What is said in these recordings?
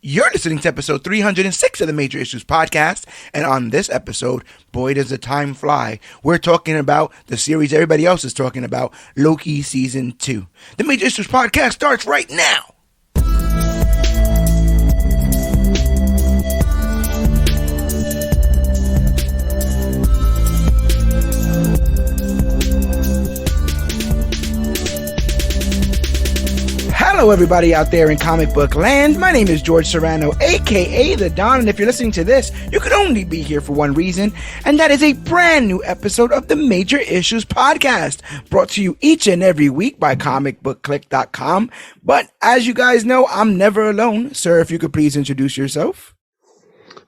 You're listening to episode 306 of the Major Issues Podcast, and on this episode, boy does the time fly, we're talking about the series everybody else is talking about, Loki Season 2. The Major Issues Podcast starts right now! Hello everybody out there in comic book land. My name is George Serrano, aka The Don, and if you're listening to this, you could only be here for one reason, and that is a brand new episode of the Major Issues Podcast, brought to you each and every week by ComicBookClique.com. But as you guys know, I'm never alone. Sir, if you could please introduce yourself.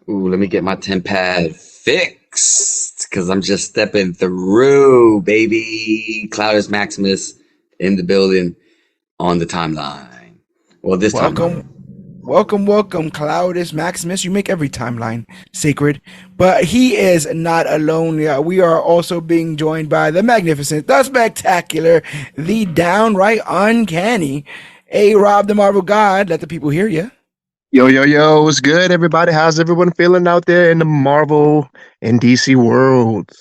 Ooh, let me get my 10 pad fixed, because I'm just stepping through, baby. Cloudus Maximus in the building. On the timeline. Well, this timeline. Welcome, Cloudus Maximus. You make every timeline sacred. But he is not alone. We are also being joined by the magnificent, the spectacular, the downright uncanny A-Rob the Marvel God. Let the people hear you. Yo, what's good, everybody? How's everyone feeling out there in the Marvel and DC worlds?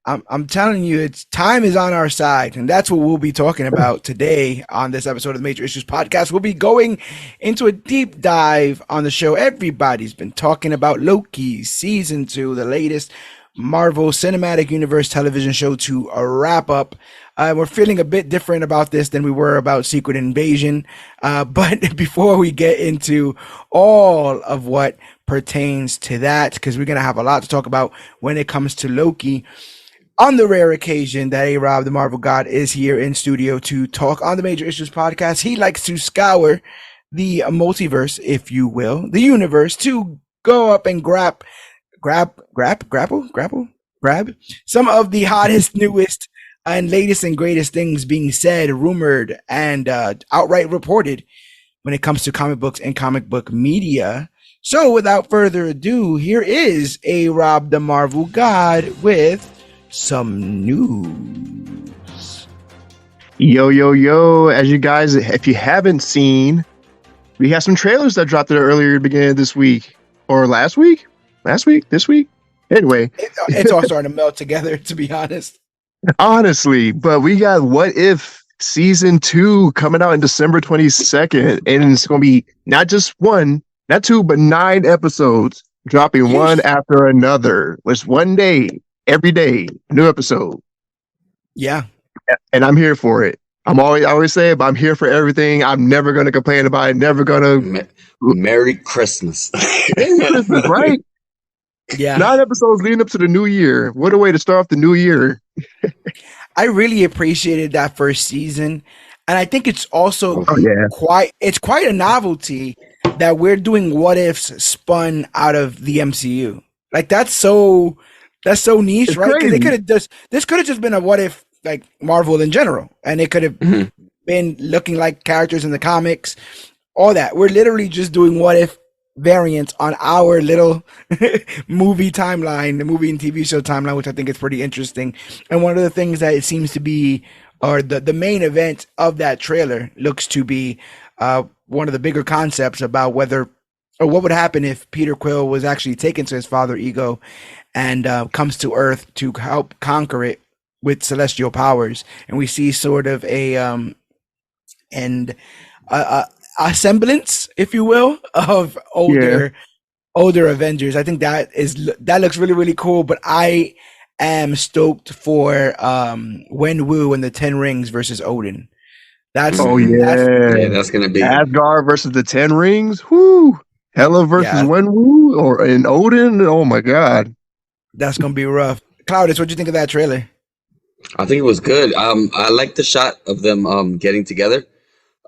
I'm telling you, it's time is on our side, and that's what we'll be talking about today on this episode of the Major Issues Podcast. We'll be going into a deep dive on the show. Everybody's been talking about Loki Season 2, the latest Marvel Cinematic Universe television show to wrap up. We're feeling a bit different about this than we were about Secret Invasion. But before we get into all of what pertains to that, because we're going to have a lot to talk about when it comes to Loki, on the rare occasion that A-Rob, the Marvel God, is here in studio to talk on the Major Issues Podcast, he likes to scour the multiverse, if you will, the universe, to go up and grab some of the hottest, newest, and latest and greatest things being said, rumored, and outright reported when it comes to comic books and comic book media. So without further ado, here is A-Rob, the Marvel God, with some news. Yo, as you guys, if you haven't seen, we have some trailers that dropped there earlier beginning of this week, or this week, anyway. It's all starting to melt together, to be honestly, but we got What If Season 2 coming out in December 22nd, and it's going to be not just one, not two, but 9 episodes dropping one after another. It's one day. Every day, new episode. Yeah. And I'm here for it. I always say it, but I'm here for everything. I'm never going to complain about it. Never going to. Merry Christmas. Merry Christmas, right? Yeah. 9 episodes leading up to the new year. What a way to start off the new year. I really appreciated that first season. And I think it's also quite a novelty that we're doing what ifs spun out of the MCU. Like that's so niche, it's right? Because this could have just been a what if, like Marvel in general, and it could have been looking like characters in the comics, all that. We're literally just doing what if variants on our little movie timeline, the movie and TV show timeline, which I think is pretty interesting. And one of the things that it seems to be, or the main event of that trailer looks to be one of the bigger concepts about whether or what would happen if Peter Quill was actually taken to his father Ego and comes to Earth to help conquer it with celestial powers. And we see sort of a semblance, if you will, of older Avengers. I think that looks really, really cool. But I am stoked for Wenwu and the 10 Rings versus Odin. That's gonna be Asgard versus the 10 Rings. Whoo! Hela versus Wenwu and Odin. Oh my God. That's gonna be rough. Cloudus, what'd you think of that trailer? I think it was good. I like the shot of them getting together,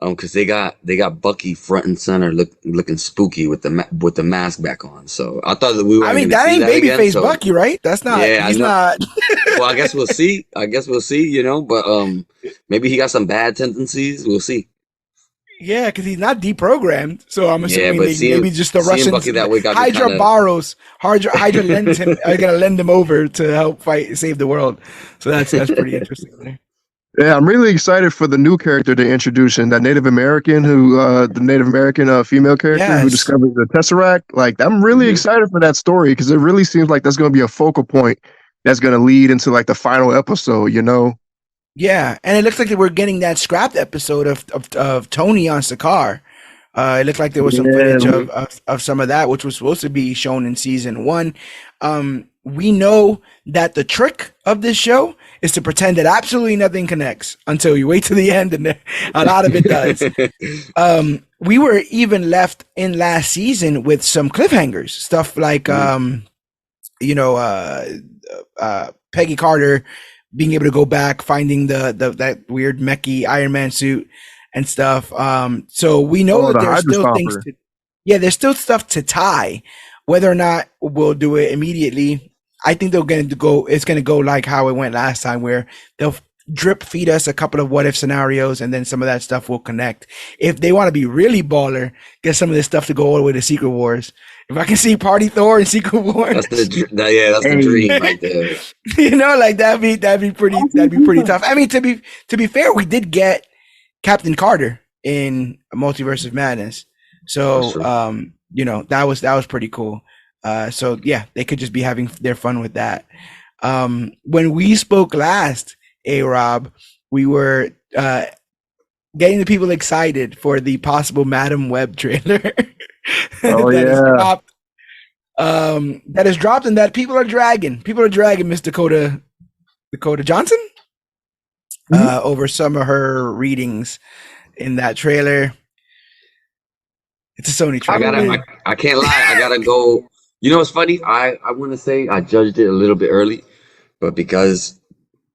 because they got Bucky front and center, looking spooky with the mask back on. So I thought that we were. I mean, that ain't babyface Bucky, right? That's not. Yeah, he's not. Well, I guess we'll see. You know, but maybe he got some bad tendencies. We'll see. Yeah, because he's not deprogrammed, so I'm assuming maybe just the Russians. Bucky that way Hydra borrows. Hydra lends him. Are gonna lend him over to help save the world. So that's pretty interesting. There. Yeah, I'm really excited for the new character they introduced, that Native American the Native American female character who Yes. discovered the Tesseract. Like, I'm really excited for that story because it really seems like that's going to be a focal point that's going to lead into like the final episode. Yeah, and it looks like that we're getting that scrapped episode of Tony on Sakaar. It looked like there was some footage Yeah, of some of that, which was supposed to be shown in season one. We know that the trick of this show is to pretend that absolutely nothing connects until you wait to the end, and a lot of it does. We were even left in last season with some cliffhangers, stuff like Peggy Carter being able to go back, finding the that weird mechy Iron Man suit and stuff. So we know that the there's Hydra still things Stomper. there's still stuff to tie. Whether or not we'll do it immediately, I think they're going to go. It's going to go like how it went last time, where they'll drip feed us a couple of what if scenarios, and then some of that stuff will connect. If they want to be really baller, get some of this stuff to go all the way to Secret Wars. If I can see Party Thor and Secret Wars, That's the dream right there. like that'd be pretty tough. I mean, to be fair, we did get Captain Carter in Multiverse of Madness, so that was pretty cool. So yeah, they could just be having their fun with that. When we spoke last, Rob, we were getting the people excited for the possible Madam Web trailer. Oh that is yeah. dropped. That is dropped, and that people are dragging. People are dragging Miss Dakota Johnson over some of her readings in that trailer. It's a Sony trailer. I can't lie. I gotta go. You know what's funny? I want to say I judged it a little bit early, but because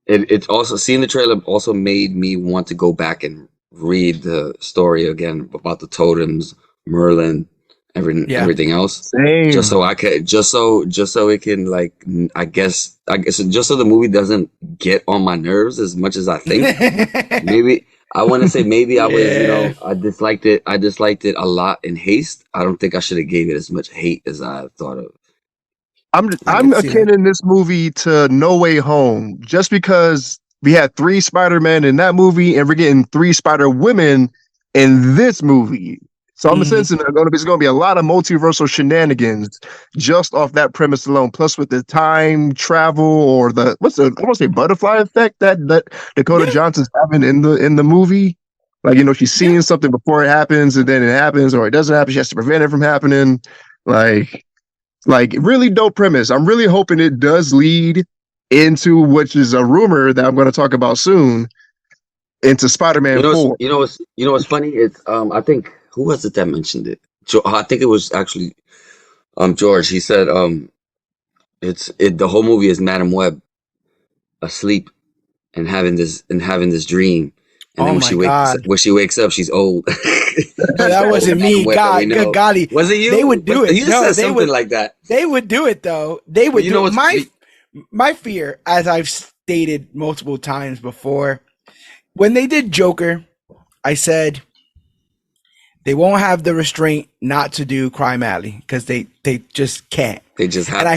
it's also seeing the trailer also made me want to go back and read the story again about the totems, Merlin, everything else. Same. Just so I could, just so it can like, I guess, just so the movie doesn't get on my nerves as much as I think. Maybe I want to say maybe I was, I disliked it. I disliked it a lot in haste. I don't think I should have gave it as much hate as I thought of. I'm akin this movie to No Way Home, just because we had 3 Spider-Men in that movie, and we're getting 3 Spider-Women in this movie. So I'm sensing there's going to be a lot of multiversal shenanigans just off that premise alone. Plus, with the time travel or I want to say butterfly effect that Dakota Johnson's having in the movie. Like, she's seeing something before it happens, and then it happens, or it doesn't happen. She has to prevent it from happening. Like really dope premise. I'm really hoping it does lead into, which is a rumor that I'm going to talk about soon, into Spider-Man 4. You know what's funny? It's I think, who was it that mentioned it? I think it was actually George. He said the whole movie is Madam Web asleep and having this dream. And then when she wakes up, she's old. No, that wasn't me. God, good golly. Was it you? They would do it. You said something like that. They would do it, though. They would do it. My fear, as I've stated multiple times before, when they did Joker, I said they won't have the restraint not to do Crime Alley because they just can't. They just have. And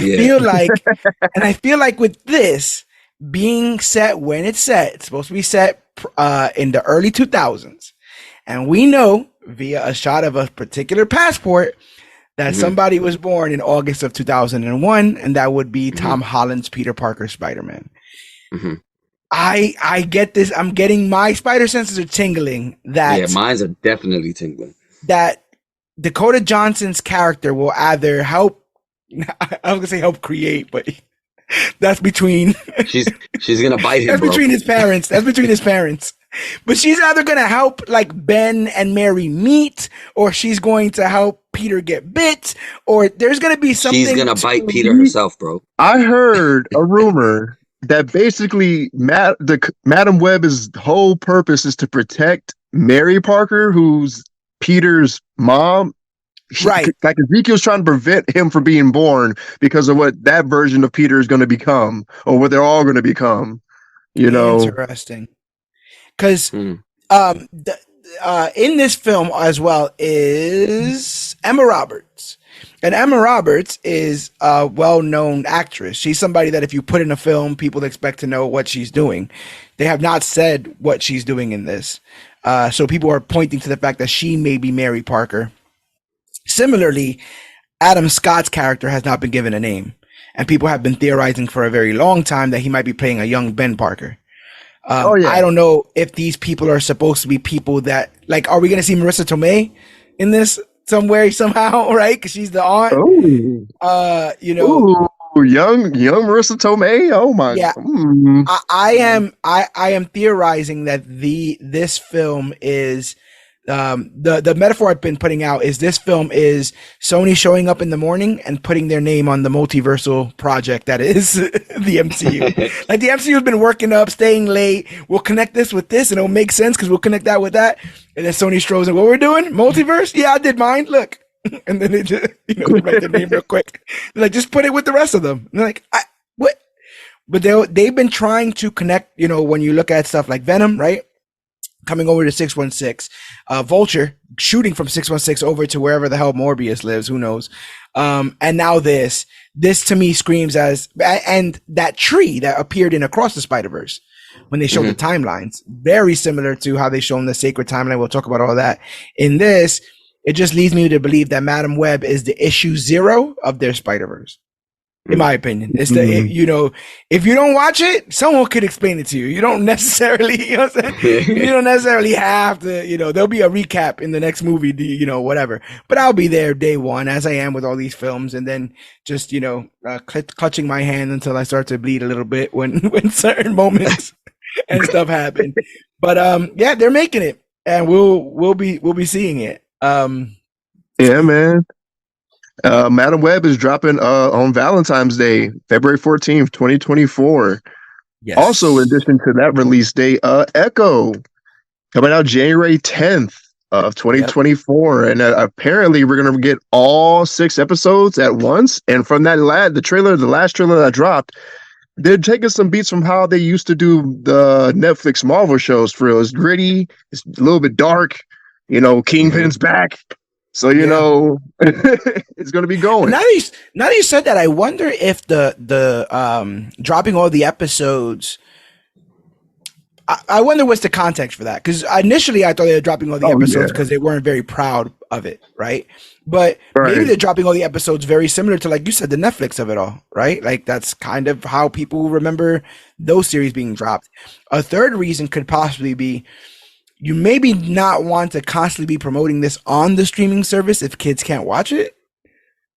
I feel like with this being set when it's set, it's supposed to be set in the early 2000s, and we know via a shot of a particular passport that somebody was born in August of 2001, and that would be Tom Holland's Peter Parker Spider-Man. I get this. I'm getting, my spider senses are tingling. Mine's are definitely tingling. That Dakota Johnson's character will either help. I was gonna say help create, but that's between. She's gonna bite him. That's between his parents. That's between his parents. But she's either gonna help like Ben and Mary meet, or she's going to help Peter get bit, or there's gonna be something. She's gonna bite Peter herself, bro. I heard a rumor that basically Madam Web's whole purpose is to protect Mary Parker, who's Peter's mom. Right. Like Ezekiel's trying to prevent him from being born because of what that version of Peter is going to become, or what they're all going to become. Interesting. Because in this film as well is Emma Roberts. And Emma Roberts is a well-known actress. She's somebody that if you put in a film, people expect to know what she's doing. They have not said what she's doing in this. So people are pointing to the fact that she may be Mary Parker. Similarly, Adam Scott's character has not been given a name. And people have been theorizing for a very long time that he might be playing a young Ben Parker. I don't know if these people are supposed to be people that, like, are we going to see Marissa Tomei in this somewhere, somehow, right? Because she's the aunt. You know. Ooh, young Marissa Tomei. Oh my. Yeah. I am theorizing that this film is the metaphor I've been putting out is this film is Sony showing up in the morning and putting their name on the multiversal project that is the MCU. Like the MCU has been working up, staying late. We'll connect this with this and it'll make sense because we'll connect that with that. And then Sony strolls in, what we're doing? Multiverse? Yeah, I did mine. Look. And then they just, write the name real quick. They're like, just put it with the rest of them. And they're like, what? But they've been trying to connect, when you look at stuff like Venom, right? Coming over to 616, Vulture shooting from 616 over to wherever the hell Morbius lives, who knows? And now this to me screams as, and that tree that appeared in Across the Spider-Verse when they showed the timelines, very similar to how they shown the sacred timeline. We'll talk about all that. In this, it just leads me to believe that Madam Web is the issue 0 of their Spider-Verse. In my opinion, it's if you don't watch it, someone could explain it to you. You don't necessarily, you don't necessarily have to, there'll be a recap in the next movie, whatever. But I'll be there day one, as I am with all these films, and then just, clutching my hand until I start to bleed a little bit when certain moments and stuff happen. But yeah, they're making it, and we'll be seeing it. Yeah, man. Madam Web is dropping on Valentine's Day, February 14th, 2024. Yes. Also, in addition to that release date, Echo coming out January 10th of 2024. Yep. And apparently we're going to get all 6 episodes at once. And from that the last trailer that dropped, they're taking some beats from how they used to do the Netflix Marvel shows for real. It's gritty. It's a little bit dark. Kingpin's back. So, it's going to be going. Now that you said that, I wonder if the dropping all the episodes, I wonder what's the context for that. Because initially I thought they were dropping all the episodes because they weren't very proud of it, right? But maybe they're dropping all the episodes very similar to, like you said, the Netflix of it all, right? Like that's kind of how people remember those series being dropped. A third reason could possibly be you maybe not want to constantly be promoting this on the streaming service if kids can't watch it,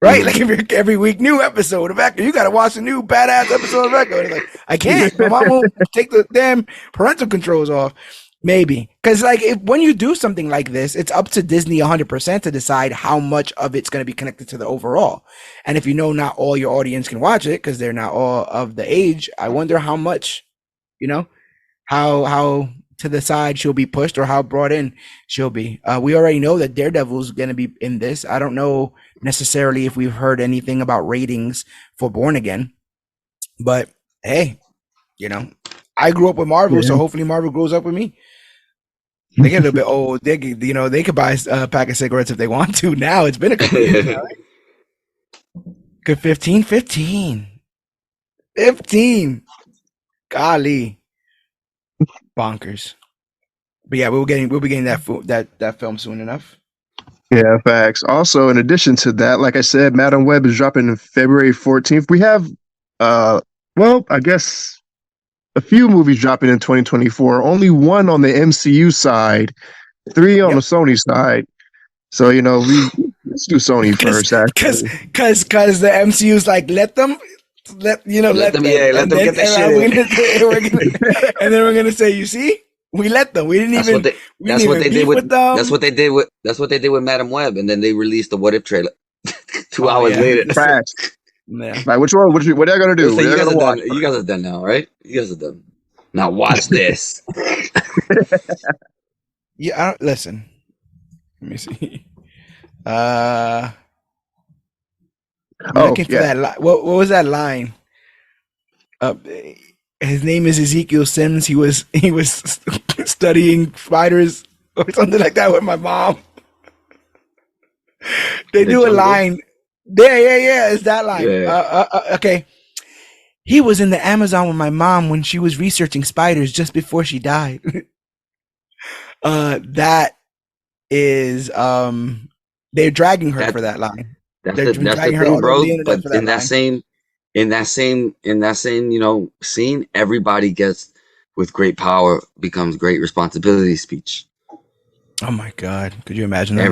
right? Like every week, new episode of Echo. You got to watch a new badass episode of Echo. And like, I can't. My mom won't take the damn parental controls off. Maybe. Because when you do something like this, it's up to Disney 100% to decide how much of it's going to be connected to the overall. And if not all your audience can watch it because they're not all of the age, I wonder how much, how to the side she'll be pushed or how brought in she'll be. We already know that Daredevil's going to be in this. I don't know necessarily if we've heard anything about ratings for Born Again, but hey, I grew up with Marvel, so hopefully Marvel grows up with me. They get a little bit old. They could buy a pack of cigarettes if they want to. Now it's been a couple of years now, right? Good 15. Golly. Bonkers. But yeah, we'll be getting that film soon enough. Yeah, facts. Also, in addition to that, like I said, Madam Web is dropping February 14th. We have I guess a few movies dropping in 2024. Only one on the MCU side, 3 on the Sony side. So, let's do Sony first. Because the MCU's like, let them get the shit. And then we're gonna say, you see, we let them. We didn't even. That's what they did with Madam Web, and then they released the What If trailer 2 hours later. Yeah. Like, which one? What are they gonna do? So you guys are done now, right? You guys are done. Now watch this. Yeah, listen. Let me see. Looking for that. What was that line? His name is Ezekiel Sims. He was studying spiders or something like that with my mom. They The do a jungle? line. Yeah. It's that line. Yeah. Okay. He was in the Amazon with my mom when she was researching spiders just before she died. That is they're dragging her That for that line. that's They're the that's the dragging her thing, all over the bro. internet But for that line. in that same, scene, everybody gets with great power becomes great responsibility speech. Oh my god, could you imagine that?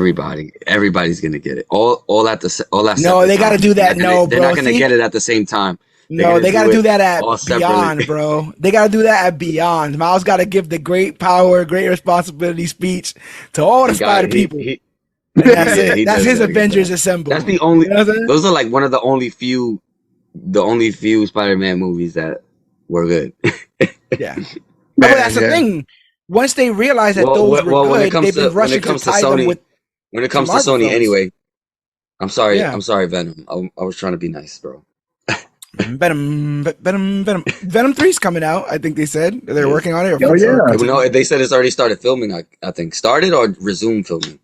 Everybody's gonna get it. All at No, separate they got to times. do that. No, They're bro. not gonna See, get it at the same time. They're no, gonna they got to do do it that all at separately. Beyond, bro. They got to do that at Beyond. Miles got to give the great power, great responsibility speech to all the He got spider he people, he and that's yeah, it. he That's does his gotta get Avengers that. Assemble. That's the You only know what I'm saying? those are like one of the only few Spider-Man movies that were good. Yeah. Oh, well, Man, that's the yeah. thing. Once they realized that those were Well, good, they've been when it rushing to comes to tie them Sony, with when it to comes to Marvel Sony films. anyway, Yeah. I'm sorry, Venom. I was trying to be nice, bro. Venom 3's coming out. I think they said they're Yes. working on it Oh or yeah. No, continuing. they said it's already started filming. I think started or resumed filming.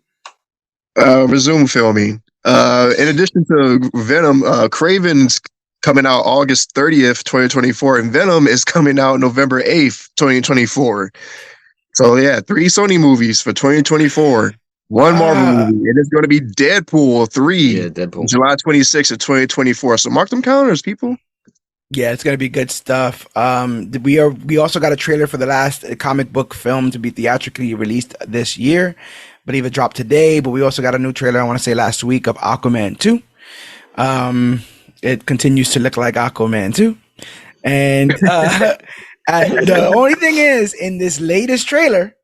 Resume filming. In addition to Venom, Craven's coming out August 30th, 2024, and Venom is coming out November 8th, 2024. So yeah, 3 Sony movies for 2024. One Marvel Uh movie. It is going to be Deadpool 3, Yeah, Deadpool. July 26th of 2024. So mark them calendars, people. yeah, it's gonna be good stuff. We also got a trailer for the last comic book film to be theatrically released this year. I believe it dropped today, but we also got a new trailer, I want to say last week, of Aquaman 2. It continues to look like Aquaman 2. And the only thing is, in this latest trailer,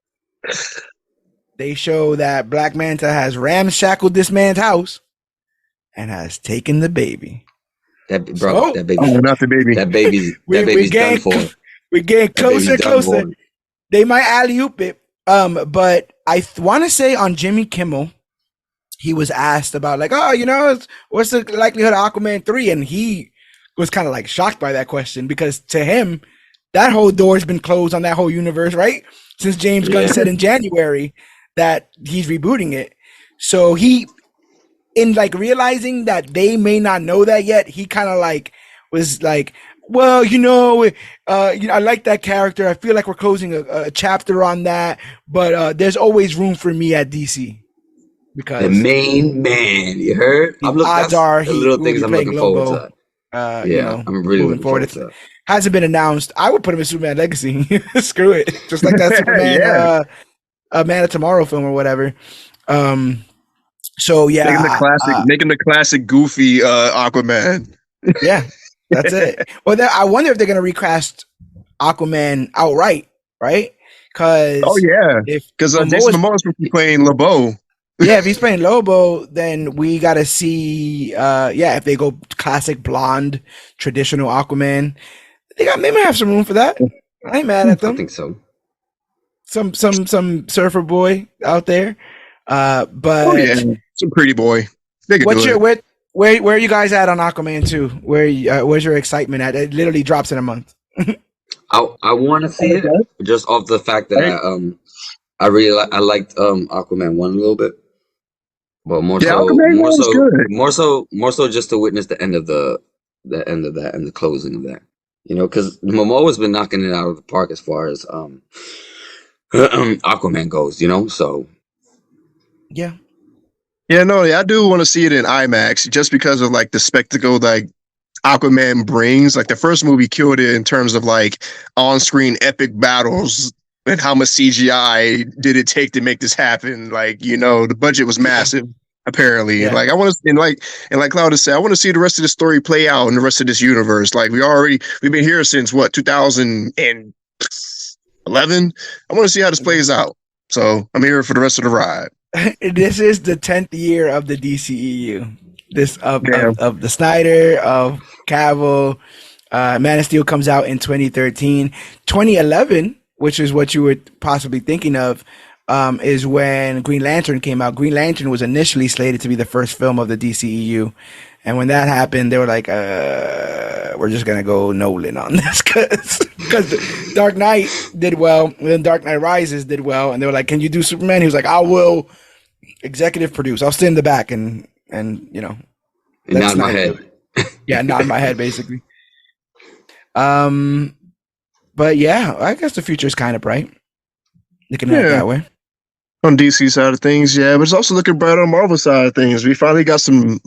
they show that Black Manta has ramshackled this man's house and has taken the baby. So That Oh, baby, not the baby. that we're baby's done getting for. we're getting That closer baby's and done closer. for. They might alley oop it. But I want to say on Jimmy Kimmel, he was asked about like, oh, what's the likelihood of Aquaman 3? And he was kind of like shocked by that question because to him, that whole door's been closed on that whole universe, right? Since James Gunn Yeah. said in January that he's rebooting it. So he, in like realizing that they may not know that yet, he kind of like was like, well, I like that character. I feel like we're closing a chapter on that, but there's always room for me at DC The because main man, you heard? odds That's are the he little will things be I'm playing looking forward to Lobo. that. Yeah, I'm really Moving looking forward, forward it to that. hasn't been announced. I would put him in Superman Legacy. Screw it, just like that Superman, Yeah. Man of Tomorrow film or whatever. So yeah, Making the classic goofy Aquaman. yeah, that's it. Well, I wonder if they're gonna recast Aquaman outright, right? Oh Because yeah. if Because Momoa Jason is, Momoa is supposed to be playing LeBeau. yeah, if he's playing Lobo, then we gotta see, if they go classic blonde, traditional Aquaman, they might have some room for that. I ain't mad at I them. think so. Some surfer boy out there. But Oh yeah. It's a pretty boy. They can what's do your it. where are you guys at on Aquaman 2? Where's your excitement at? It literally drops in a month. I want to see it just off the fact that I liked Aquaman 1 a little bit, but Yeah, Aquaman was good. more so just to witness the end of the end of that and the closing of that. Because Momoa's been knocking it out of the park as far as Aquaman goes. So Yeah. Yeah, no, I do want to see it in IMAX just because of like the spectacle like Aquaman brings. Like the first movie killed it in terms of like on-screen epic battles and how much CGI did it take to make this happen. Like, the budget was massive, apparently. And Yeah. like I want to and like Claudia said, I want to see the rest of the story play out in the rest of this universe. Like we've been here since what, 2011? I want to see how this plays out. So I'm here for the rest of the ride. This is the 10th year of the DCEU. This of Damn. the Snyder, of Cavill. Man of Steel comes out in 2013. 2011, which is what you were possibly thinking of, is when Green Lantern came out. Green Lantern was initially slated to be the first film of the DCEU. And when that happened, they were like, we're just going to go Nolan on this because Dark Knight did well. And then Dark Knight Rises did well. And they were like, can you do Superman? He was like, I will. executive produce. I'll stay in the back and And let not in my Snyder do head. it. Yeah, nod my head basically. But yeah, I guess the future is kind of bright. Looking at it that way. On DC side of things, yeah, but it's also looking bright on Marvel side of things. We finally got some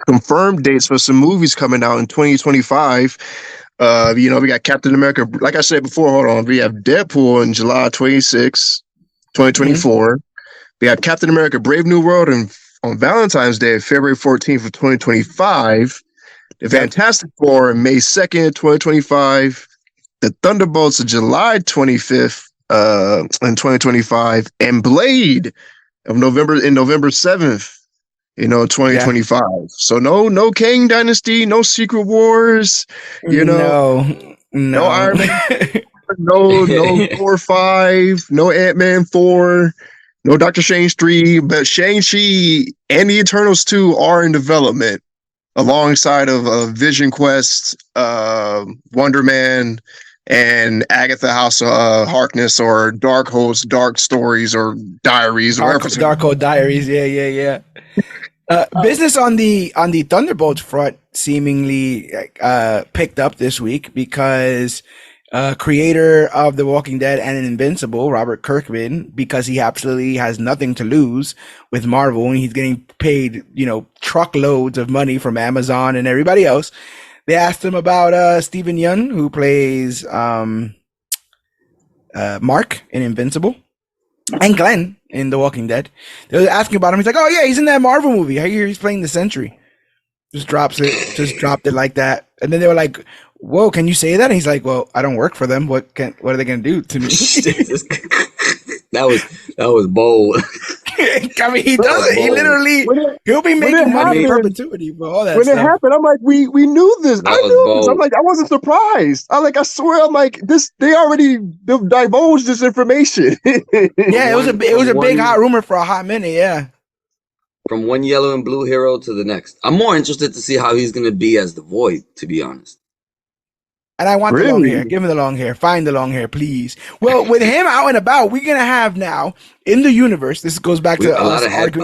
confirmed dates for some movies coming out in 2025. We got Captain America. Like I said before, hold on. We have Deadpool in July 26, 2024. We have Captain America Brave New World on Valentine's Day, February 14th of 2025. The Fantastic Four on May 2nd, 2025. The Thunderbolts of July 25th in 2025. And Blade of November 7th, 2025. Yeah. So no Kang Dynasty, no Secret Wars, no Iron Man, no Thor 5, no Ant-Man 4, no Doctor Strange 3, but Shang-Chi and the Eternals 2 are in development alongside of Vision Quest, Wonder Man, and Agatha House of Harkness, or Darkhold Dark Stories, or Diaries, or Darkhold Diaries. Yeah. Business on the Thunderbolts front seemingly picked up this week because creator of The Walking Dead and Invincible, Robert Kirkman, because he absolutely has nothing to lose with Marvel and he's getting paid, truckloads of money from Amazon and everybody else. They asked him about Steven Yeun, who plays Mark in Invincible, and Glenn in The Walking Dead. They were asking about him. He's like, "Oh yeah, he's in that Marvel movie. I hear he's playing the Sentry." Just dropped it like that. And then they were like, "Whoa, can you say that?" And he's like, "Well, I don't work for them. What are they gonna do to me?" That was bold. I mean, he does it. He literally, he'll be making money in perpetuity for all that when stuff. It happened, I'm like, we knew this. I knew this. I'm like, I wasn't surprised. I swear, I'm like, this. They already divulged this information. Yeah, it was a big hot rumor for a hot minute. Yeah. From one yellow and blue hero to the next. I'm more interested to see how he's going to be as the Void, to be honest. And I want the long hair. Give me the long hair. Find the long hair, please. Well, with him out and about, we're gonna have now in the universe. This goes back to a lot of heavy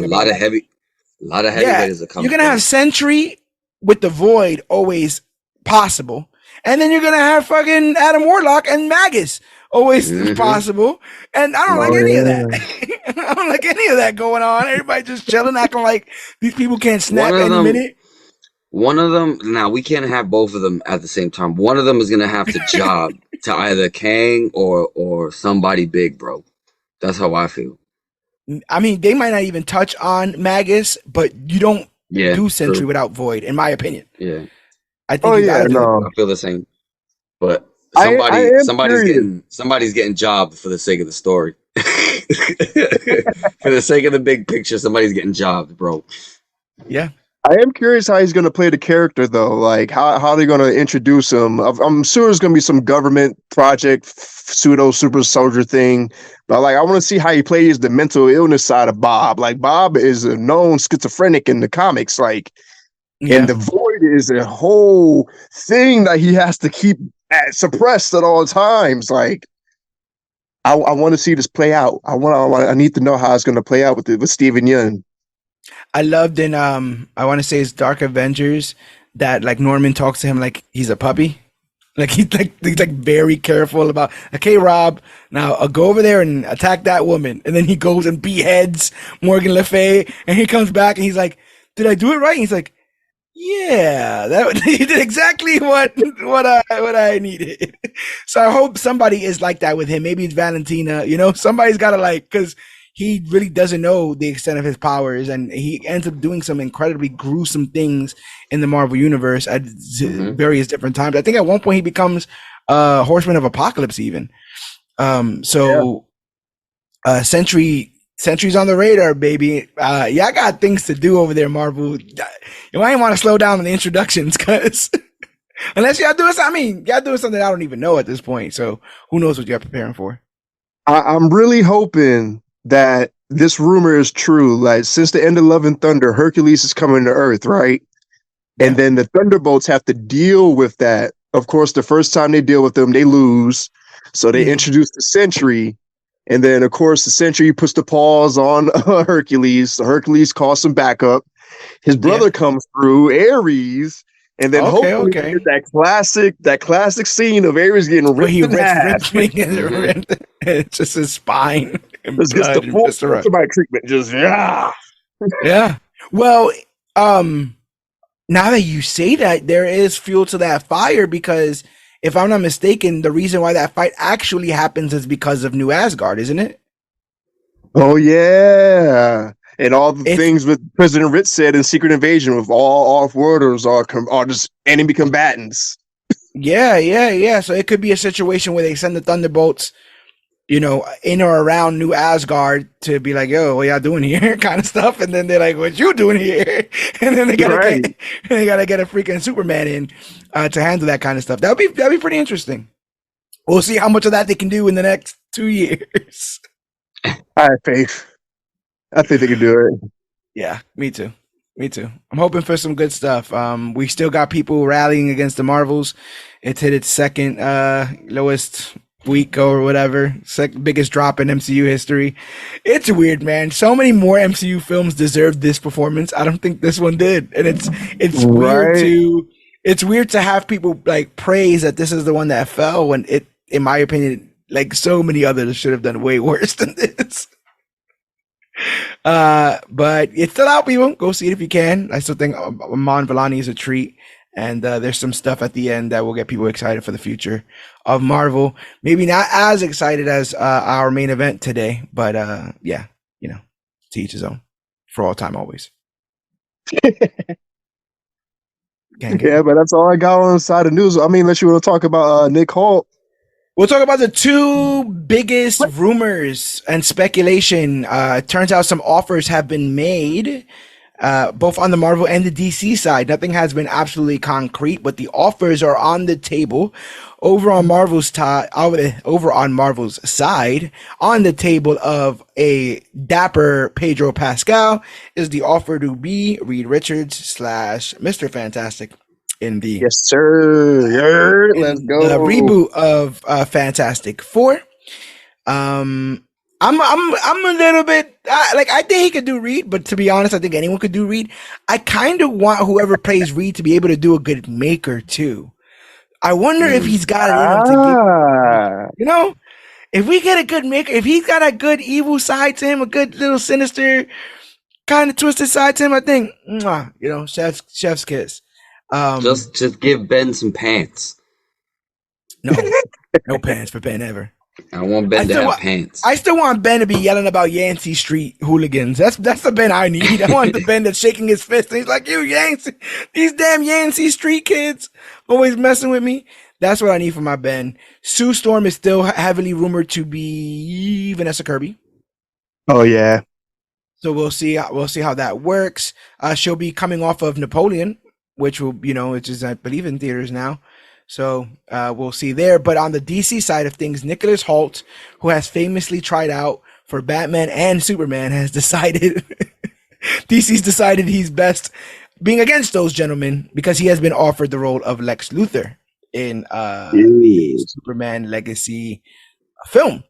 hitters are coming. You're gonna have Sentry with the Void always possible, and then you're gonna have fucking Adam Warlock and Magus always possible. And I don't like any of that. I don't like any of that going on. Everybody just chilling, acting like these people can't snap any minute. One of them, now we can't have both of them at the same time. One of them is going to have to job to either Kang or somebody big, bro. That's how I feel. I mean, they might not even touch on Magus, but you don't do Sentry without Void, in my opinion. Yeah. I think I feel the same. But somebody's getting jobbed for the sake of the story. For the sake of the big picture, somebody's getting jobbed, bro. Yeah. I am curious how he's going to play the character, though. Like, how they're going to introduce him. I'm sure there's going to be some government project, pseudo super soldier thing. But, I want to see how he plays the mental illness side of Bob. Like, Bob is a known schizophrenic in the comics. And the Void is a whole thing that he has to keep suppressed at all times. Like, I want to see this play out. I need to know how it's going to play out with Steven Yeun. I loved in I want to say it's Dark Avengers that Norman talks to him like he's a puppy. He's very careful about, okay, Rob, now I'll go over there and attack that woman. And then he goes and beheads Morgan Le Fay, and he comes back and he's like, did I do it right? And he's like, yeah, he did exactly what I needed. So I hope somebody is like that with him. Maybe it's Valentina, somebody's got to because he really doesn't know the extent of his powers, and he ends up doing some incredibly gruesome things in the Marvel universe at various different times. I think at one point he becomes Horseman of Apocalypse even. Sentry's on the radar, baby. I got things to do over there, Marvel. You might want to slow down on the introductions, because unless y'all doing something I don't even know at this point. So who knows what you're preparing for? I'm really hoping that this rumor is true. Like, since the end of Love and Thunder, Hercules is coming to Earth, right? Yeah. And then the Thunderbolts have to deal with that. Of course, the first time they deal with them, they lose. So they introduce the Sentry, And then, of course, the Sentry puts the pause on Hercules. So Hercules calls some backup. His brother comes through, Ares, and then hopefully we get that classic scene of Ares getting where ripped he in half. It's just his spine and This gets the blood and full viscera. treatment. Just Yeah. Well, now that you say that, there is fuel to that fire, because if I'm not mistaken, the reason why that fight actually happens is because of New Asgard, isn't it? Oh yeah. And all the things with President Ritz said in Secret Invasion, with all off-worlders are just enemy combatants. Yeah. So it could be a situation where they send the Thunderbolts, in or around New Asgard to be like, yo, what y'all doing here? kind of stuff. And then they're like, what you doing here? And then they gotta get a freaking Superman in to handle that kind of stuff. That'd be pretty interesting. We'll see how much of that they can do in the next 2 years. I have faith. I think they can do it. Yeah, me too. I'm hoping for some good stuff. We still got people rallying against the Marvels. It's hit its second lowest week or whatever, biggest drop in MCU history. It's weird, man. So many more MCU films deserved this performance. I don't think this one did, and it's weird to have people like praise that this is the one that fell when it, in my opinion, like so many others should have done way worse than this. But it's still out, people. Go see it if you can. I still think Amon Vellani is a treat. And there's some stuff at the end that will get people excited for the future of Marvel. Maybe not as excited as our main event today, but yeah, to each his own. For all time, always. Yeah, but that's all I got on the side of news. I mean, unless you want to talk about Nick Holt. We'll talk about the two biggest rumors and speculation. It turns out some offers have been made, both on the Marvel and the DC side. Nothing has been absolutely concrete, but the offers are on the table. Over on Marvel's side, on the table of a dapper Pedro Pascal is the offer to be Reed Richards / Mr. Fantastic in the let's go the reboot of Fantastic Four. I'm a little bit I think he could do Reed, but to be honest, I think anyone could do Reed. I kind of want whoever plays Reed to be able to do a good Maker too. I wonder if he's got it in him to if we get a good Maker, if he's got a good evil side to him, a good little sinister kind of twisted side to him, I think, chef's kiss. Just give Ben some pants. No pants for Ben ever. I want Ben to have pants. I still want Ben to be yelling about Yancey Street hooligans. That's the Ben I need. I want the Ben that's shaking his fist and he's like, you Yancey, these damn Yancey Street kids always messing with me. That's what I need for my Ben. Sue Storm is still heavily rumored to be Vanessa Kirby. Oh yeah. So we'll see how that works. She'll be coming off of Napoleon, which will, which is I believe in theaters now. So we'll see there. But on the DC side of things, Nicholas Hoult, who has famously tried out for Batman and Superman, has decided DC's decided he's best being against those gentlemen because he has been offered the role of Lex Luthor in the Superman Legacy film.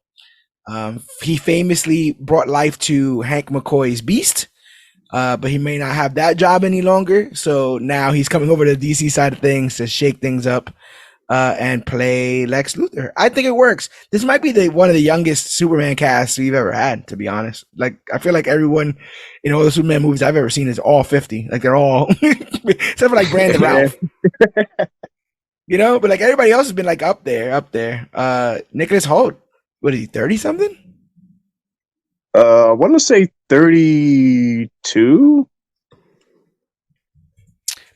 He famously brought life to Hank McCoy's Beast. But he may not have that job any longer. So now he's coming over to the DC side of things to shake things up and play Lex Luthor. I think it works. This might be one of the youngest Superman casts we've ever had, to be honest. Like, I feel like everyone in all the Superman movies I've ever seen is all 50. Like, they're all, except for like Brandon Routh. But like everybody else has been like up there. Nicholas Hoult, what is he, 30 something? I want to say 32.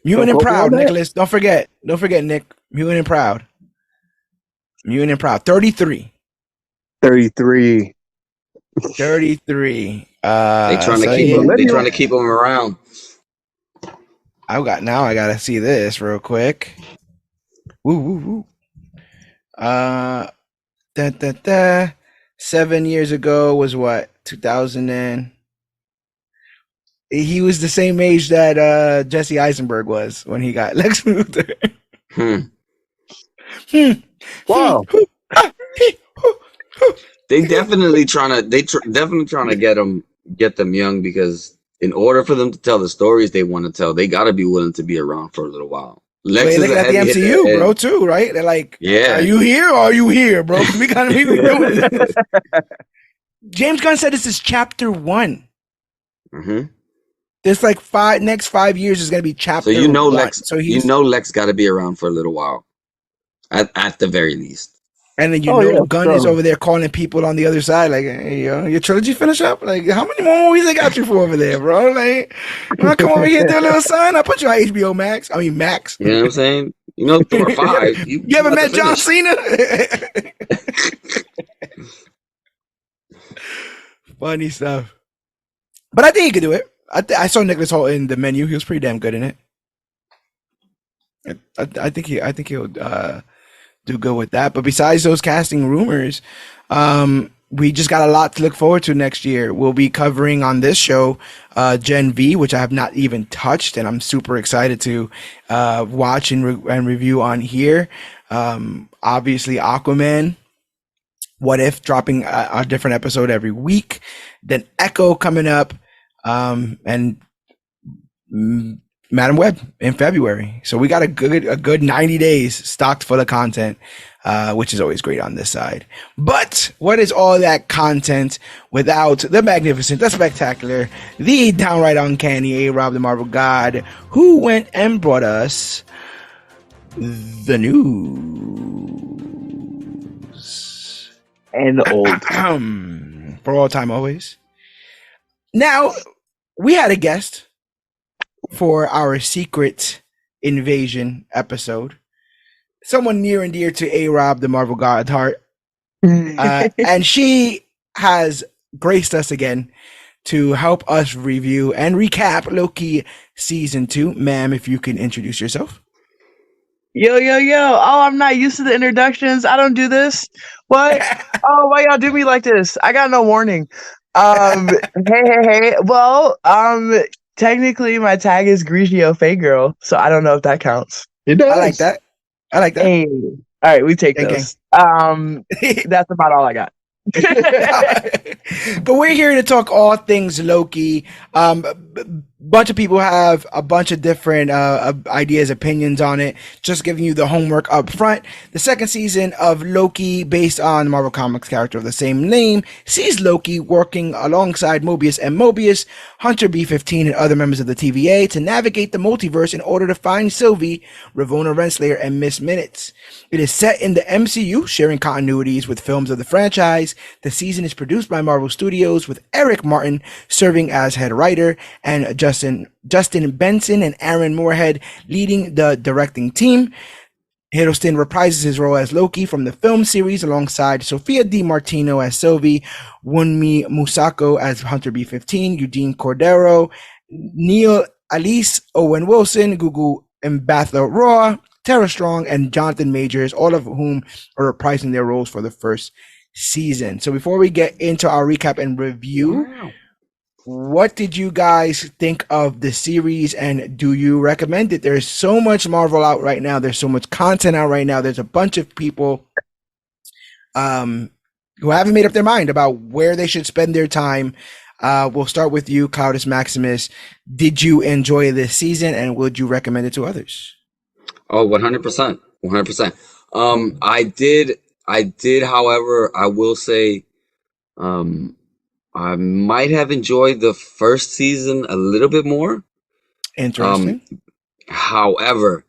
Mutant and Proud, Nicholas. Don't forget, Nick. Mutant and Proud. 33. 33. They trying to keep him around. I gotta see this real quick. Woo. 7 years ago was what? 2000 and he was the same age that Jesse Eisenberg was when he got Lex Luthor. Wow. They definitely definitely trying to get them young, because in order for them to tell the stories they want to tell, they got to be willing to be around for a little while. Well, Lex you're is a looking at the heavy hitter, MCU, bro, and too, right? They're like, are yeah, you here or are you here, bro? Because we gotta be doing this. James Gunn said this is chapter 1. mm-hmm. This like next 5 years is gonna be chapter So 1. So he's Lex got to be around for a little while, at the very least. and then Oh, yeah, Gunn is so- over there calling people on the other side, like, hey, yo, your trilogy finish up? Like, how many more movies they got you for over there, bro? Like, you wanna come over here and do a little sign? I'll put you on HBO Max. I mean Max. You know what I'm saying? Thor 5. You ever about met to John finish. Cena? Funny stuff. But I think he could do it. I saw Nicholas Hoult in The Menu. He was pretty damn good in it. I think he'll do good with that. But besides those casting rumors, we just got a lot to look forward to next year. We'll be covering on this show Gen V, which I have not even touched, and I'm super excited to watch and review on here. Obviously, Aquaman. What If dropping a different episode every week. Then Echo coming up, and Madam Web in February. So we got a good 90 days stocked full of content, which is always great on this side. But what is all that content without the magnificent, the spectacular, the downright uncanny A-Rob, the Marvel God, who went and brought us the news. And the old. For all time, always. Now, we had a guest for our secret invasion episode. Someone near and dear to A-Rob, the Marvel God's heart. And she has graced us again to help us review and recap Loki Season 2. Ma'am, if you can introduce yourself. Yo. Oh, I'm not used to the introductions. I don't do this. What? Oh, why y'all do me like this? I got no warning. Hey. Well, technically my tag is Grigio Faygirl, so I don't know if that counts. It does. I like that. Hey. All right, we take Gang, those. That's about all I got. But we're here to talk all things Loki. Bunch of people have a bunch of different ideas, opinions on it. Just giving you the homework up front. The second season of Loki, based on the Marvel Comics character of the same name, sees Loki working alongside Mobius and Mobius, Hunter B-15, and other members of the TVA to navigate the multiverse in order to find Sylvie, Ravonna Renslayer, and Miss Minutes. It is set in the MCU, sharing continuities with films of the franchise. The season is produced by Marvel Studios, with Eric Martin serving as head writer and Justin Benson and Aaron Moorhead leading the directing team. Hiddleston reprises his role as Loki from the film series alongside Sophia Di Martino as Sylvie, Wunmi Musako as Hunter B-15, Eugene Cordero, Neil Alice, Owen Wilson, Gugu Mbatha Raw, Tara Strong, and Jonathan Majors, all of whom are reprising their roles for the first season. So before we get into our recap and review, what did you guys think of the series, and do you recommend it? There's so much Marvel out right now. There's so much content out right now. There's a bunch of people who haven't made up their mind about where they should spend their time. We'll start with you, Cloudus Maximus. Did you enjoy this season, and would you recommend it to others? Oh, 100%. 100%. I did. However, I will say, I might have enjoyed the first season a little bit more. Interesting. However,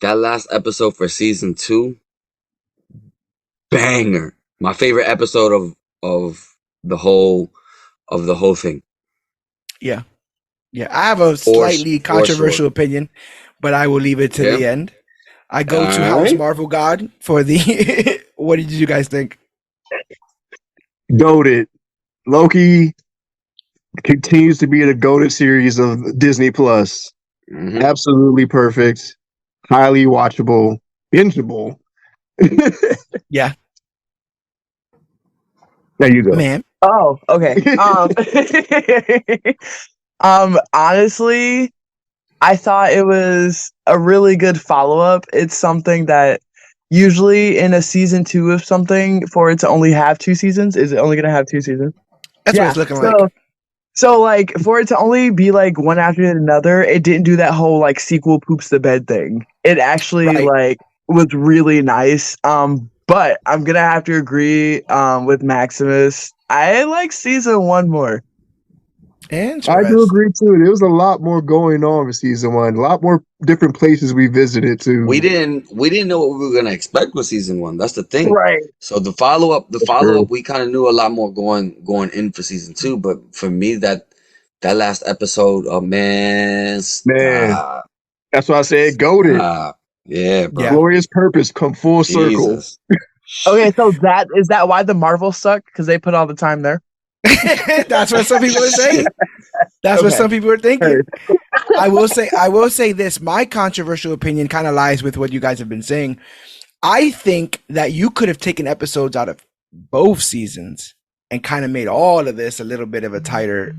that last episode for season 2, banger. My favorite episode of the whole thing. Yeah. I have a slightly controversial opinion, but I will leave it to the end. I go to House Marvel God for the. What did you guys think? Goated. Loki continues to be the goated series of Disney Plus. Mm-hmm. Absolutely perfect. Highly watchable. Bingeable. Yeah. There you go. Man. Oh, okay. Honestly, I thought it was a really good follow-up. It's something that usually in a season 2 of something, for it to only have 2 seasons? Is it only going to have 2 seasons? That's what it's looking like. So like for it to only be like one after another, it didn't do that whole like sequel poops the bed thing. It actually like was really nice. But I'm gonna have to agree with Maximus. I like season 1 more. I do agree too. There was a lot more going on with season 1. A lot more different places we visited too. We didn't know what we were gonna expect with season 1. That's the thing. Right. So the follow up, we kind of knew a lot more going in for season 2. But for me, that last episode, oh man, that's why I said goated. Yeah, bro. Glorious purpose come full circle. Okay, so is that why the Marvel suck? Because they put all the time there. That's what some people are saying. That's what some people are thinking. I will say this. My controversial opinion kind of lies with what you guys have been saying. I think that you could have taken episodes out of both seasons and kind of made all of this a little bit of a tighter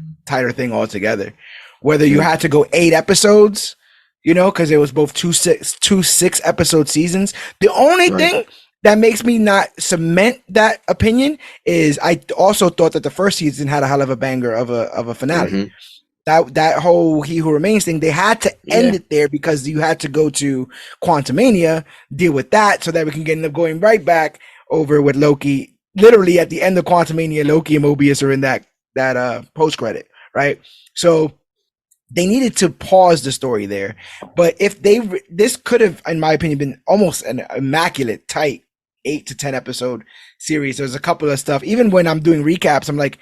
thing altogether. Whether you had to go 8 episodes, you know, because it was both two 6 episode seasons. The only thing that makes me not cement that opinion is I also thought that the first season had a hell of a banger of a finale. That whole He Who Remains thing, they had to end it there because you had to go to Quantumania, deal with that, so that we can end up going right back over with Loki. Literally at the end of Quantumania, Loki and Mobius are in that post credit, right? So they needed to pause the story there. But if this could have, in my opinion, been almost an immaculate, tight 8 to 10 episode series. There's a couple of stuff. Even when I'm doing recaps, I'm like,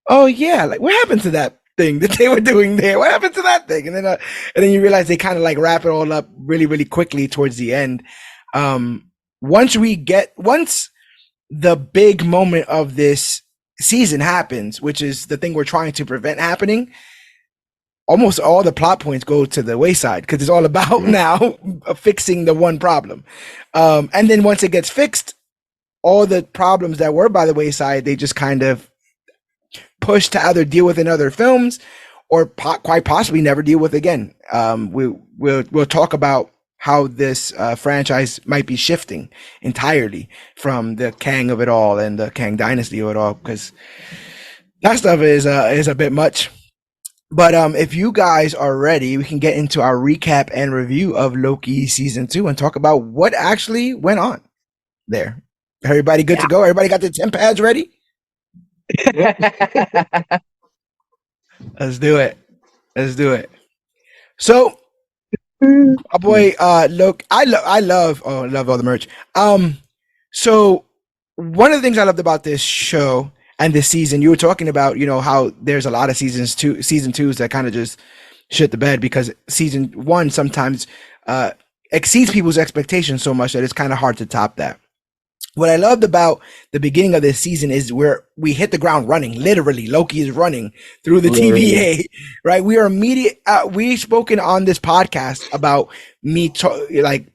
oh yeah, like what happened to that thing that they were doing there? What happened to that thing? And then you realize they kind of like wrap it all up really, really quickly towards the end. Once the big moment of this season happens, which is the thing we're trying to prevent happening, almost all the plot points go to the wayside because it's all about now fixing the one problem. And then once it gets fixed, all the problems that were by the wayside, they just kind of push to either deal with in other films or quite possibly never deal with again. We'll talk about how this franchise might be shifting entirely from the Kang of it all and the Kang dynasty of it all, because that stuff is a bit much. But if you guys are ready, we can get into our recap and review of Loki season 2 and talk about what actually went on there. Everybody good to go? Everybody got their 10 pads ready? Let's do it. So, my boy, look, I love all the merch. So one of the things I loved about this show and this season, you were talking about, you know, how there's a lot of season 2s that kind of just shit the bed because season 1 sometimes exceeds people's expectations so much that it's kind of hard to top that. What I loved about the beginning of this season is where we hit the ground running. Literally, Loki is running through the TVA, right? We are immediate. We've spoken on this podcast about me, like,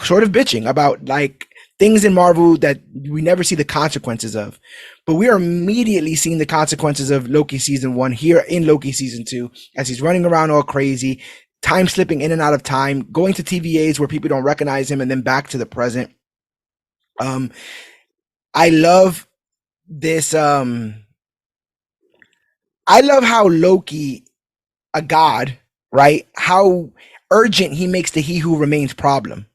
sort of bitching about like things in Marvel that we never see the consequences of. But we are immediately seeing the consequences of Loki season 1 here in Loki season 2, as he's running around all crazy, time slipping in and out of time, going to TVAs where people don't recognize him, and then back to the present. I love this. I love how Loki, a god, right? How urgent he makes the He Who Remains problem.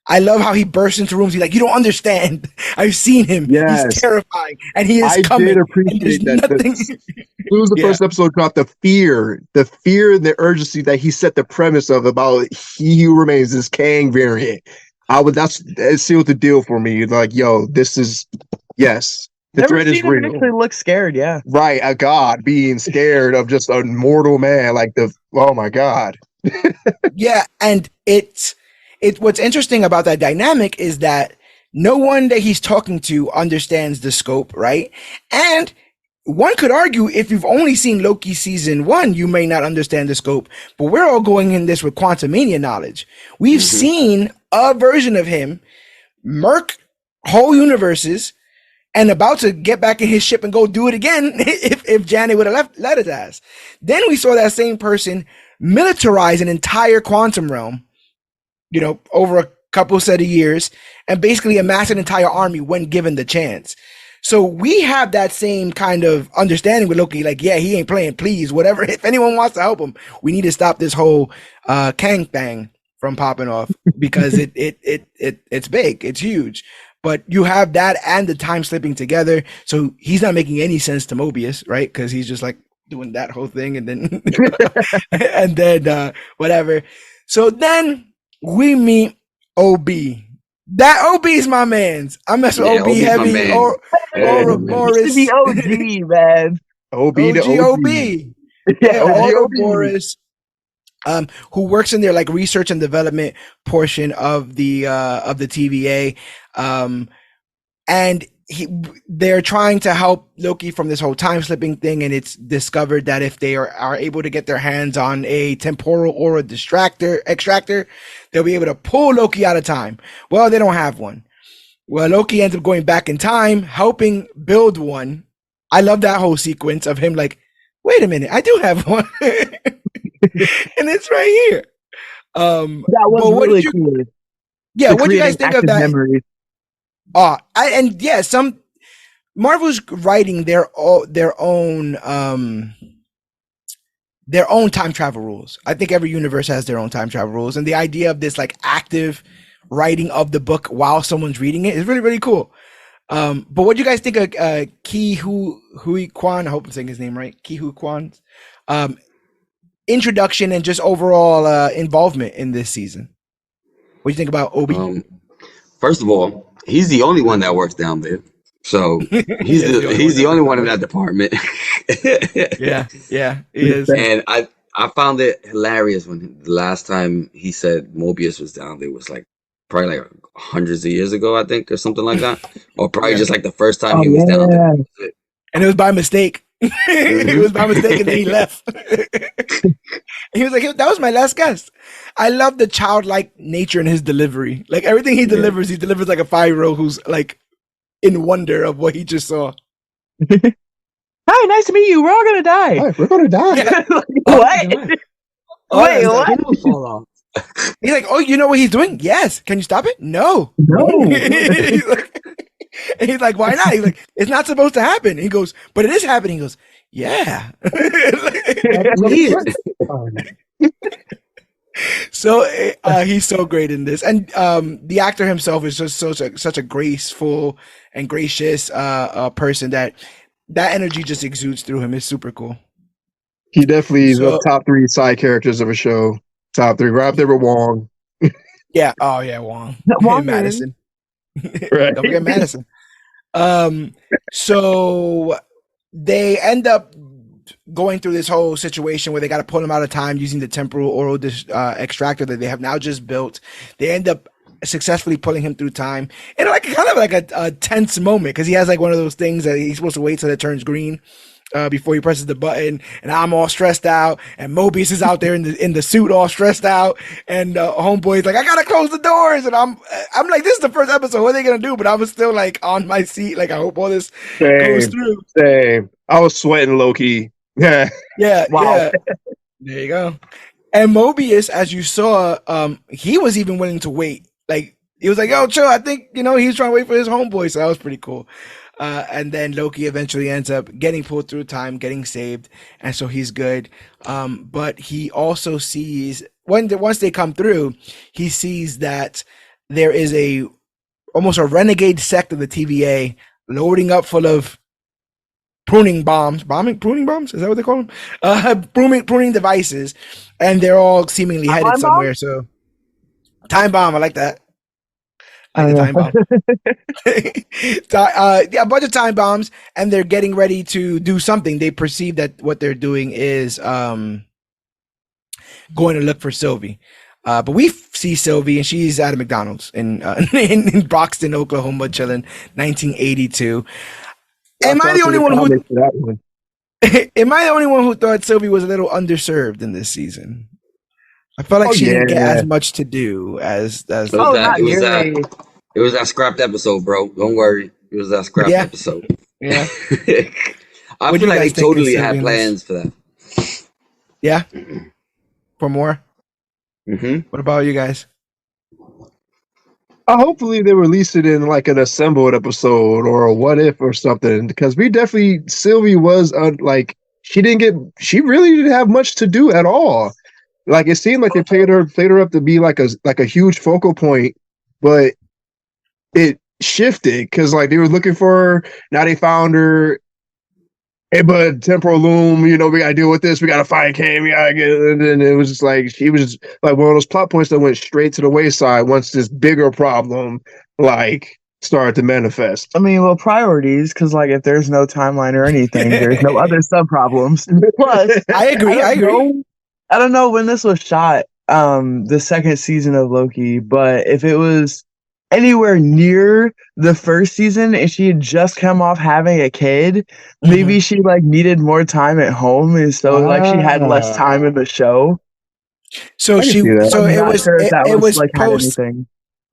I love how he bursts into rooms. He's like, you don't understand. I've seen him. Yes. He's terrifying. And he is coming. I did appreciate that. It was the first episode about the fear and the urgency that he set the premise of about He Who Remains, this Kang variant. That sealed the deal for me. Like, yo, this is, yes. The threat is real. Him actually look scared, yeah. Right, a god being scared of just a mortal man. Like, oh my God. Yeah, and what's interesting about that dynamic is that no one that he's talking to understands the scope, right? And one could argue if you've only seen Loki season 1, you may not understand the scope, but we're all going in this with Quantumania knowledge. We've seen a version of him murk whole universes and about to get back in his ship and go do it again if Janet would have let his ass. Then we saw that same person militarize an entire quantum realm, you know, over couple set of years, and basically amass an entire army when given the chance. So we have that same kind of understanding with Loki. Like, yeah, he ain't playing. Please, whatever. If anyone wants to help him, we need to stop this whole Kang thing from popping off because it's big. It's huge. But you have that and the time slipping together. So he's not making any sense to Mobius, right? Because he's just like doing that whole thing and then and then whatever. So then we meet OB. That OB is my man's. I mess with OB heavy or Ouroboros. The OG, man. OB OG, to OB. Yeah, OG. Ouroboros. Who works in their like research and development portion of the TVA, and they're trying to help Loki from this whole time slipping thing, and it's discovered that if they are able to get their hands on a temporal aura extractor, they'll be able to pull Loki out of time. Well, they don't have one. Well, Loki ends up going back in time, helping build one. I love that whole sequence of him like, wait a minute, I do have one. And it's right here. That was really cool. Yeah, what do you guys think of that? Memories. Some Marvel's writing their own time travel rules. I think every universe has their own time travel rules, and the idea of this like active writing of the book while someone's reading it is really, really cool. But what do you guys think of Hui Kwan? I hope I'm saying his name right. Ki Hui Kwan's introduction and just overall involvement in this season. What do you think about Obi? First of all, he's the only one that works down there, so he's the only one in that department. yeah, he is. And I found it hilarious when the last time he said Mobius was down there was like probably like hundreds of years ago, I think, or something like that, or probably just like the first time he was down there. And it was by mistake. It was by mistake, and then he left. He was like, "That was my last guest." I love the childlike nature in his delivery. Like everything he delivers like a 5-year-old who's like in wonder of what he just saw. Hi, nice to meet you. We're all gonna die. Hi, we're gonna die. Yeah. What? Wait, what? He's like, "Oh, you know what he's doing? Yes. Can you stop it? No. He's like, why not? He's like, it's not supposed to happen. He goes, but it is happening. He goes, yeah. So he's so great in this, and the actor himself is just such a graceful and gracious person that energy just exudes through him. It's super cool. He definitely is the top 3 side characters of a show. Top 3, right up there with Wong. Yeah. Oh yeah, Wong. Wong Madison. Right. Don't forget Madison. So they end up going through this whole situation where they got to pull him out of time using the temporal oral extractor that they have now just built. They end up successfully pulling him through time in like kind of like a tense moment because he has like one of those things that he's supposed to wait till it turns green before he presses the button, and I'm all stressed out, and Mobius is out there in the suit all stressed out, and homeboy's like, I gotta close the doors, and I'm like, this is the first episode, what are they gonna do? But I was still like on my seat, like I hope all this goes through. Same. I was sweating low-key. Yeah. Wow. Yeah. There you go. And Mobius, as you saw, he was even willing to wait. Like he was like, yo, chill, I think, he was trying to wait for his homeboy, so that was pretty cool. And then Loki eventually ends up getting pulled through time, getting saved, and so he's good. But he also sees once they come through, he sees that there is almost a renegade sect of the TVA loading up full of pruning bombs. Pruning bombs? Is that what they call them? Pruning devices, and they're all seemingly headed somewhere. So, time bomb. I like that. Time bomb. A bunch of time bombs, and they're getting ready to do something. They perceive that what they're doing is going to look for Sylvie. But we see Sylvie, and she's at a McDonald's in Broxton, Oklahoma, chilling. 1982. Am I the only one who thought Sylvie was a little underserved in this season? I felt like she didn't get as much to do as. It was that scrapped episode, bro. Don't worry, it was that scrapped episode. Yeah, I feel like they totally had plans for that. Yeah, for more. Mm-hmm. What about you guys? Hopefully they release it in like an assembled episode or a what if or something, because we definitely Sylvie was like she really didn't have much to do at all. Like it seemed like they played her up to be like a huge focal point, but it shifted because like they were looking for her, now they found her. Hey, bud, temporal loom, we gotta deal with this. We gotta find Kane. We gotta get it. And then it was just like she was just like one of those plot points that went straight to the wayside once this bigger problem like started to manifest. I mean, well, priorities, because like if there's no timeline or anything, there's no other sub problems. Plus, I agree. I don't know when this was shot, the second season of Loki, but if it was anywhere near the first season and she had just come off having a kid, maybe she like needed more time at home, and so like she had less time in the show. So it was like post.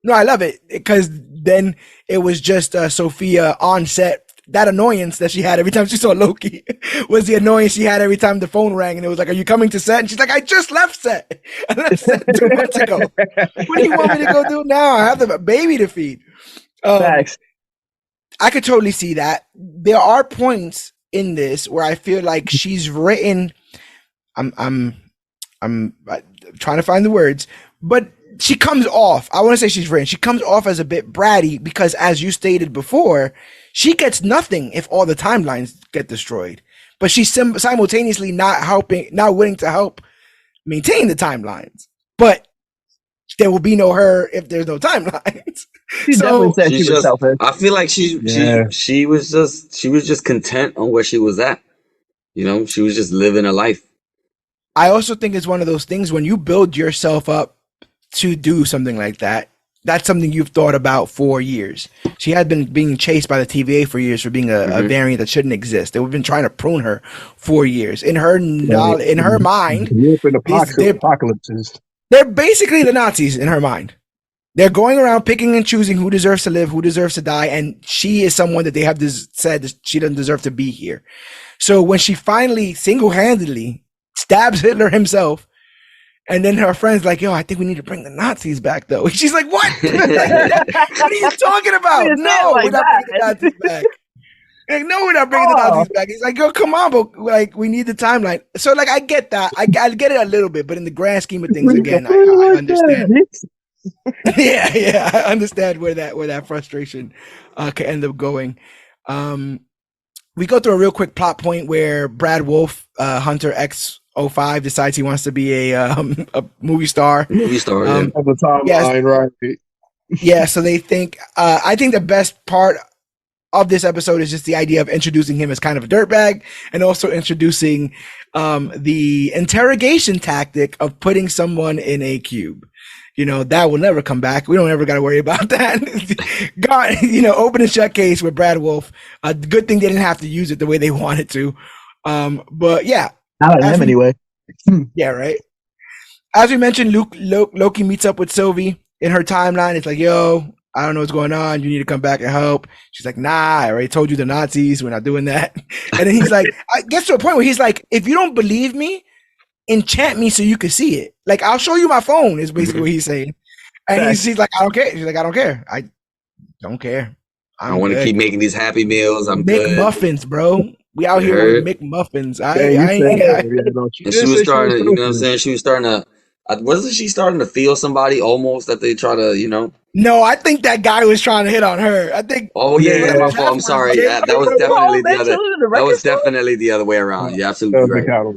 No, I love it because then it was just Sophia on set. That annoyance that she had every time she saw Loki was the annoyance she had every time the phone rang, and it was like, "Are you coming to set?" And she's like, "I just left set. I left set 2 months ago. What do you want me to go do now? I have the baby to feed." Thanks. I could totally see that. There are points in this where I feel like she's written. I'm trying to find the words, but she comes off. I want to say she's written. She comes off as a bit bratty because, as you stated before, she gets nothing if all the timelines get destroyed. But she's simultaneously not willing to help maintain the timelines. But there will be no her if there's no timelines. She definitely said she was selfish. I feel like she was just content on where she was at. She was just living her life. I also think it's one of those things when you build yourself up to do something like that. That's something you've thought about for years. She had been being chased by the TVA for years for being a variant that shouldn't exist. They've been trying to prune her for years. In her mind, apocalypses. They're basically the Nazis in her mind. They're going around picking and choosing who deserves to live, who deserves to die, and she is someone that they have said that she doesn't deserve to be here. So when she finally single-handedly stabs Hitler himself, and then her friend's like, "Yo, I think we need to bring the Nazis back, though." She's like, "What? What are you talking about? No, we're not bringing the Nazis back." Like, no, we're not bringing the Nazis back. He's like, "Yo, come on, but like, we need the timeline." So, like, I get that. I get it a little bit, but in the grand scheme of things, again, I understand. Yeah, I understand where that frustration can end up going. We go through a real quick plot point where Brad Wolf, Hunter X05, decides he wants to be a movie star. On the timeline, right? Yeah, so they think. I think the best part of this episode is just the idea of introducing him as kind of a dirtbag, and also introducing the interrogation tactic of putting someone in a cube. That will never come back. We don't ever got to worry about that. God, open and shut case with Brad Wolf. Good thing they didn't have to use it the way they wanted to. But yeah. Not on him anyway. Yeah, right. As we mentioned, Loki meets up with Sylvie in her timeline. It's like, "Yo, I don't know what's going on. You need to come back and help." She's like, "Nah, I already told you the Nazis. We're not doing that." And then he's like, I gets to a point where he's like, "If you don't believe me, enchant me so you can see it. Like, I'll show you my phone," is basically what he's saying. And he's like, "I don't care." She's like, "I don't care. I don't care. I want to keep making these Happy Meals. I'm good. McMuffins, bro. We out here with McMuffins." She was starting to, you know what I'm saying? She was starting to, wasn't she starting to feel somebody almost that they try to, No, I think that guy was trying to hit on her. I think. Oh yeah, my fault. I'm sorry. That was definitely the other. That was definitely the other way around. Yeah, absolutely right.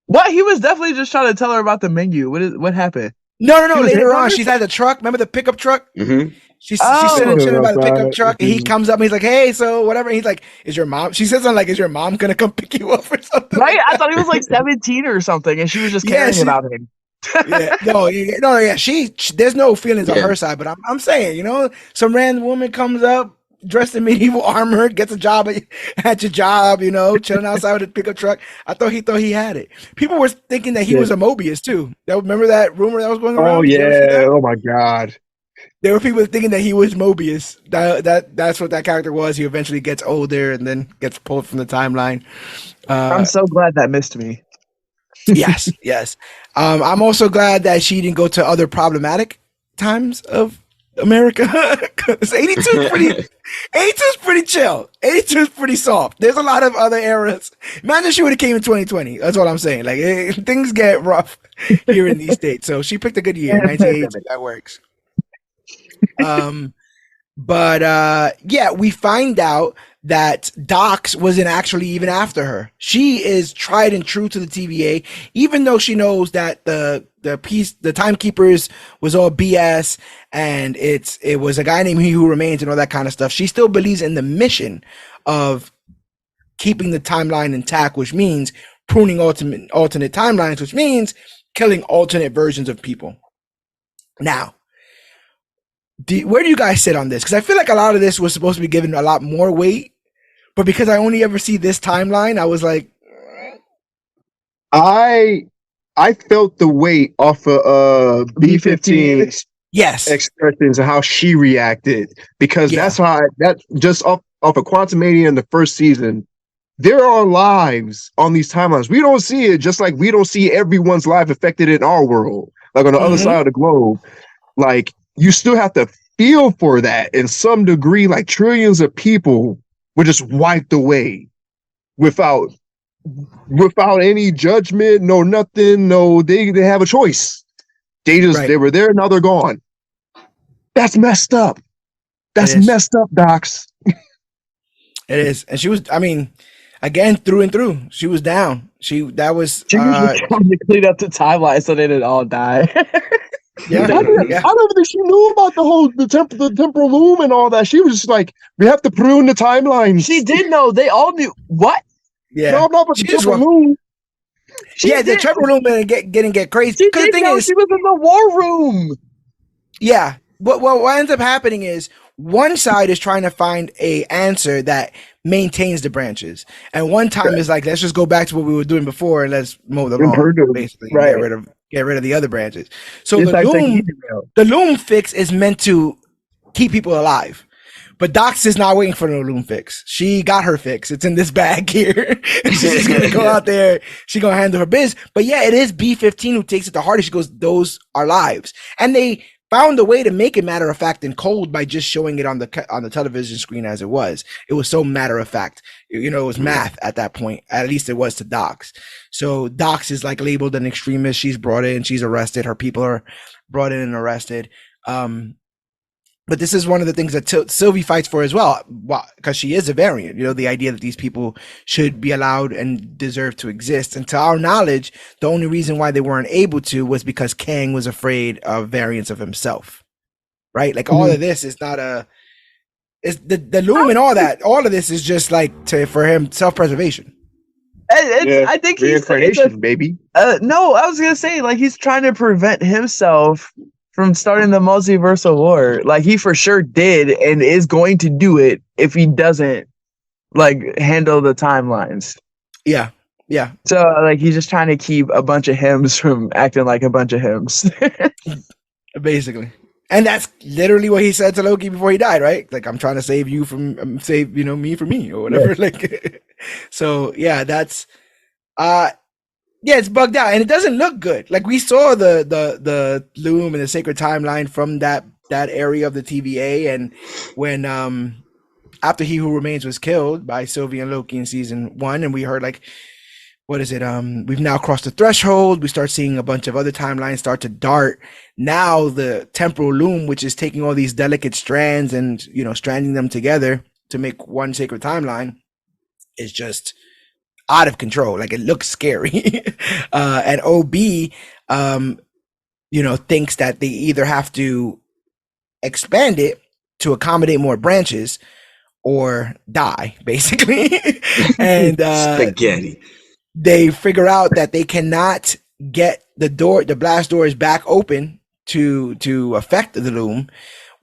What? He was definitely just trying to tell her about the menu. What happened? No. Later on, she's at the truck. Remember the pickup truck? Mm-hmm. She's sitting chilling by the pickup truck, and he comes up and he's like, "Hey, so whatever." And he's like, "Is your mom?" She says something like, "Is your mom gonna come pick you up or something?" Right? I thought he was like 17 or something, and she was just caring about him. Yeah. She there's no feelings on her side, but I'm saying, some random woman comes up dressed in medieval armor, gets a job at your job, chilling outside with a pickup truck. I thought he had it. People were thinking that he was a Mobius too. Remember that rumor that was going around? Oh yeah. Oh my God. There were people thinking that he was Mobius. That's what that character was. He eventually gets older and then gets pulled from the timeline. I'm so glad that missed me. Yes. I'm also glad that she didn't go to other problematic times of America. Because 82 is pretty chill. 82 is pretty soft. There's a lot of other eras. Imagine she would have came in 2020. That's what I'm saying. Like things get rough here in these states. So she picked a good year, 1982. That works. But yeah, we find out that Dox wasn't actually even after her. She is tried and true to the TVA, even though she knows that the timekeepers was all BS and it was a guy named He Who Remains and all that kind of stuff. She still believes in the mission of keeping the timeline intact, which means pruning alternate timelines, which means killing alternate versions of people. Now, where do you guys sit on this? Because I feel like a lot of this was supposed to be given a lot more weight, but because I only ever see this timeline, I was like, I felt the weight off of B15's expressions and how she reacted, because that's how that just off of Quantumania in the first season. There are lives on these timelines. We don't see it, just like we don't see everyone's life affected in our world, like on the other side of the globe. Like, you still have to feel for that in some degree. Like, trillions of people were just wiped away without any judgment, no nothing, no, they have a choice. They were there, now they're gone. That's messed up. That's messed up, Dox. It is. And she was, I mean, again, through and through, she was down. She was just trying to clean up the timeline so they didn't all die. I don't think she knew about the temporal loom and all that. She was just like, we have to prune the timeline. She did know. They all knew. What? Yeah. No, I'm not about the temporal loom. The temporal loom and get crazy. She did know. She was in the war room. Yeah. What ends up happening is one side is trying to find a answer that maintains the branches, and one time is like, let's just go back to what we were doing before and let's mow the lawn, basically, get rid of the other branches. So the loom fix is meant to keep people alive, but Dox is not waiting for no loom fix. She got her fix. It's in this bag here. She's just gonna go out there. She's gonna handle her biz. But yeah, it is B15 who takes it the hardest. She goes, those are lives, and they found a way to make it matter of fact and cold by just showing it on the television screen as it was. It was so matter of fact. It was math at that point. At least it was to Dox. So Dox is like labeled an extremist. She's brought in. She's arrested. Her people are brought in and arrested. But this is one of the things that Sylvie fights for as well, because she is a variant. The idea that these people should be allowed and deserve to exist. And to our knowledge, the only reason why they weren't able to was because Kang was afraid of variants of himself, right? Like all of this is not it's the loom and all that. All of this is just like for him self-preservation. I think reincarnation, baby. No, I was gonna say, like, he's trying to prevent himself from starting the multiversal war. Like, he for sure did and is going to do it if he doesn't, like, handle the timelines. Yeah. So, like, he's just trying to keep a bunch of hymns from acting like a bunch of hymns. Basically. And that's literally what he said to Loki before he died, right? Like, I'm trying to save you from, save, me from me or whatever. Yeah. Like, so yeah, that's, yeah, it's bugged out and it doesn't look good. Like, we saw the loom and the sacred timeline from that area of the TVA, and when after He Who Remains was killed by Sylvie and Loki in season 1, and we heard, like, what is it? We've now crossed the threshold. We start seeing a bunch of other timelines start to dart. Now the temporal loom, which is taking all these delicate strands and stranding them together to make one sacred timeline, is just out of control. Like, it looks scary. And OB thinks that they either have to expand it to accommodate more branches or die, basically. And spaghetti. They figure out that they cannot get the blast doors back open to affect the loom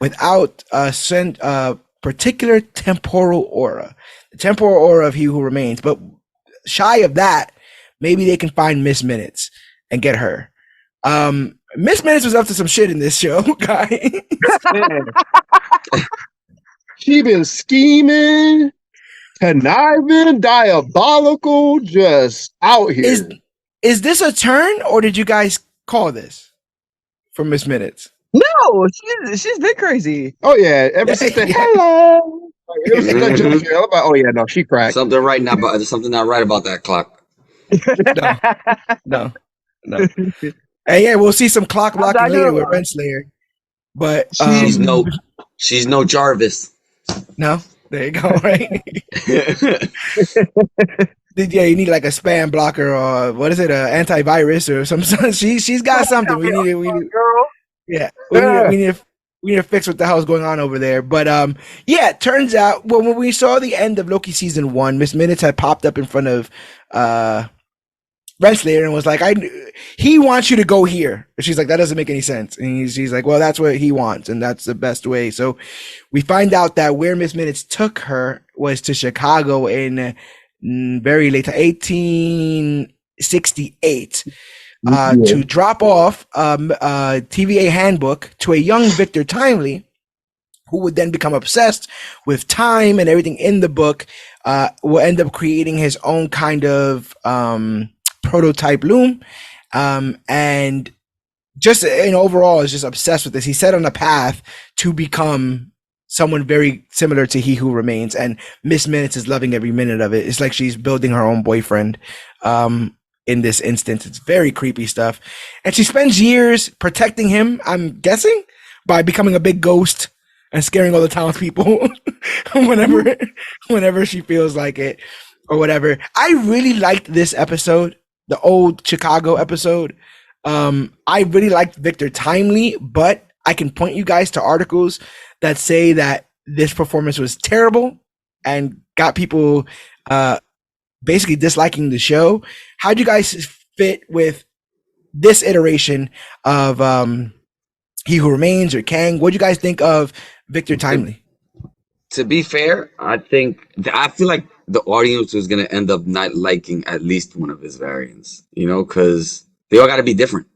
without a particular temporal aura, the temporal aura of He Who Remains. But shy of that, maybe they can find Miss Minutes and get her. Miss Minutes was up to some shit in this show, guy. She been scheming, conniving, diabolical, just out here. Is this a turn, or did you guys call this for Miss Minutes? No, she's been crazy. Oh yeah, ever since the hello, ever since that jump scare, I'm like, oh yeah, no, she cracked. Something right now, but there's something not right about that clock. No. And yeah, we'll see some clock blocking later with Renslayer. But she's no Jarvis. No, there you go. Right. Yeah, you need like a spam blocker or what is it, antivirus or something. She's got something. We need girl. Yeah, we need to fix what the hell is going on over there. But yeah, it turns out when we saw the end of Loki season 1, Miss Minutes had popped up in front of Renslayer and was like, he wants you to go here. She's like, that doesn't make any sense. And she's like, well, that's what he wants, and that's the best way. So we find out that where Miss Minutes took her was to Chicago in very late 1868 to drop off TVA handbook to a young Victor Timely, who would then become obsessed with time and everything in the book, will end up creating his own kind of prototype loom, and just overall is just obsessed with this. He's set on a path to become someone very similar to He Who Remains, and Miss Minutes is loving every minute of it. It's like she's building her own boyfriend in this instance. It's very creepy stuff, and she spends years protecting him, I'm guessing, by becoming a big ghost and scaring all the townspeople whenever she feels like it or whatever. I really liked this episode, the old Chicago episode. I really liked Victor Timely, but I can point you guys to articles that say that this performance was terrible and got people basically disliking the show. How'd you guys fit with this iteration of He Who Remains or Kang? What'd you guys think of Victor Timely? To be fair, I feel like the audience was going to end up not liking at least one of his variants, because they all got to be different.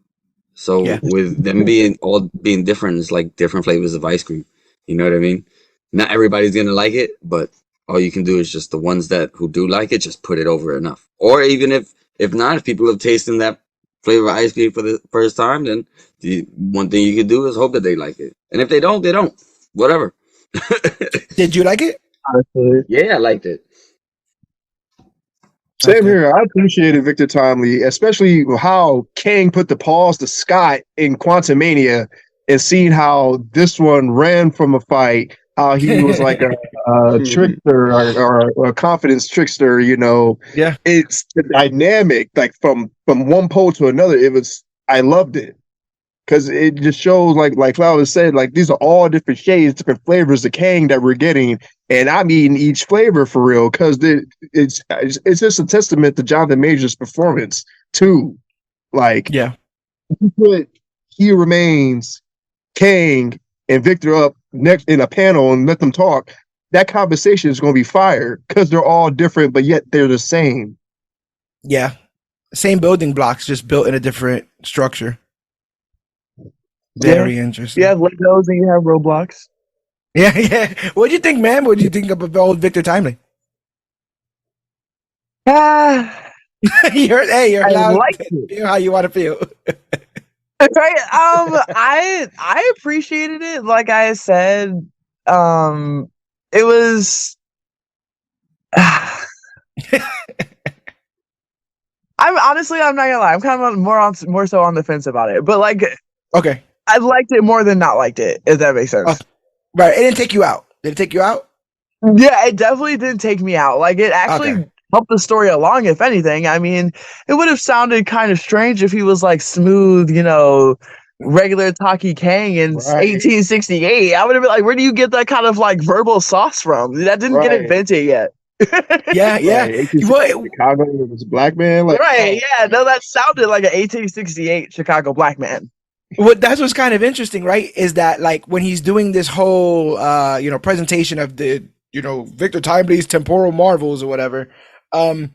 So with them being different, it's like different flavors of ice cream. You know what I mean? Not everybody's going to like it, but all you can do is just the ones who do like it, just put it over enough. Or even if not, if people have tasted that flavor of ice cream for the first time, then the one thing you can do is hope that they like it. And if they don't, they don't. Whatever. Did you like it? Yeah, I liked it. Same here. I appreciated Victor Timely, especially how Kang put the pause to Scott in Quantumania and seeing how this one ran from a fight, how he was like a trickster or a confidence trickster, Yeah. It's the dynamic, like from one pole to another. I loved it. Because it just shows, like Cloud said, like these are all different shades, different flavors of Kang that we're getting, and I'm eating each flavor for real. Because it's just a testament to Jonathan Majors' performance too. Like, yeah, you put He Remains, Kang, and Victor up next in a panel and let them talk. That conversation is going to be fire because they're all different, but yet they're the same. Yeah, same building blocks, just built in a different structure. Very interesting. You have Legos and you have Roblox. Yeah. What'd you think, man? What'd you think of old Victor Timely? You're allowed to feel how you want to feel. Right. I appreciated it. Like I said, it was. I'm not gonna lie. I'm kind of more so on the fence about it. But like, okay. I liked it more than not liked it, if that makes sense. Right. It didn't take you out. Did it take you out? Yeah, it definitely didn't take me out. Like, it actually helped the story along, if anything. I mean, it would have sounded kind of strange if he was, like, smooth, regular talkie Kang in 1868. I would have been like, where do you get that kind of, like, verbal sauce from? That didn't get invented yet. Yeah. Chicago was a black man. Like, no, that sounded like an 1868 Chicago black man. That's what's kind of interesting, right? Is that like when he's doing this whole presentation of the Victor Timely's temporal marvels or whatever, I'm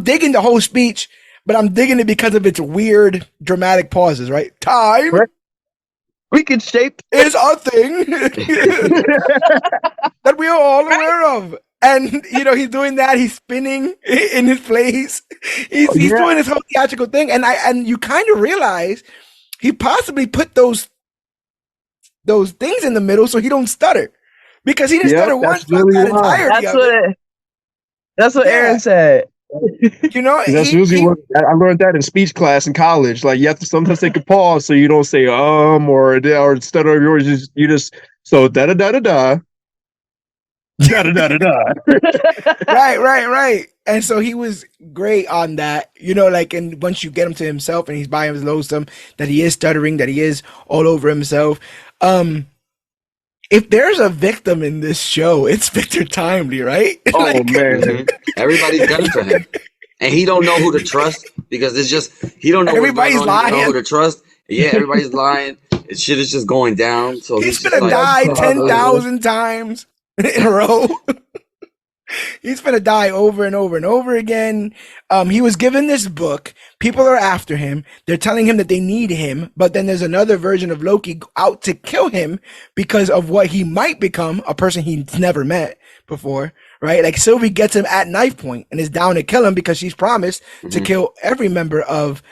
digging the whole speech, but I'm digging it because of its weird dramatic pauses, right? Time we can shape is a thing that we are all aware of. And he's doing that. He's spinning in his place. He's doing this whole theatrical thing, and you kind of realize he possibly put those those things in the middle so he don't stutter. Because he didn't stutter once really that entirety of it. That's what Aaron said. You know, that's usually what I learned that in speech class in college. Like you have to sometimes take a pause so you don't say or stutter of yours. You just so da da da da da da da da da. Right. And so he was great on that. You know, like, and once you get him to himself and he's by his lonesome, that he is stuttering, that he is all over himself. If there's a victim in this show, it's Victor Timely, right? Oh like, man, everybody's done for him, and he don't know who to trust because it's just he don't know. Everybody's lying. He don't know who to trust. Yeah, everybody's lying. Shit is just going down. So he's gonna die 10,000 times in a row. He's gonna die over and over and over again. He was given this book. People are after him. They're telling him that they need him, but then there's another version of Loki out to kill him because of what he might become, a person he's never met before, right? Like Sylvie gets him at knife point and is down to kill him because she's promised to kill every member of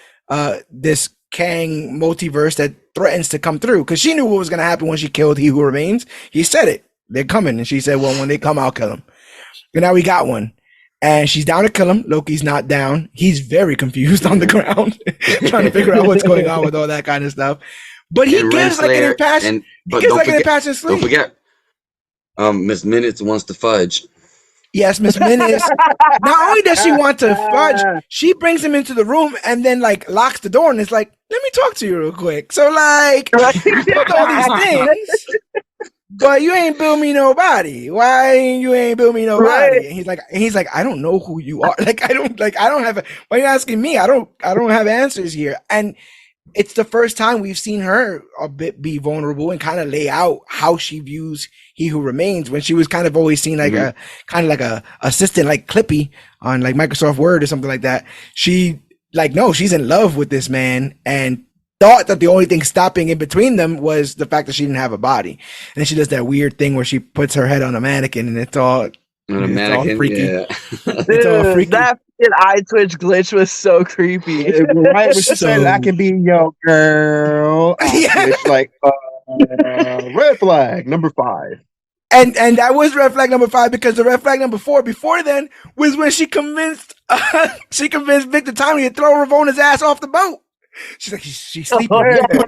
this Kang multiverse that threatens to come through. Because she knew what was gonna happen when she killed He Who Remains. He said it. They're coming, and she said, "Well, when they come, I'll kill them." And now we got one. And she's down to kill him. Loki's not down. He's very confused on the ground, trying to figure out what's going on with all that kind of stuff. But he gives like an impassioned sleep. Don't forget, Miss Minutes wants to fudge. Yes, Miss Minutes. Not only does she want to fudge, she brings him into the room and then like locks the door and is like, "Let me talk to you real quick." So like, you built all these things. But you ain't build me nobody. Why you ain't build me nobody? Right. And he's like, I don't know who you are. I don't have. Why are you asking me? I don't have answers here. And it's the first time we've seen her a bit be vulnerable and kind of lay out how she views He Who Remains, when she was kind of always seen like a kind of like a assistant, like Clippe on like Microsoft Word or something like that. She no, she's in love with this man and thought that the only thing stopping in between them was the fact that she didn't have a body. And then she does that weird thing where she puts her head on a mannequin and it's all freaky. Yeah. It's all freaky. That eye twitch glitch was so creepy. Right when she said, "I can be your girl," it's like red flag number 5. And that was red flag number 5 because the red flag number 4 before then was when she convinced Victor Timely to throw Ravona's ass off the boat. She's like, she's sleeping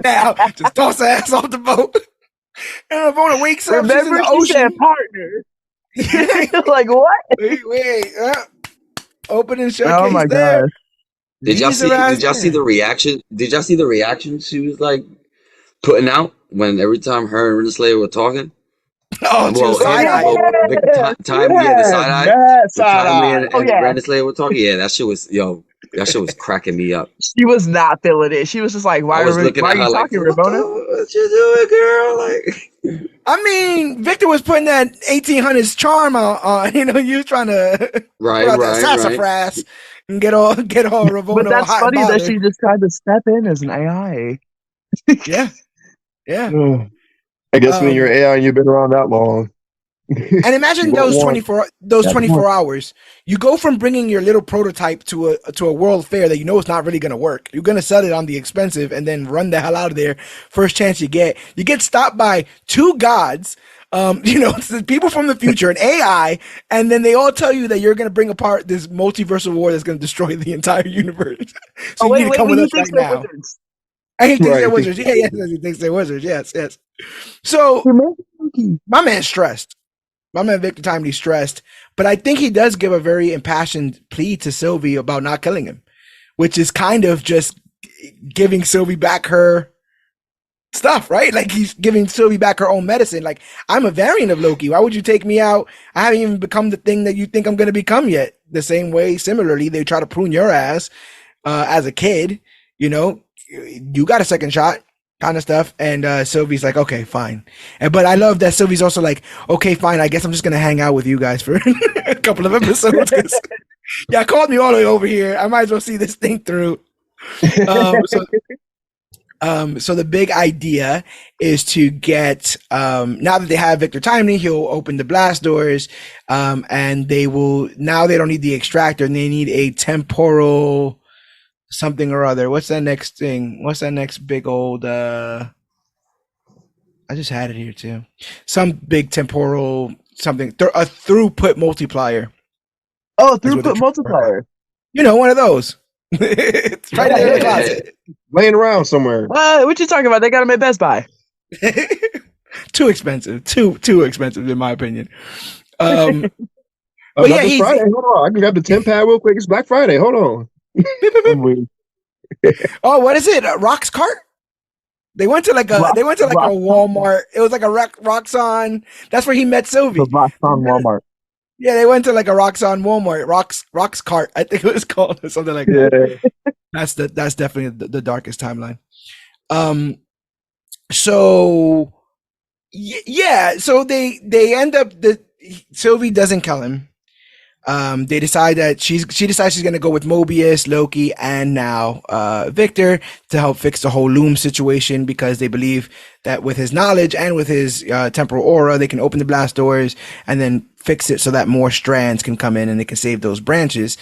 now. Just toss her ass off the boat. And Ravona wakes up. Remember, she's in the ocean. Partner. Like what? Wait. Opening showcase. Oh my god! Did y'all see the reaction? Did y'all see the reaction she was like putting out when every time her and Rena Slayer were talking? Oh, the side eye. The side eye. And Rena Slayer were talking. Yeah, that shit was cracking me up. She was not feeling it. She was just like, "Why are you talking, Ravona? What you doing, girl?" Like, I mean, Victor was putting that 1800s charm on. You know, you was trying to sassafras and get all Ravona. But that's funny that she just tried to step in as an AI. Yeah. I guess when you're AI and you've been around that long. And imagine those 24 hours. You go from bringing your little prototype to a world fair that you know it's not really going to work. You're going to sell it on the expensive and then run the hell out of there first chance you get. You get stopped by 2 gods, people from the future, an AI, and then they all tell you that you're going to bring apart this multiversal war that's going to destroy the entire universe. So you need to come with us right now. He thinks they're wizards. Yes, he thinks they're wizards. Yes. So my man's stressed. My man Victor Timely stressed, but I think he does give a very impassioned plea to Sylvie about not killing him, which is kind of just giving Sylvie back her stuff, right? Like he's giving Sylvie back her own medicine. Like, I'm a variant of Loki. Why would you take me out? I haven't even become the thing that you think I'm going to become yet. The same way, similarly, they try to prune your ass as a kid. You know, you got a second shot. Kind of stuff. And Sylvie's like, okay, fine. But I love that Sylvie's also like, okay, fine, I guess I'm just gonna hang out with you guys for a couple of episodes. Yeah, called me all the way over here. I might as well see this thing through. So the big idea is to get now that they have Victor Timely, he'll open the blast doors, and they don't need the extractor, and they need a temporal something or other. What's that next thing? What's that next big old I just had it here too. Some big temporal something. A throughput multiplier. Oh, throughput multiplier. You know, one of those. It's right there in the closet. Laying around somewhere. What you talking about? They got them at Best Buy. Too expensive. Too expensive in my opinion. But yeah, this Friday. Hold on. I can grab the 10 pad real quick. It's Black Friday. Hold on. Oh, what is it? Rock's Cart? They went to like a Walmart. It was like a Roxxon. That's where he met Sylvie. The Roxxon Walmart. Yeah, they went to like a Roxxon Walmart. Rock's Cart, I think it was called, or something like that. That's definitely the darkest timeline. So yeah, so they end up Sylvie doesn't kill him. They decide that she decides she's gonna go with Mobius, Loki, and now Victor to help fix the whole Loom situation, because they believe that with his knowledge and with his temporal aura, they can open the blast doors and then fix it so that more strands can come in and they can save those branches.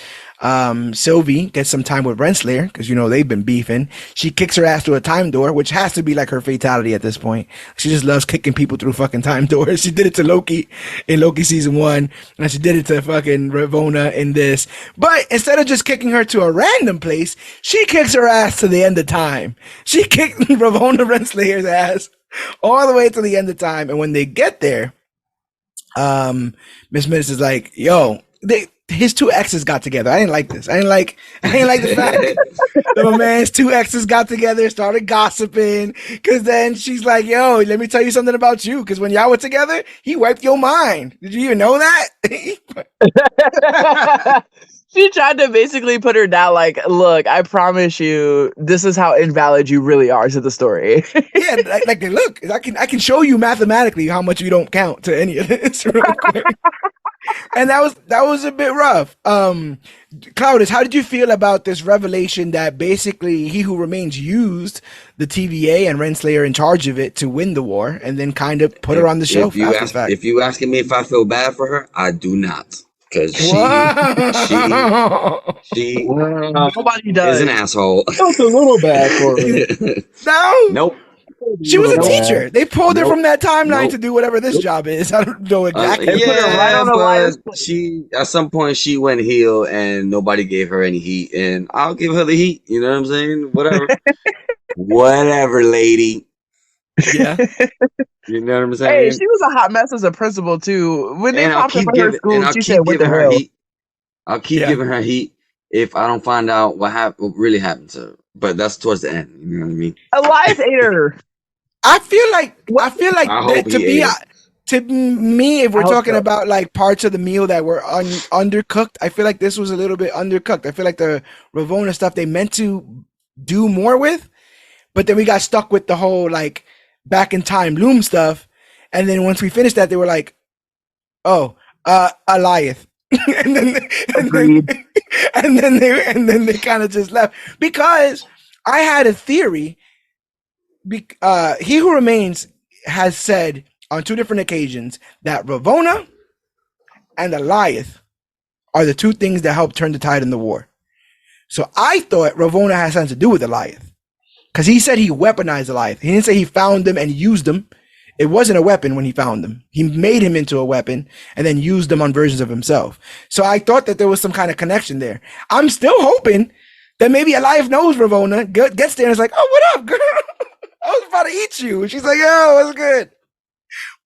Sylvie gets some time with Renslayer because, you know, they've been beefing. She kicks her ass through a time door, which has to be like her fatality at this point. She just loves kicking people through fucking time doors. She did it to Loki in Loki season 1, and she did it to fucking Ravonna in this. But instead of just kicking her to a random place, she kicks her ass to the end of time. She kicked Ravonna Renslayer's ass all the way to the end of time. And when they get there, Miss Minutes is like, yo, his two exes got together. I didn't like this. I didn't like the fact that my man's two exes got together, started gossiping. Cause then she's like, yo, let me tell you something about you. Cause when y'all were together, he wiped your mind. Did you even know that? She tried to basically put her down, like, look, I promise you, this is how invalid you really are to the story. Yeah, like look, I can show you mathematically how much you don't count to any of this real quick. And that was a bit rough. Claudius, how did you feel about this revelation that basically He Who Remains used the TVA and Renslayer in charge of it to win the war, and then kind of put her on the shelf after the fact? If you asking me if I feel bad for her, I do not. Because she nobody does. Is an asshole. I felt a little bad for her. No. Nope. She was a teacher. They pulled her from that timeline to do whatever this job is. I don't know exactly. Put her right on the line. She at some point she went heel and nobody gave her any heat, and I'll give her the heat. You know what I'm saying? Whatever. Whatever, lady. Yeah. You know what I'm saying? Hey, she was a hot mess as a principal too. When they popped up in her school, she said, "What the hell?" I'll keep giving her heat if I don't find out what really happened to her. But that's towards the end. You know what I mean? Elias ate her. I feel like to me, if we're talking about like parts of the meal that were undercooked, I feel like this was a little bit undercooked. I feel like the Ravonna stuff they meant to do more with, but then we got stuck with the whole like back in time Loom stuff, and then once we finished that, they were like, "Oh, Elias," and then they kind of just left, because I had a theory. He Who Remains has said on 2 different occasions that Ravonna and Elias are the 2 things that help turn the tide in the war. So I thought Ravonna had something to do with Elias, because he said he weaponized Elias. He didn't say he found them and used them. It wasn't a weapon when he found them. He made him into a weapon and then used them on versions of himself. So I thought that there was some kind of connection there. I'm still hoping that maybe Elias knows Ravonna, gets there and is like, "Oh, what up, girl? I was about to eat you." And she's like, "Yo, what's good?"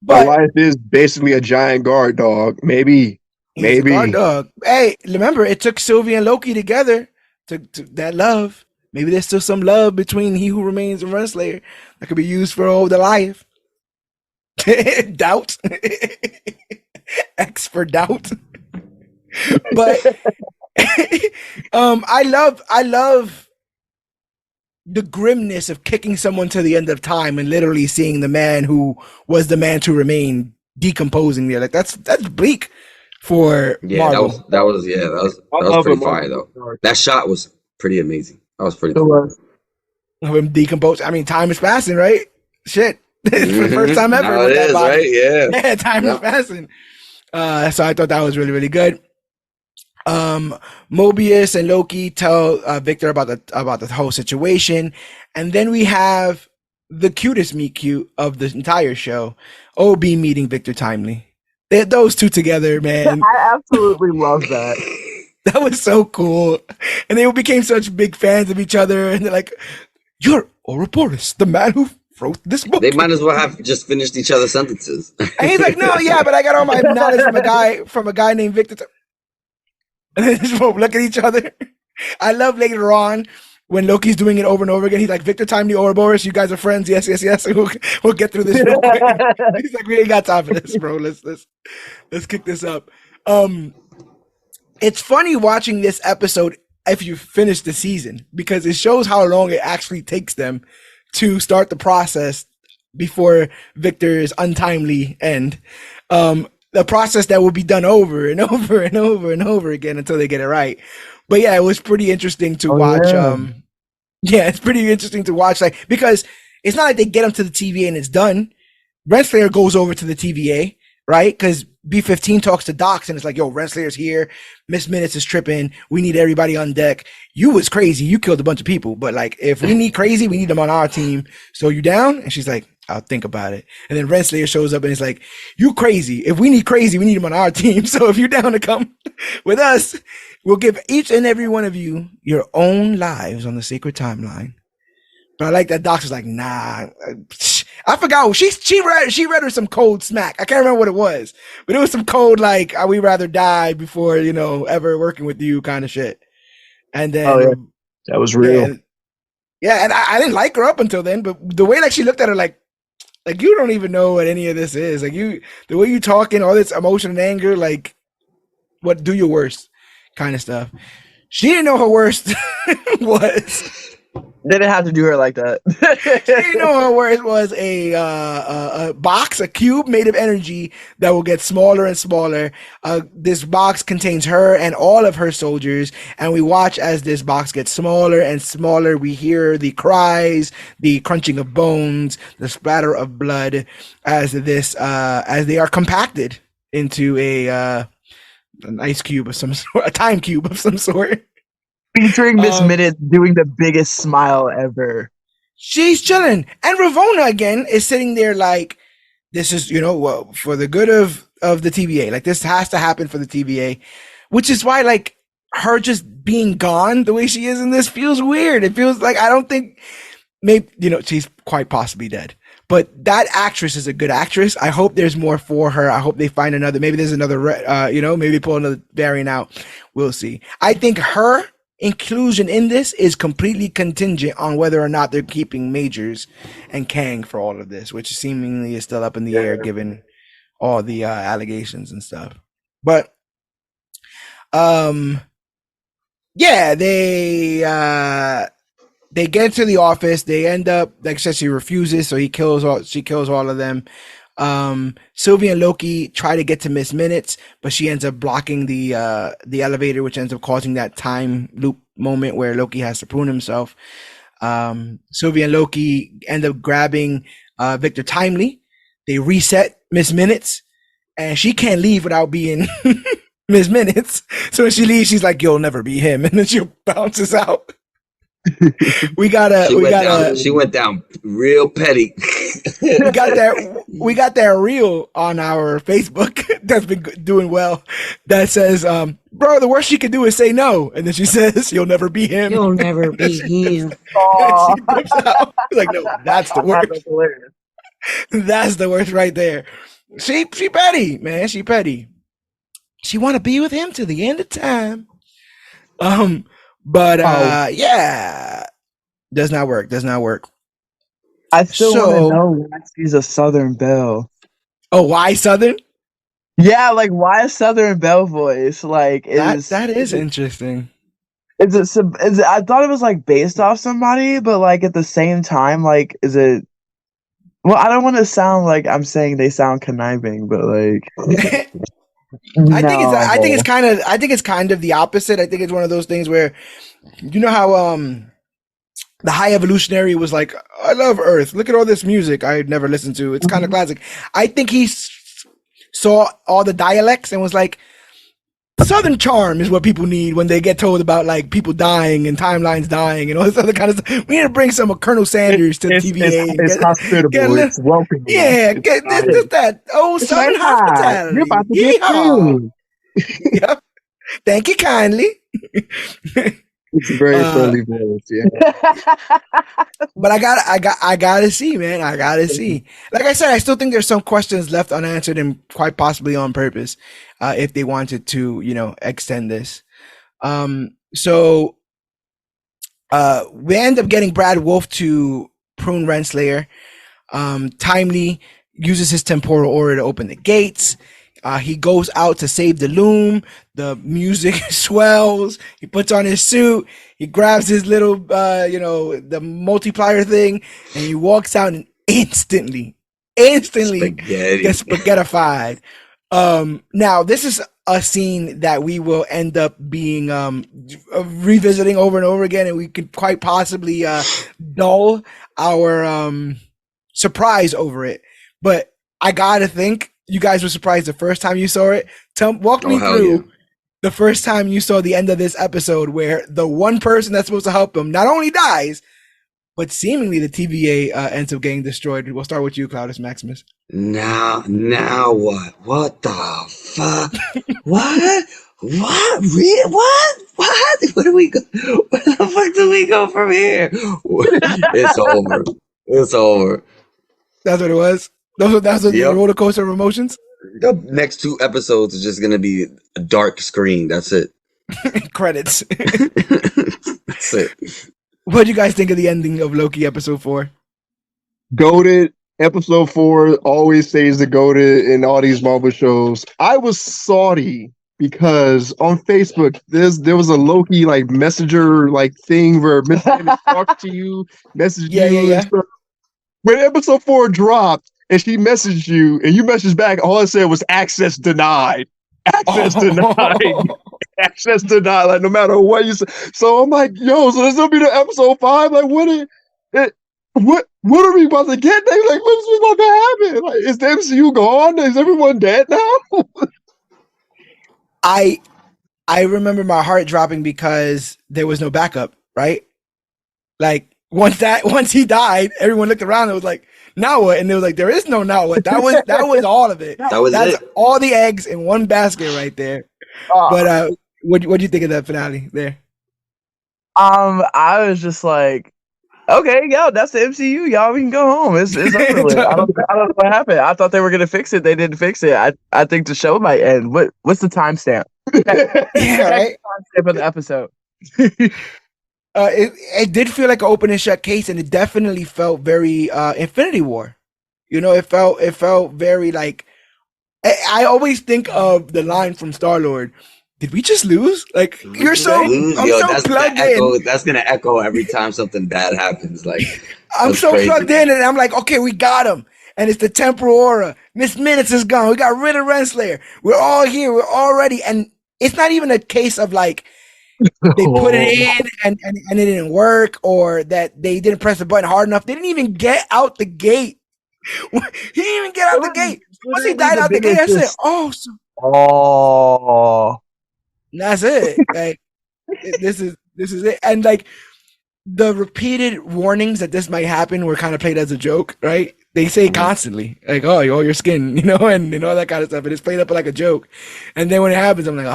But Elias is basically a giant guard dog. Maybe. A guard dog. Hey, remember, it took Sylvie and Loki together to that love. Maybe there's still some love between He Who Remains and Renslayer that could be used for old Elias. Doubt. X for doubt. But I love the grimness of kicking someone to the end of time and literally seeing the man who was the man to remain decomposing there. Like that's bleak for Marvel. That was pretty fire though. That shot was pretty amazing. That was pretty cool. Him decompose. I mean, time is passing, right? Shit. For the first time ever with that body. Right? Yeah, time is passing. So I thought that was really, really good. Mobius and Loki tell Victor about the whole situation, and then we have the cutest meet cute of the entire show. OB meeting Victor Timely. Those two together, man. I absolutely love that. That was so cool. And they became such big fans of each other. And they're like, "You're Ouroboros, the man who wrote this book." They might as well have just finished each other's sentences. And he's like, "No, yeah, but I got all my knowledge from a guy named Victor." And they just both look at each other. I love later on when Loki's doing it over and over again. He's like, "Victor Timely, Ouroboros, you guys are friends. Yes, yes, yes. We'll get through this real quick." He's like, "We ain't got time for this, bro. Let's kick this up." It's funny watching this episode if you finish the season, because it shows how long it actually takes them to start the process before Victor's untimely end. The process that will be done over and over and over and over again until they get it right. But yeah, it was pretty interesting to watch. Yeah. It's pretty interesting to watch, like, because it's not like they get them to the TVA and it's done. Renslayer goes over to the TVA, right? Because B-15 talks to Docs and it's like, "Yo, Renslayer's here. Miss Minutes is tripping. We need everybody on deck. You was crazy. You killed a bunch of people. But like, if we need crazy, we need them on our team. So you down?" And she's like, "I'll think about it." And then Renslayer shows up and it's like, "You crazy. If we need crazy, we need them on our team. So if you're down to come with us, we'll give each and every one of you your own lives on the sacred timeline." But I like that Docs was like, "Nah." I forgot. She read her some cold smack. I can't remember what it was, but it was some cold, like, "We'd rather die before, ever working with you" kind of shit. And then that was real. Yeah, and I didn't like her up until then, but the way, like, she looked at her like you don't even know what any of this is. Like, the way you talking, all this emotion and anger, like, what, do your worst kind of stuff. She didn't know her worst was. They didn't have to do her like that. You know where it was a box, a cube made of energy that will get smaller and smaller. This box contains her and all of her soldiers, and we watch as this box gets smaller and smaller. We hear the cries, the crunching of bones, the splatter of blood as they are compacted into an ice cube of some sort, a time cube of some sort. Featuring Miss Minutes doing the biggest smile ever. She's chilling. And Ravonna, again, is sitting there like, this is, for the good of the TVA. Like, this has to happen for the TVA. Which is why, like, her just being gone the way she is in this feels weird. It feels like, I don't think, maybe, she's quite possibly dead. But that actress is a good actress. I hope there's more for her. I hope they find another, maybe there's another, maybe they pull another variant out. We'll see. I think her inclusion in this is completely contingent on whether or not they're keeping Majors and Kang for all of this, which seemingly is still up in the air given all the allegations and stuff. But yeah, they get to the office. They end up, like I said, she refuses, so she kills all of them. Sylvie and Loki try to get to Miss Minutes, but she ends up blocking the elevator, which ends up causing that time loop moment where Loki has to prune himself. Sylvie and Loki end up grabbing Victor Timely. They reset Miss Minutes, and she can't leave without being Miss Minutes. So when she leaves, she's like, "You'll never be him," and then she bounces out. She went down real petty. we got that reel on our Facebook that's been doing well that says, "Bro, the worst she can do is say no," and then she says, "You'll never be him. You'll never be him." Like, no, that's the worst. That's the worst right there. She petty, man. She petty. She want to be with him to the end of time. Yeah, does not work. I still want to know why she's a Southern Belle. Oh, why Southern? Yeah, like, why a Southern Belle voice? Like, that is interesting. Is it? I thought it was like based off somebody, but like at the same time, like, is it? Well, I don't want to sound like I'm saying they sound conniving, but like. I think it's kind of the opposite. I think it's one of those things where, you know how the High Evolutionary was like, "I love Earth. Look at all this music I'd never listened to. It's kind of classic." I think he saw all the dialects and was like, Southern charm is what people need when they get told about like people dying and timelines dying and all this other kind of stuff. We need to bring some Colonel Sanders to the TVA. It's hospitable. It's welcoming. Yeah, get this that old Southern hospitality. You're about to get food. Yep. Thank you kindly. It's a very friendly voice, yeah. But I gotta see, man. I gotta see. Like I said, I still think there's some questions left unanswered and quite possibly on purpose, if they wanted to, extend this. So we end up getting Brad Wolf to prune Renslayer. Timely uses his temporal aura to open the gates. He goes out to save the loom. The music swells. He puts on his suit. He grabs his little, the multiplier thing, and he walks out and instantly gets spaghettified. Now, this is a scene that we will end up being revisiting over and over again, and we could quite possibly dull our surprise over it. But I gotta think you guys were surprised the first time you saw it. Walk me through the first time you saw the end of this episode where the one person that's supposed to help him not only dies, but seemingly the TVA ends up getting destroyed. We'll start with you, Cloudus Maximus. Now what? What the fuck? What? What? What? Where do we go? Where the fuck do we go from here? It's over. It's over. That's what it was. That's the roller coaster of emotions. The next 2 episodes is just gonna be a dark screen. That's it. Credits. That's it. What do you guys think of the ending of Loki episode 4? Goated. Episode 4 always stays the goated in all these Marvel shows. I was salty because on Facebook there was a Loki like messenger like thing where Miss Sanders talks to you, message you. And stuff. When episode 4 dropped and she messaged you and you messaged back, all it said was access denied. Access denied. Access denied. Like no matter what you say. So I'm like, yo, so this will be the episode 5. Like what are we about to get? They like, what's about to happen? Like, is the MCU gone? Is everyone dead now? I remember my heart dropping because there was no backup, right? Like once he died, everyone looked around and was like, now what? And they was like, there is no now what. That was all of it. That's it. All the eggs in one basket right there. But what do you think of that finale there? I was just like, okay, yo, that's the MCU. Y'all, we can go home. It's over with. I don't know what happened. I thought they were gonna fix it. They didn't fix it. I think the show might end. What's the timestamp? Yeah, right. Timestamp of the episode. It did feel like an open and shut case, and it definitely felt very Infinity War. It felt very like. I always think of the line from Star-Lord. Did we just lose? Like I'm so plugged in. That's gonna echo every time something bad happens. Like I'm so plugged in, and I'm like, okay, we got him. And it's the temporal aura. Miss Minutes is gone. We got rid of Renslayer. We're all here. We're all ready. And it's not even a case of like they put it in and it didn't work, or that they didn't press the button hard enough. They didn't even get out the gate. He didn't even get out the gate. Once he died out the gate, I said, that's it. Like this is it. And like the repeated warnings that this might happen were kind of played as a joke, right? They say constantly, like, oh, your skin, and all that kind of stuff. And it's played up like a joke. And then when it happens, I'm like,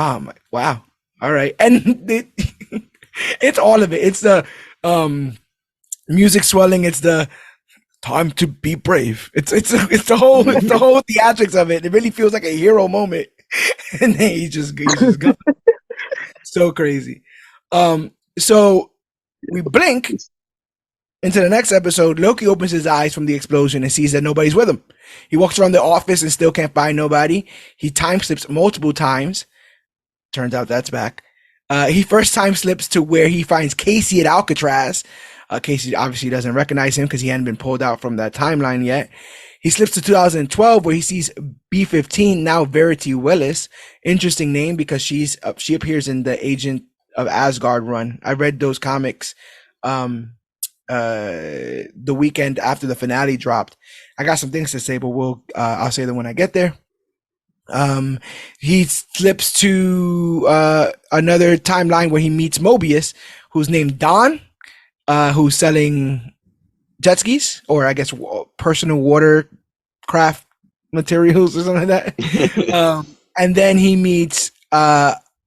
wow. All right. And it's all of it. It's the music swelling. It's the time to be brave. It's the whole theatrics of it. It really feels like a hero moment. And then he just goes. So crazy. So we blink into the next episode. Loki opens his eyes from the explosion and sees that nobody's with him. He walks around the office and still can't find nobody. He time slips multiple times. Turns out that's back. He first time slips to where he finds Casey at Alcatraz. Casey obviously doesn't recognize him because he hadn't been pulled out from that timeline yet. He slips to 2012 where he sees B-15, now Verity Willis. Interesting name because she appears in the Agent of Asgard run. I read those comics the weekend after the finale dropped. I got some things to say, but I'll say them when I get there. He slips to another timeline where he meets Mobius, who's named Don, who's selling jet skis, or I guess personal watercraft materials or something like that. And then he meets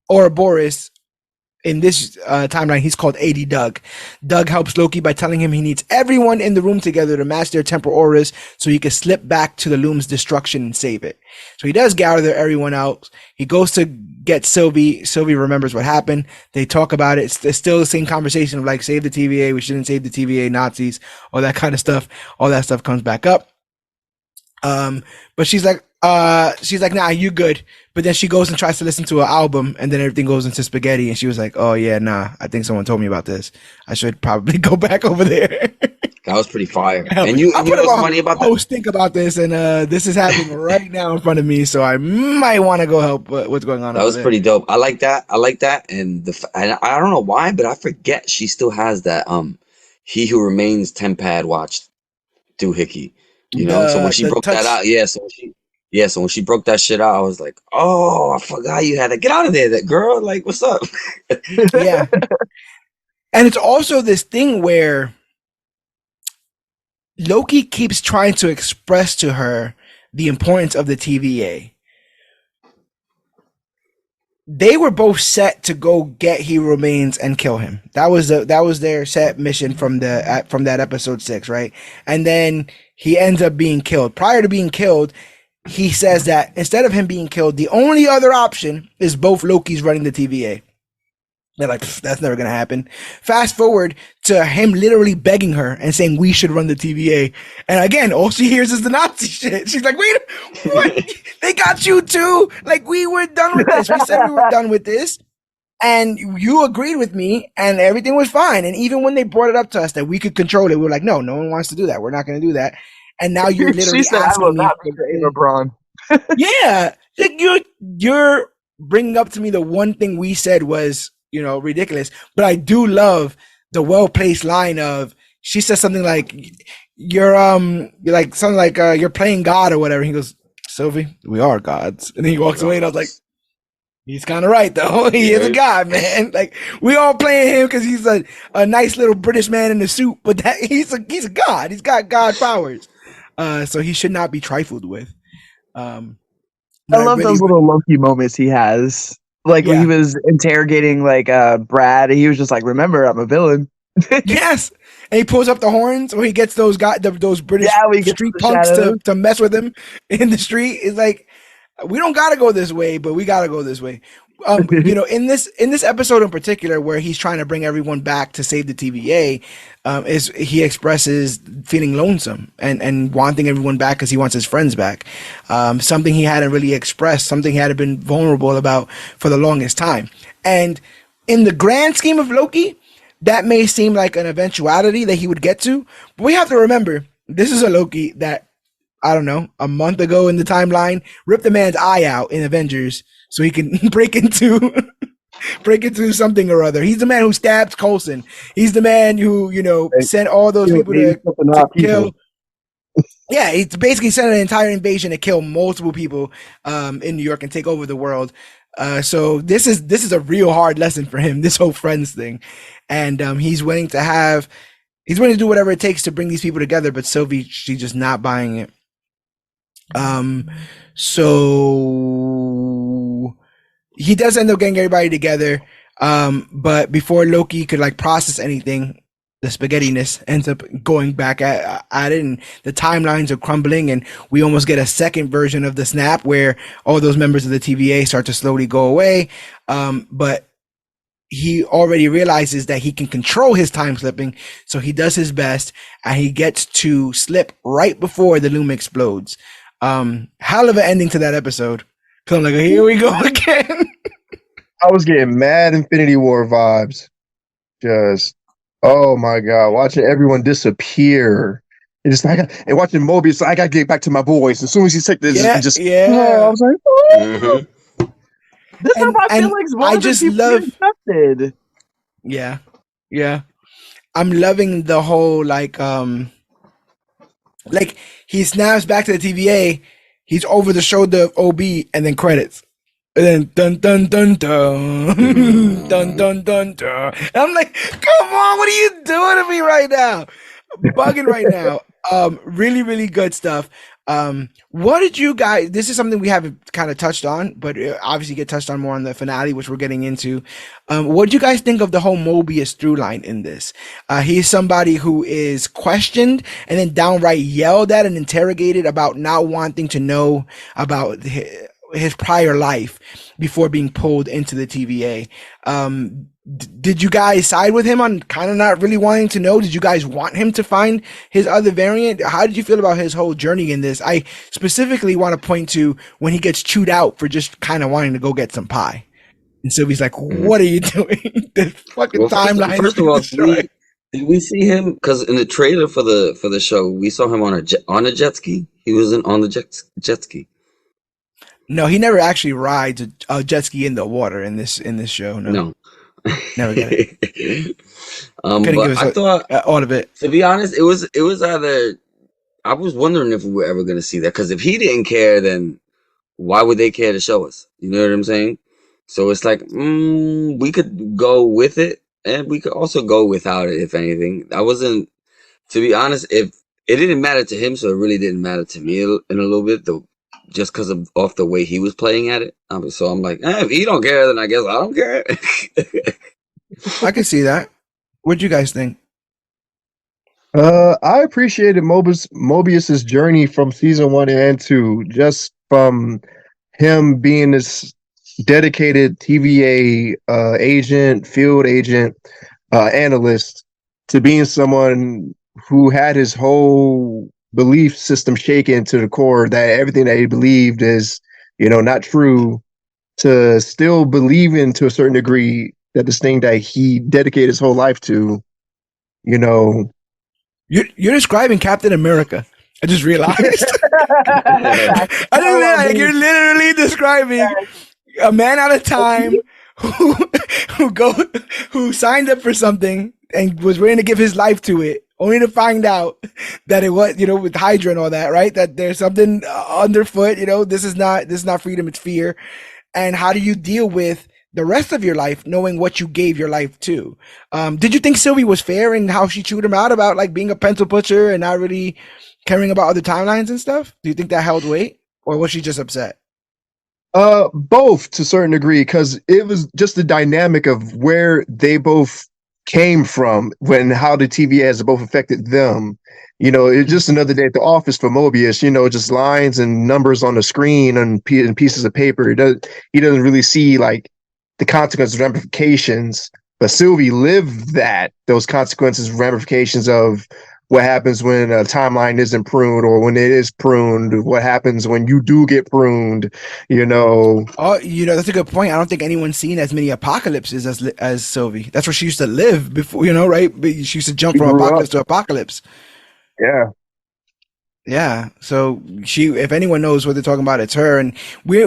Ouroboros. In this timeline, he's called 80 Doug. Doug helps Loki by telling him he needs everyone in the room together to match their temporal auras so he can slip back to the loom's destruction and save it. So he does gather everyone out. He goes to get Sylvie. Sylvie remembers what happened. They talk about it. It's still the same conversation of like, save the TVA. We shouldn't save the TVA, Nazis, all that kind of stuff. All that stuff comes back up. But she's like, nah, you good. But then she goes and tries to listen to an album, and then everything goes into spaghetti. And she was like, oh yeah, nah, I think someone told me about this. I should probably go back over there. That was pretty fire. And you know what's funny about that? Think about this, and this is happening right now in front of me, so I might want to go help what's going on. That was pretty dope. I like that. And and I don't know why, but I forget she still has that He Who Remains Tempad watch doohickey. You know, so when she broke that out, so when she broke that shit out, I was like, oh, I forgot you had to get out of there, that girl. Like, what's up? Yeah. And it's also this thing where Loki keeps trying to express to her the importance of the TVA. They were both set to go get He Remains and kill him. That was their set mission from that episode 6, right? And then he ends up being killed. Prior to being killed, he says that instead of him being killed, the only other option is both Lokis running the TVA. They're like, that's never going to happen. Fast forward to him literally begging her and saying, we should run the TVA. And again, all she hears is the Nazi shit. She's like, wait, what? They got you too? Like, we were done with this. We said we were done with this. And you agreed with me and everything was fine. And even when they brought it up to us that we could control it, we were like, no one wants to do that. We're not going to do that. And now you're literally asking me. LeBron. Yeah. Like you're bringing up to me the one thing we said was, ridiculous. But I do love the well-placed line of, she says something like, you're playing God or whatever. He goes, Sylvie, we are gods. And then he walks away and I was like, he's kind of right though. He is a god, man. Like, we all playing him because he's a nice little British man in a suit, but he's a god. He's got god powers. So he should not be trifled with. I love those little Loki moments he has. Like when he was interrogating Brad, and he was just like, remember, I'm a villain. Yes. And he pulls up the horns, or he gets those British street punks to mess with him in the street. It's like, we don't gotta go this way, but we gotta go this way. In this episode in particular, where he's trying to bring everyone back to save the TVA, he expresses feeling lonesome and wanting everyone back because he wants his friends back. Something he hadn't really expressed, something he hadn't been vulnerable about for the longest time. And in the grand scheme of Loki, that may seem like an eventuality that he would get to, but we have to remember, this is a Loki that, I don't know, a month ago in the timeline, ripped the man's eye out in Avengers so he can break into something or other. He's the man who stabbed Coulson. He's the man who, sent all those people to kill. Yeah, he basically sent an entire invasion to kill multiple people in New York and take over the world. So this is a real hard lesson for him, this whole friends thing. And he's willing to do whatever it takes to bring these people together, but Sylvie, she's just not buying it. So he does end up getting everybody together. But before Loki could process anything, the spaghettiness ends up going back at it, and the timelines are crumbling, and we almost get a second version of the snap where all those members of the TVA start to slowly go away. But he already realizes that he can control his time slipping, so he does his best, and he gets to slip right before the loom explodes. Hell of an ending to that episode. So I'm like, here we go again. I was getting mad Infinity War vibes. Just, oh my God, watching everyone disappear. And watching Mobius, I gotta get back to my boys. As soon as he took this, I was like, oh. This is my feelings. I just love. Infected. Yeah. I'm loving the whole he snaps back to the TVA. he's over the shoulder of OB, and then credits. And then dun dun dun dun dun dun dun dun. And I'm like, come on, what are you doing to me right now? Bugging right now. Really, really good stuff. What did you guys? This is something we haven't kind of touched on, but obviously get touched on more on the finale, which we're getting into. What did you guys think of the whole Mobius through line in this? He's somebody who is questioned and then downright yelled at and interrogated about not wanting to know about his prior life before being pulled into the TVA. Did you guys side with him on kind of not really wanting to know? Did you guys want him to find his other variant? How did you feel about his whole journey in this? I specifically want to point to when he gets chewed out for just kind of wanting to go get some pie. And Sylvie's like, what are you doing? The fucking timeline. First of all, did we see him? Because in the trailer for the show, we saw him on a jet ski. He wasn't on the jet ski. No, he never actually rides a jet ski in the water in this show. No. Never get it. But I thought all of it. To be honest, it was either. I was wondering if we were ever going to see that, because if he didn't care, then why would they care to show us? You know what I'm saying? So it's like we could go with it, and we could also go without it. If anything, I wasn't. To be honest, if it didn't matter to him, so it really didn't matter to me in a little bit. Just because of the way he was playing at it. So I'm like, if he don't care, then I guess I don't care. I can see that. What'd you guys think? I appreciated Mobius's journey from season 1 and 2, just from him being this dedicated TVA agent, field agent, analyst, to being someone who had his whole belief system shaken to the core, that everything that he believed is, not true, to still believing to a certain degree that this thing that he dedicated his whole life to, You're describing Captain America. I just realized. You're literally describing a man out of time who signed up for something and was ready to give his life to it, only to find out that it was, with Hydra and all that, right? That there's something underfoot. This is not freedom, it's fear. And how do you deal with the rest of your life knowing what you gave your life to? Did you think Sylvie was fair in how she chewed him out about like being a pencil pusher and not really caring about other timelines and stuff? Do you think that held weight, or was she just upset? Both to a certain degree, because it was just the dynamic of where they both came from, how the TVA has both affected them. It's just another day at the office for Mobius, just lines and numbers on the screen and pieces of paper. He doesn't really see like the consequences, ramifications, but Sylvie lived those consequences, ramifications of what happens when a timeline isn't pruned, or when it is pruned, what happens when you do get pruned, Oh, that's a good point. I don't think anyone's seen as many apocalypses as Sylvie. That's where she used to live before, right? She used to jump from apocalypse to apocalypse. Yeah. Yeah. So if anyone knows what they're talking about, it's her. And we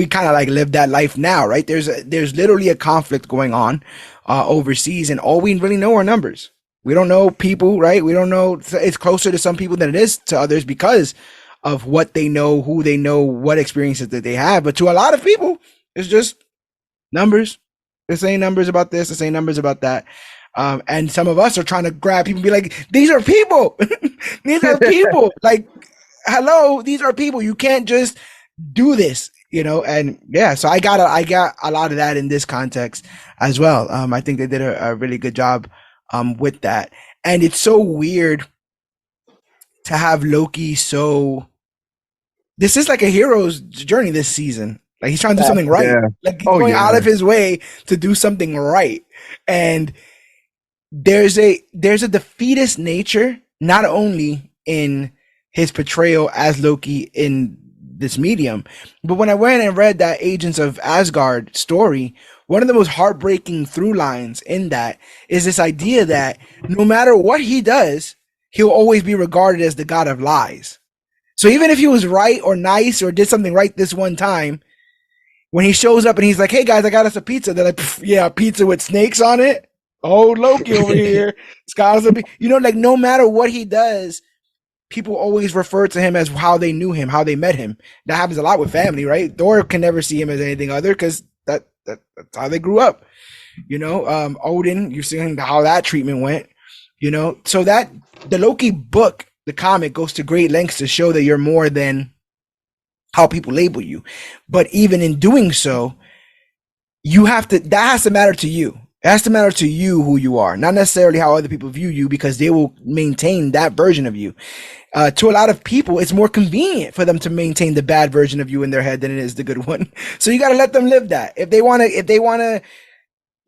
kind of like live that life now, right? There's literally a conflict going on overseas, and all we really know are numbers. We don't know people, right? We don't know. It's closer to some people than it is to others because of what they know, who they know, what experiences that they have. But to a lot of people, it's just numbers. They're saying numbers about this, they're saying numbers about that. And some of us are trying to grab people and be like, these are people. These are people. Like, hello, these are people. You can't just do this, and yeah, so I got a lot of that in this context as well. I think they did a really good job with that. And it's so weird to have Loki this is like a hero's journey this season. Like he's trying to do something right. Yeah. Like he's going out of his way to do something right. And there's a defeatist nature, not only in his portrayal as Loki in this medium, but when I went and read that Agents of Asgard story, one of the most heartbreaking through lines in that is this idea that no matter what he does, he'll always be regarded as the god of lies. So even if he was right or nice or did something right this one time, when he shows up and he's like, hey guys, I got us a pizza, they're like, yeah, pizza with snakes on it. Oh, Loki over here. Like no matter what he does, people always refer to him as how they knew him, how they met him. That happens a lot with family, right? Thor can never see him as anything other because that's how they grew up. Odin, you're seeing how that treatment went. So that the Loki book, the comic, goes to great lengths to show that you're more than how people label you. But even in doing so, that has to matter to you. It has to matter to you who you are, not necessarily how other people view you, because they will maintain that version of you. To a lot of people, it's more convenient for them to maintain the bad version of you in their head than it is the good one. So you got to let them live that. If they want to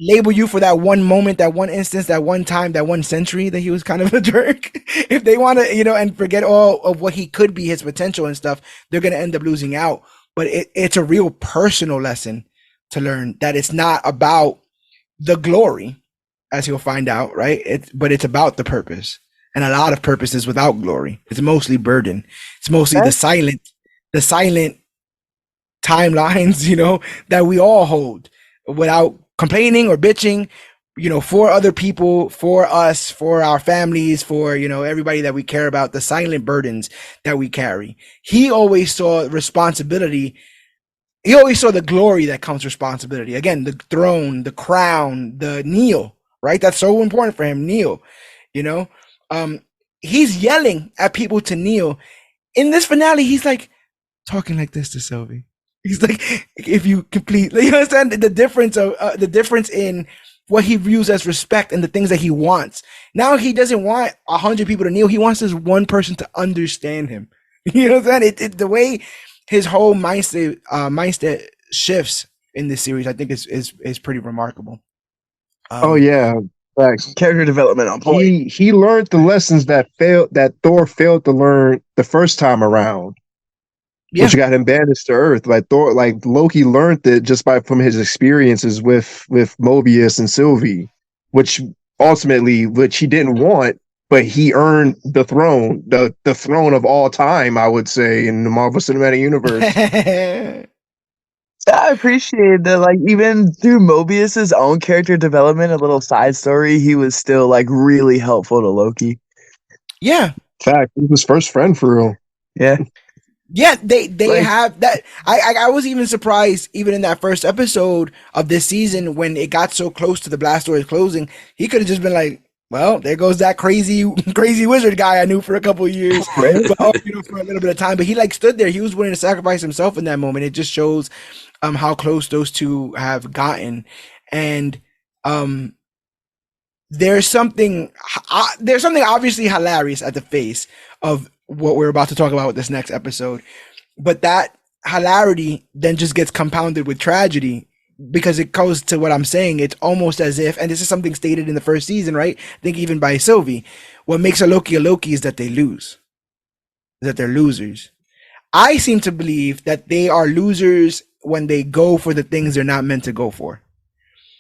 label you for that one moment, that one instance, that one time, that one century that he was kind of a jerk, if they want to, and forget all of what he could be, his potential and stuff, they're going to end up losing out. But it's a real personal lesson to learn that it's not about the glory, as you'll find out, right? But it's about the purpose. And a lot of purpose is without glory. It's mostly burden. It's mostly the silent timelines, that we all hold without complaining or bitching, for other people, for us, for our families, for, everybody that we care about, the silent burdens that we carry. He always saw responsibility. He always saw the glory that comes with responsibility. Again, the throne, the crown, the kneel, right? That's so important for him. Kneel, he's yelling at people to kneel. In this finale, he's like talking like this to Sylvie. He's like, if you completely understand the difference in what he views as respect and the things that he wants. Now he doesn't want 100 people to kneel. He wants this one person to understand him. You know what I'm saying? The way his whole mindset shifts in this series, I think is pretty remarkable. Oh yeah, facts. Character development on point. He learned the lessons that Thor failed to learn the first time around. Yeah. Which got him banished to Earth. Like Loki learned it just from his experiences with Mobius and Sylvie, which he didn't want, but he earned the throne, the throne of all time, I would say, in the Marvel Cinematic Universe. I appreciate that, even through Mobius's own character development, a little side story, he was still really helpful to Loki. Yeah. In fact, he was his first friend for real. Yeah. Yeah, they have that. I was even surprised, even in that first episode of this season, when it got so close to the Blastoise closing, he could have just been like, well, there goes that crazy wizard guy I knew for a couple of years, for a little bit of time. But he stood there. He was willing to sacrifice himself in that moment. It just shows how close those two have gotten. And there's something obviously hilarious at the face of what we're about to talk about with this next episode, but that hilarity then just gets compounded with tragedy, because it goes to what I'm saying. It's almost as if, and this is something stated in the first season, right? I think even by Sylvie, what makes a Loki is that they lose, that they're losers. I seem to believe that they are losers when they go for the things they're not meant to go for.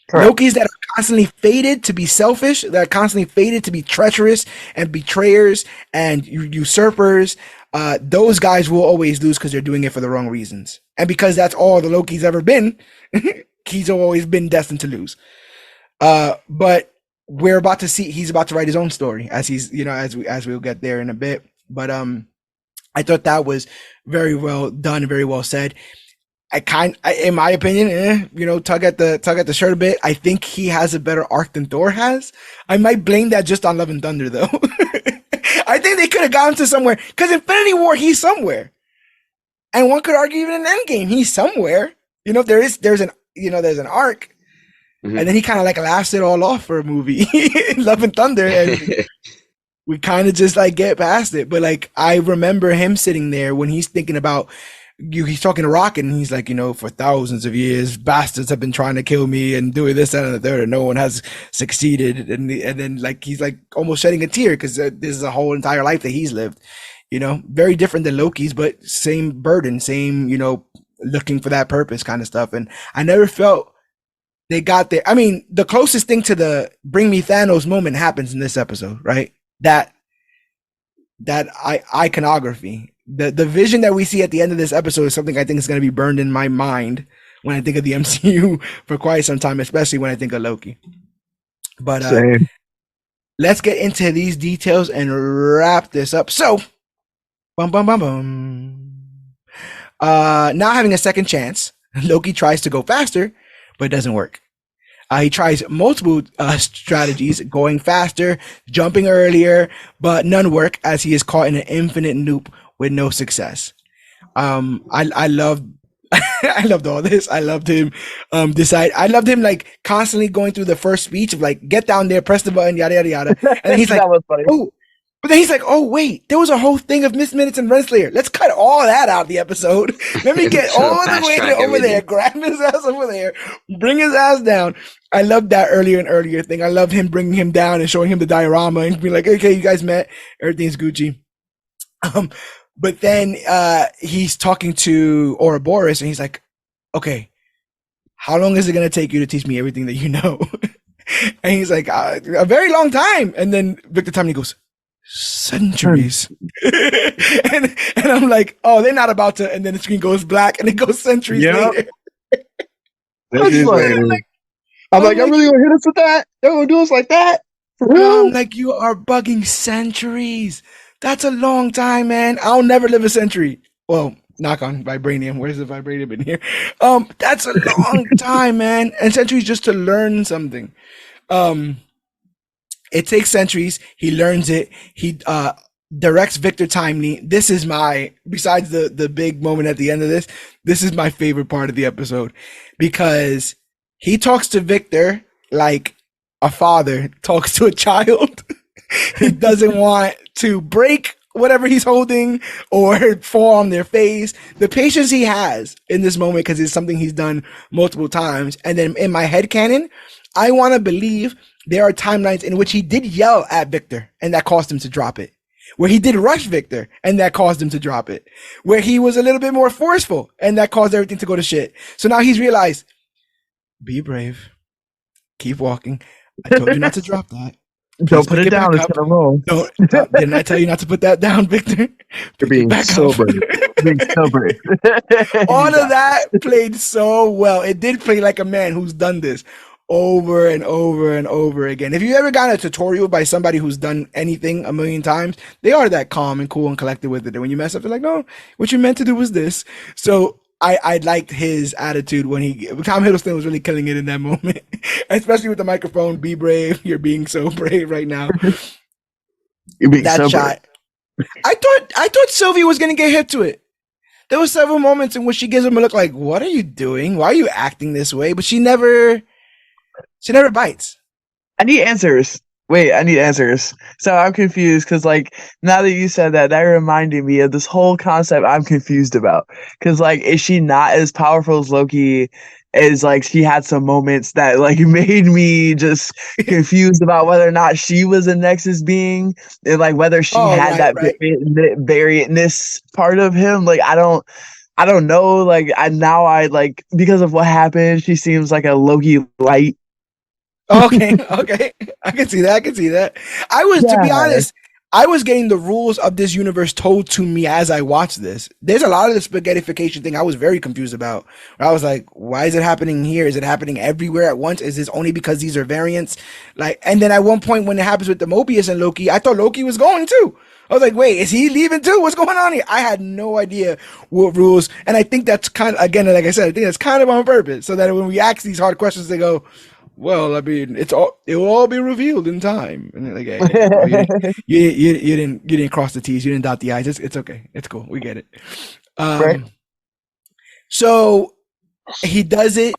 Correct. Lokis that are constantly fated to be selfish, that are constantly fated to be treacherous and betrayers and usurpers, those guys will always lose because they're doing it for the wrong reasons. And because that's all the Loki's ever been, he's always been destined to lose. But we're about to see, he's about to write his own story as he's, as we'll get there in a bit. But I thought that was very well done, very well said. In my opinion, tug at the shirt a bit. I think he has a better arc than Thor has. I might blame that just on Love and Thunder, though. I think they could have gotten to somewhere, because Infinity War, he's somewhere, and one could argue even in Endgame, he's somewhere. There's an arc, and then he kind of laughs it all off for a movie, Love and Thunder, and we kind of just get past it. But I remember him sitting there when he's thinking about. He's talking to Rocket, and he's like, for thousands of years, bastards have been trying to kill me and doing this, that, and the third, and no one has succeeded. And then he's almost shedding a tear, because this is a whole entire life that he's lived. Very different than Loki's, but same burden, same, looking for that purpose kind of stuff. And I never felt they got there. I mean, the closest thing to the bring me Thanos moment happens in this episode, right? That iconography. The vision that we see at the end of this episode is something I think is going to be burned in my mind when I think of the MCU for quite some time, especially when I think of Loki. But let's get into these details and wrap this up. So Bum bum bum bum. Now having a second chance, Loki tries to go faster, but it doesn't work. He tries multiple strategies, going faster, jumping earlier, but none work as he is caught in an infinite loop with no success. I loved I loved all this. I loved him I loved him like constantly going through the first speech of like get down there, press the button, yada yada yada. And then he's like, oh, but then he's like, oh wait, there was a whole thing of Miss Minutes and Renslayer. Let's cut all that out of the episode. Let me get all the way over there, grab his ass over there, bring his ass down. I loved that earlier and earlier thing. I loved him bringing him down and showing him the diorama and being like, okay, you guys met, everything's Gucci. But then he's talking to Ouroboros and he's like, okay, how long is it going to take you to teach me everything that you know? And he's like, a very long time. And then Victor Timely goes, centuries. and I'm like, oh, they're not about to. And then the screen goes black and it goes centuries later. I'm like, I'm really going to hit us with that? They're going to do us like that? I'm like, you are bugging centuries. That's a long time, man. I'll never live a century. Well, knock on vibranium. Where's the vibranium in here? That's a long time, man. And centuries just to learn something. It takes centuries. He learns it. He directs Victor Timely. This is besides the big moment at the end of this is my favorite part of the episode because he talks to Victor like a father talks to a child. He doesn't want to break whatever he's holding or fall on their face. The patience he has in this moment, because it's something he's done multiple times. And then in my headcanon, I want to believe there are timelines in which he did yell at Victor and that caused him to drop it. Where he did rush Victor and that caused him to drop it. Where he was a little bit more forceful and that caused everything to go to shit. So now he's realized, be brave. Keep walking. I told you not to drop that. Don't put it down. It's gonna roll. Didn't I tell you not to put that down, Victor? You're being sober. All of that played so well. It did play like a man who's done this over and over and over again. If you ever got a tutorial by somebody who's done anything a million times, they are that calm and cool and collected with it. And when you mess up, they're like, no, what you meant to do was this. So I liked his attitude when Tom Hiddleston was really killing it in that moment, especially with the microphone. Be brave. You're being so brave right now. That shot. I thought Sylvie was going to get hit to it. There were several moments in which she gives him a look like, what are you doing? Why are you acting this way? But she never bites. I need answers. Wait, I need answers. So I'm confused because, like, now that you said that, that reminded me of this whole concept I'm confused about. Because, like, is she not as powerful as Loki? Is like she had some moments that like made me just confused about whether or not she was a Nexus being, and like whether she had that variantness part of him. Like I don't know. Like I like because of what happened, she seems like a Loki light. Okay. I can see that. To be honest, I was getting the rules of this universe told to me as I watched this. There's a lot of the spaghettification thing I was very confused about. I was like, why is it happening here? Is it happening everywhere at once? Is this only because these are variants? Like, and then at one point when it happens with the Mobius and Loki, I thought Loki was going too. I was like, wait, is he leaving too? What's going on here? I had no idea what rules. And I think that's kind of, again, like I said, I think that's kind of on purpose. So that when we ask these hard questions, they it will all be revealed in time. And like, hey, you didn't cross the T's, you didn't dot the I's. It's okay. It's cool. We get it. Right. So he does it.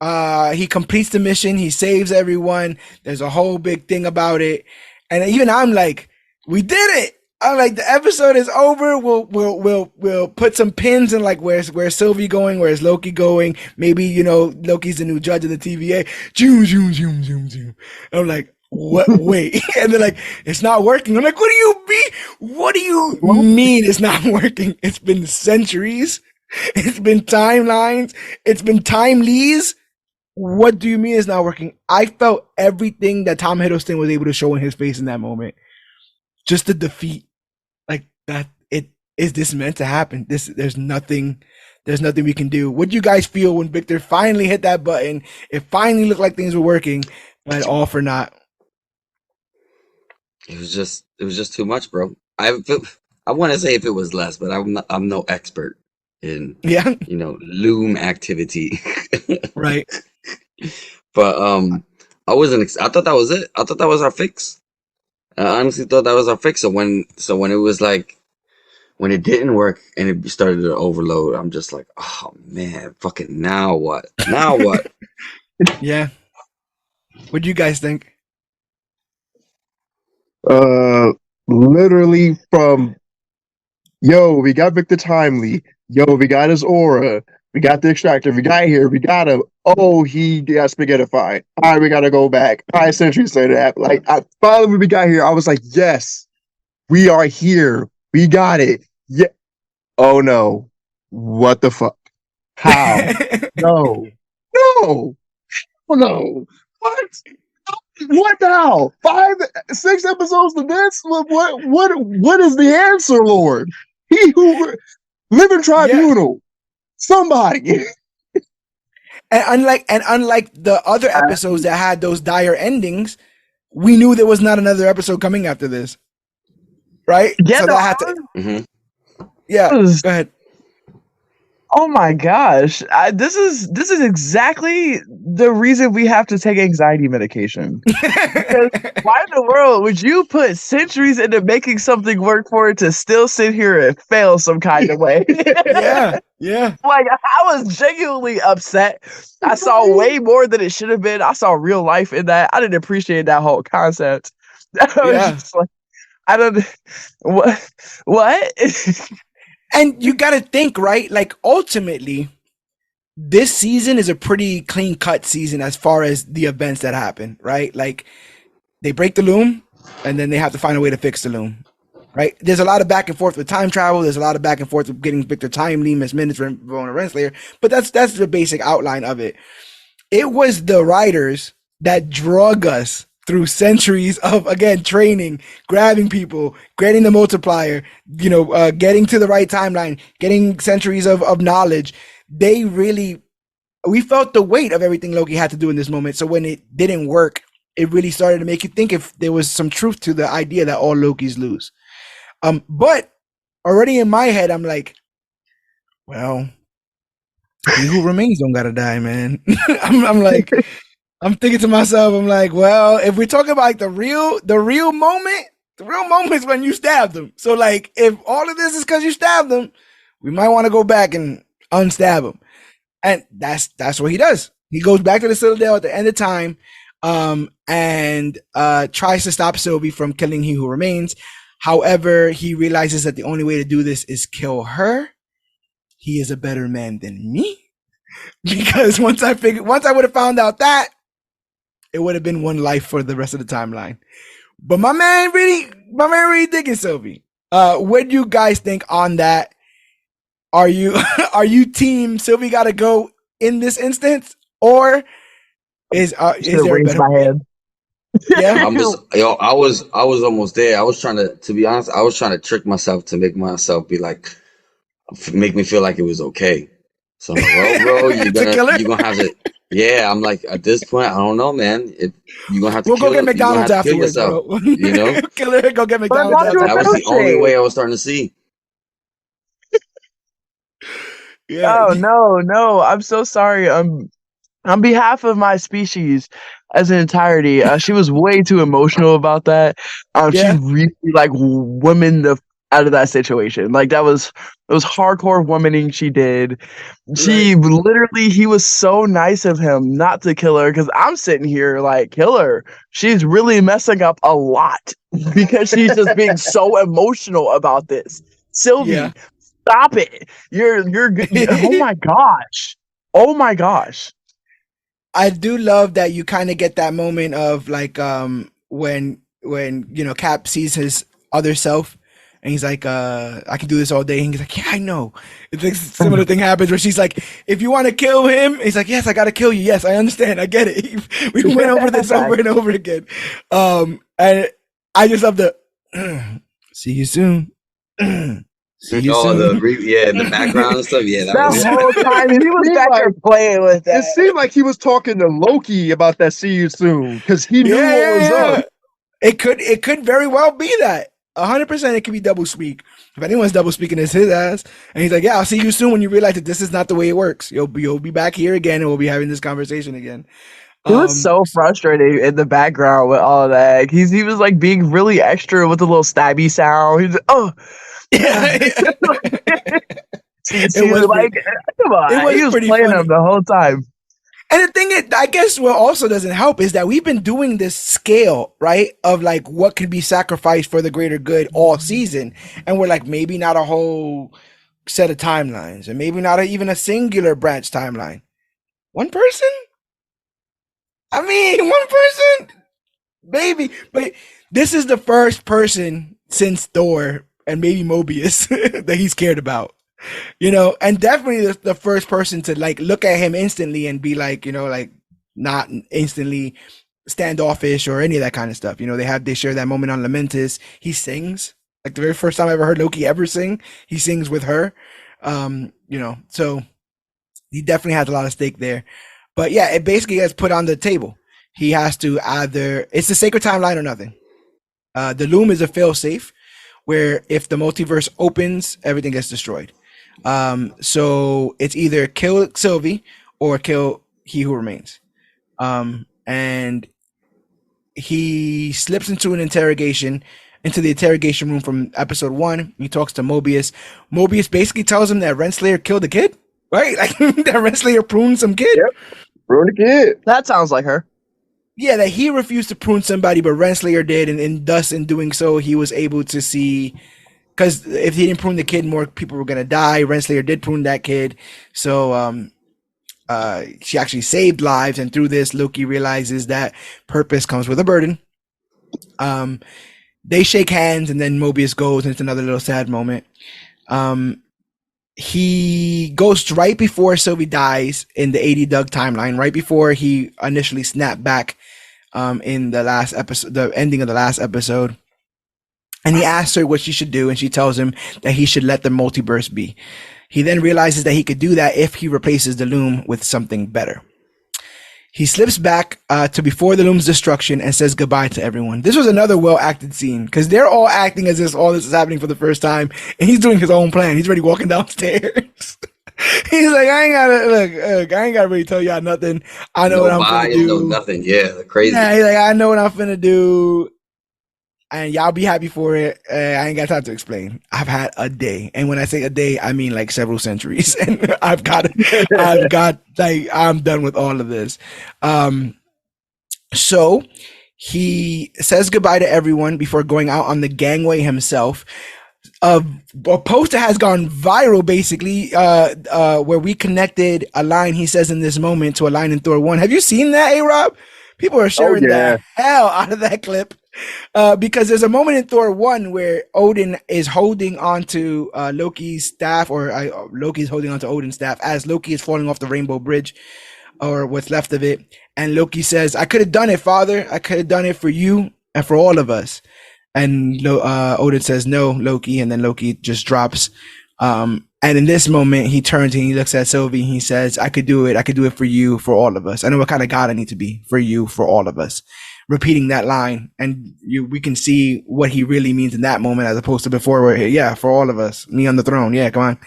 He completes the mission. He saves everyone. There's a whole big thing about it. And even I'm like, we did it. I'm like, the episode is over. We'll put some pins in like where's Sylvie going, where's Loki going? Maybe Loki's the new judge of the TVA. Zoom. I'm like, what? Wait, and they're like, it's not working. I'm like, what do you mean it's not working? It's been centuries. It's been timelines. It's been timelies. What do you mean it's not working? I felt everything that Tom Hiddleston was able to show in his face in that moment. Just the defeat. Like that, is this meant to happen? There's nothing we can do. What do you guys feel when Victor finally hit that button? It finally looked like things were working, but all for naught. It was just too much, bro. I I want to say if it was less, but I'm no expert in Yeah. loom activity. Right. But I wasn't. I thought that was it. I thought that was our fix. I honestly thought that was our fix. So when it was like when it didn't work and it started to overload, I'm just like, oh man, fucking now what? Now what? Yeah. What do you guys think? Literally from we got Victor Timely, we got his aura, we got the extractor, we got here, we got him. Oh, he got spaghettified. All right, we gotta go back. All right, Sentry said that. Like, finally when we got here, I was like, yes, we are here. We got it. Yeah. Oh no. What the fuck? How? No. No. Oh no. What? What now? 5, 6 episodes to this? What is the answer, Lord? He who living tribunal. Yeah. Somebody. And unlike the other episodes that had those dire endings, we knew there was not another episode coming after this. Right? Yeah, so that had to. Mm-hmm. Yeah. Go ahead. Oh my gosh. This is exactly the reason we have to take anxiety medication. Because why in the world would you put centuries into making something work for it to still sit here and fail some kind of way? Yeah. Like, I was genuinely upset. I saw way more than it should have been. I saw real life in that. I didn't appreciate that whole concept. I was just like, I don't what? And you got to think, right? Like, ultimately, this season is a pretty clean cut season as far as the events that happen, right? Like, they break the loom and then they have to find a way to fix the loom, right? There's a lot of back and forth with time travel. There's a lot of back and forth with getting Victor Timely, Miss Minutes, Rona Renslayer. But that's the basic outline of it. It was the writers that drug us through centuries of, again, training, grabbing people, getting the multiplier, getting to the right timeline, getting centuries of knowledge. We felt the weight of everything Loki had to do in this moment. So when it didn't work, it really started to make you think if there was some truth to the idea that all Lokis lose. But already in my head, I'm like, well, he who remains don't gotta die, man. I'm like, I'm thinking to myself, I'm like, well, if we're talking about like the real moment is when you stabbed them. So like, if all of this is because you stabbed them, we might want to go back and unstab him. And that's what he does. He goes back to the Citadel at the end of time, and tries to stop Sylvie from killing He Who Remains. However, he realizes that the only way to do this is kill her. He is a better man than me. Because once I would have found out that, it would have been one life for the rest of the timeline. But my man really digging Sylvie. What do you guys think on that? Are you team Sylvie gotta go in this instance, or is there a better way? Yeah, I was almost there. I was trying to be honest, I was trying to trick myself to make myself make me feel like it was okay. So I'm like, well, bro, you're gonna have to. Yeah, I'm like, at this point, I don't know, man. You're gonna have to. We'll go get McDonald's afterwards, bro. Go get McDonald's. That was the only way I was starting to see. Yeah. Oh no! I'm so sorry. On behalf of my species as an entirety, she was way too emotional about that. She really women out of that situation. Like, it was hardcore womaning she did. She literally, he was so nice of him not to kill her, because I'm sitting here like, kill her. She's really messing up a lot because she's just being so emotional about this. Sylvie, stop it. You're good. Oh my gosh. Oh my gosh. I do love that you kind of get that moment of like when Cap sees his other self and he's like, I can do this all day. And he's like, yeah, I know. It's like similar thing happens where she's like, if you want to kill him, he's like, yes, I got to kill you. Yes, I understand. I get it. We went over this over and over again. And I just love the see you soon. The background and stuff. Yeah, that whole time he was back there playing with that. It seemed like he was talking to Loki about that "see you soon" because he knew what was up. It could very well be that. 100% it could be double speak. If anyone's double speaking, it's his ass. And he's like, yeah, I'll see you soon when you realize that this is not the way it works. You'll be back here again and we'll be having this conversation again. He was so frustrated in the background with all of that. He was like being really extra with the little stabby sound. He's like, oh. Yeah. It was like, come on. He was playing funny. Him the whole time. And the thing is, I guess what also doesn't help is that we've been doing this scale, right, of like what could be sacrificed for the greater good all season. And we're like, maybe not a whole set of timelines and maybe not even a singular branch timeline. One person? I mean, one person? Maybe. But this is the first person since Thor and maybe Mobius that he's cared about. You know, and definitely the first person to like look at him instantly and be like, you know, like not instantly standoffish or any of that kind of stuff. You know, they share that moment on Lamentis. He sings like the very first time I ever heard Loki ever sing. He sings with her. You know, so he definitely has a lot of stake there. But yeah, it basically gets put on the table. He has to either it's the sacred timeline or nothing. The loom is a fail safe where if the multiverse opens, everything gets destroyed. So it's either kill Sylvie or kill He Who Remains. And he slips into the interrogation room from episode 1. He talks to Mobius. Mobius basically tells him that Renslayer killed the kid, right? Like that Renslayer pruned some kid. Yep, pruned a kid. That sounds like her. Yeah, that he refused to prune somebody, but Renslayer did, and thus in doing so, he was able to see. Because if he didn't prune the kid, more people were gonna die. Renslayer did prune that kid, so she actually saved lives. And through this, Loki realizes that purpose comes with a burden. They shake hands, and then Mobius goes, and it's another little sad moment. He goes right before Sylvie dies in the 80 Doug timeline, right before he initially snapped back in the last episode, the ending of the last episode. And he asks her what she should do, and she tells him that he should let the multiverse be. He then realizes that he could do that if he replaces the loom with something better. He slips back to before the loom's destruction and says goodbye to everyone. This was another well-acted scene because they're all acting as if all this is happening for the first time, and he's doing his own plan. He's already walking downstairs. He's like, I ain't gotta really tell y'all nothing. I know what I'm finna do. No nothing. Yeah, crazy. Yeah, he's like, I know what I'm finna do. And y'all be happy for it. I ain't got time to explain. I've had a day. And when I say a day, I mean like several centuries. And I'm done with all of this. So he says goodbye to everyone before going out on the gangway himself. A poster has gone viral, basically, where we connected a line he says in this moment to a line in Thor 1. Have you seen that, A-Rob? People are sharing the hell out of that clip. Because there's a moment in Thor 1 where Odin is holding onto Loki's staff, or Loki's holding onto Odin's staff as Loki is falling off the Rainbow Bridge, or what's left of it. And Loki says, I could have done it, Father. I could have done it for you and for all of us. And Odin says, no, Loki. And then Loki just drops. And in this moment, he turns and he looks at Sylvie. He says, I could do it. I could do it for you, for all of us. I know what kind of God I need to be for you, for all of us. Repeating that line, and we can see what he really means in that moment, as opposed to before, where yeah, for all of us, me on the throne, yeah, come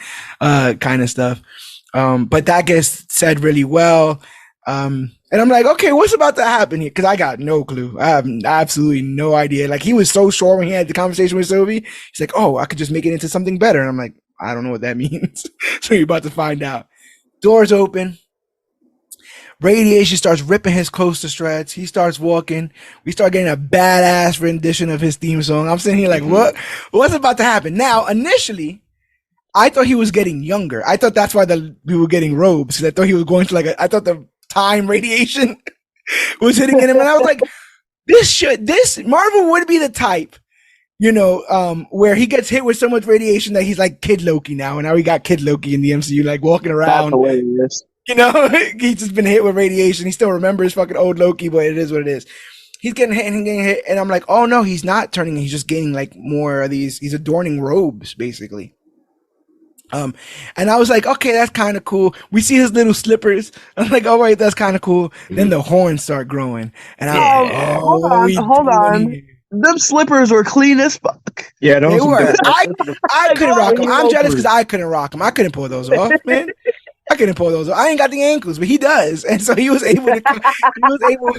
on, kind of stuff. But that gets said really well, and I'm like, okay, what's about to happen here? Because I got no clue. I have absolutely no idea. Like, he was so sure when he had the conversation with Sylvie. He's like, oh, I could just make it into something better, and I'm like, I don't know what that means. So you're about to find out. Doors open. Radiation starts ripping his clothes to shreds. He starts walking. We start getting a badass rendition of his theme song. I'm sitting here like, what? What's about to happen? Now, initially, I thought he was getting younger. I thought that's why we were getting robes. Because I thought he was going to I thought the time radiation was hitting him. And I was like, this Marvel would be the type, where he gets hit with so much radiation that he's like Kid Loki now. And now we got Kid Loki in the MCU, like walking around. That's hilarious. He's just been hit with radiation. He still remembers fucking old Loki, but it is what it is. He's getting hit and getting hit. And I'm like, oh no, he's not turning. He's just gaining like more of these. He's adorning robes, basically. And I was like, okay, that's kind of cool. We see his little slippers. I'm like, all right, that's kind of cool. Then the horns start growing. And I'm like, hold on. them slippers were clean as fuck. Yeah, They those were. I couldn't rock them. I'm jealous loafers. because I couldn't rock them. I couldn't pull those off, man. I couldn't pull those off. I ain't got the ankles, but he does, and so he was able to. He was able.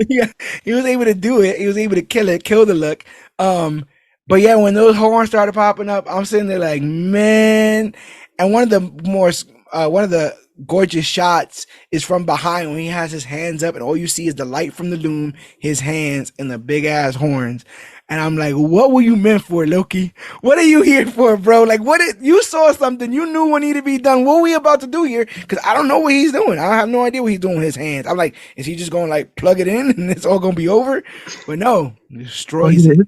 Yeah, he was able to do it. He was able to kill the look. But yeah, when those horns started popping up, I'm sitting there like, man. And one of the gorgeous shots is from behind when he has his hands up, and all you see is the light from the loom, his hands, and the big ass horns. And I'm like, what were you meant for, Loki? What are you here for, bro? Like, you saw something, you knew what needed to be done. What are we about to do here? Because I don't know what he's doing. I have no idea what he's doing with his hands. I'm like, is he just going to like plug it in and it's all going to be over? But no, he destroys it.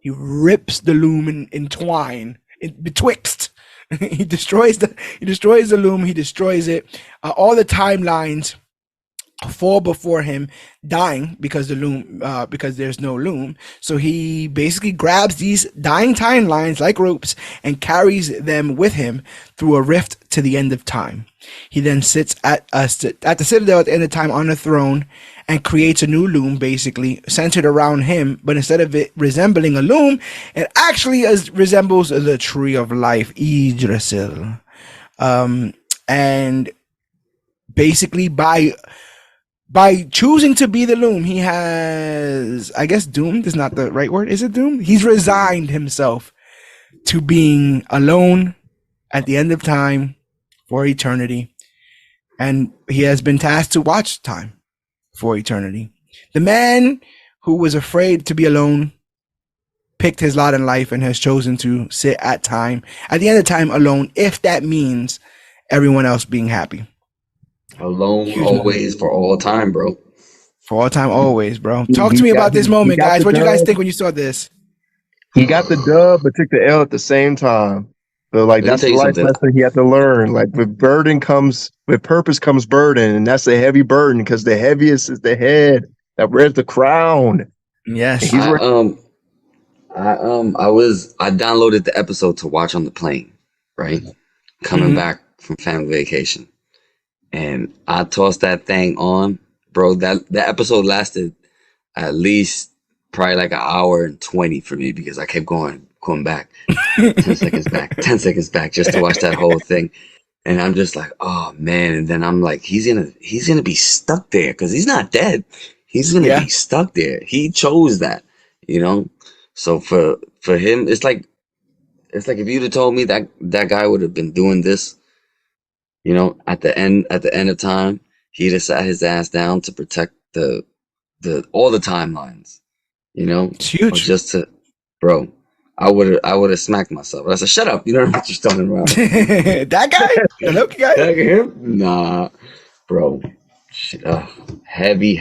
He rips the loom in twine, betwixt. He destroys the loom. He destroys it. All the timelines fall before him, dying because because there's no loom. So he basically grabs these dying timelines like ropes and carries them with him through a rift to the end of time. He then sits at the Citadel at the end of time on a throne and creates a new loom, basically centered around him. But instead of it resembling a loom, it actually resembles the Tree of Life, Yggdrasil. And basically by choosing to be the loom, he has, I guess doomed is not the right word. Is it doomed? He's resigned himself to being alone at the end of time for eternity. And he has been tasked to watch time for eternity. The man who was afraid to be alone picked his lot in life and has chosen to sit at the end of time alone, if that means everyone else being happy. Alone always for all time, bro. For all time, always, bro. Talk to me about this moment, guys. What do you guys think when you saw this? He got the dub, but took the L at the same time. So, like, that's the life lesson he had to learn. Like, with purpose comes burden, and that's a heavy burden because the heaviest is the head that wears the crown. Yes. I downloaded the episode to watch on the plane, right? Coming back from family vacation. And I tossed that thing on, bro. That episode lasted at least probably like an hour and 20 for me because I kept going back, 10 seconds back, 10 seconds back, just to watch that whole thing. And I'm just like, oh man. And then I'm like, he's gonna be stuck there because he's not dead. He's gonna be stuck there. He chose that, you know. So for him, it's like if you'd have told me that guy would have been doing this. You know, at the end of time, he'd have sat his ass down to protect the all the timelines. You know, it's huge. Just to, bro, I would have smacked myself. I said, "Shut up! You don't know what you're talking about." That guy, the Loki guy, him? Nah, bro. Heavy,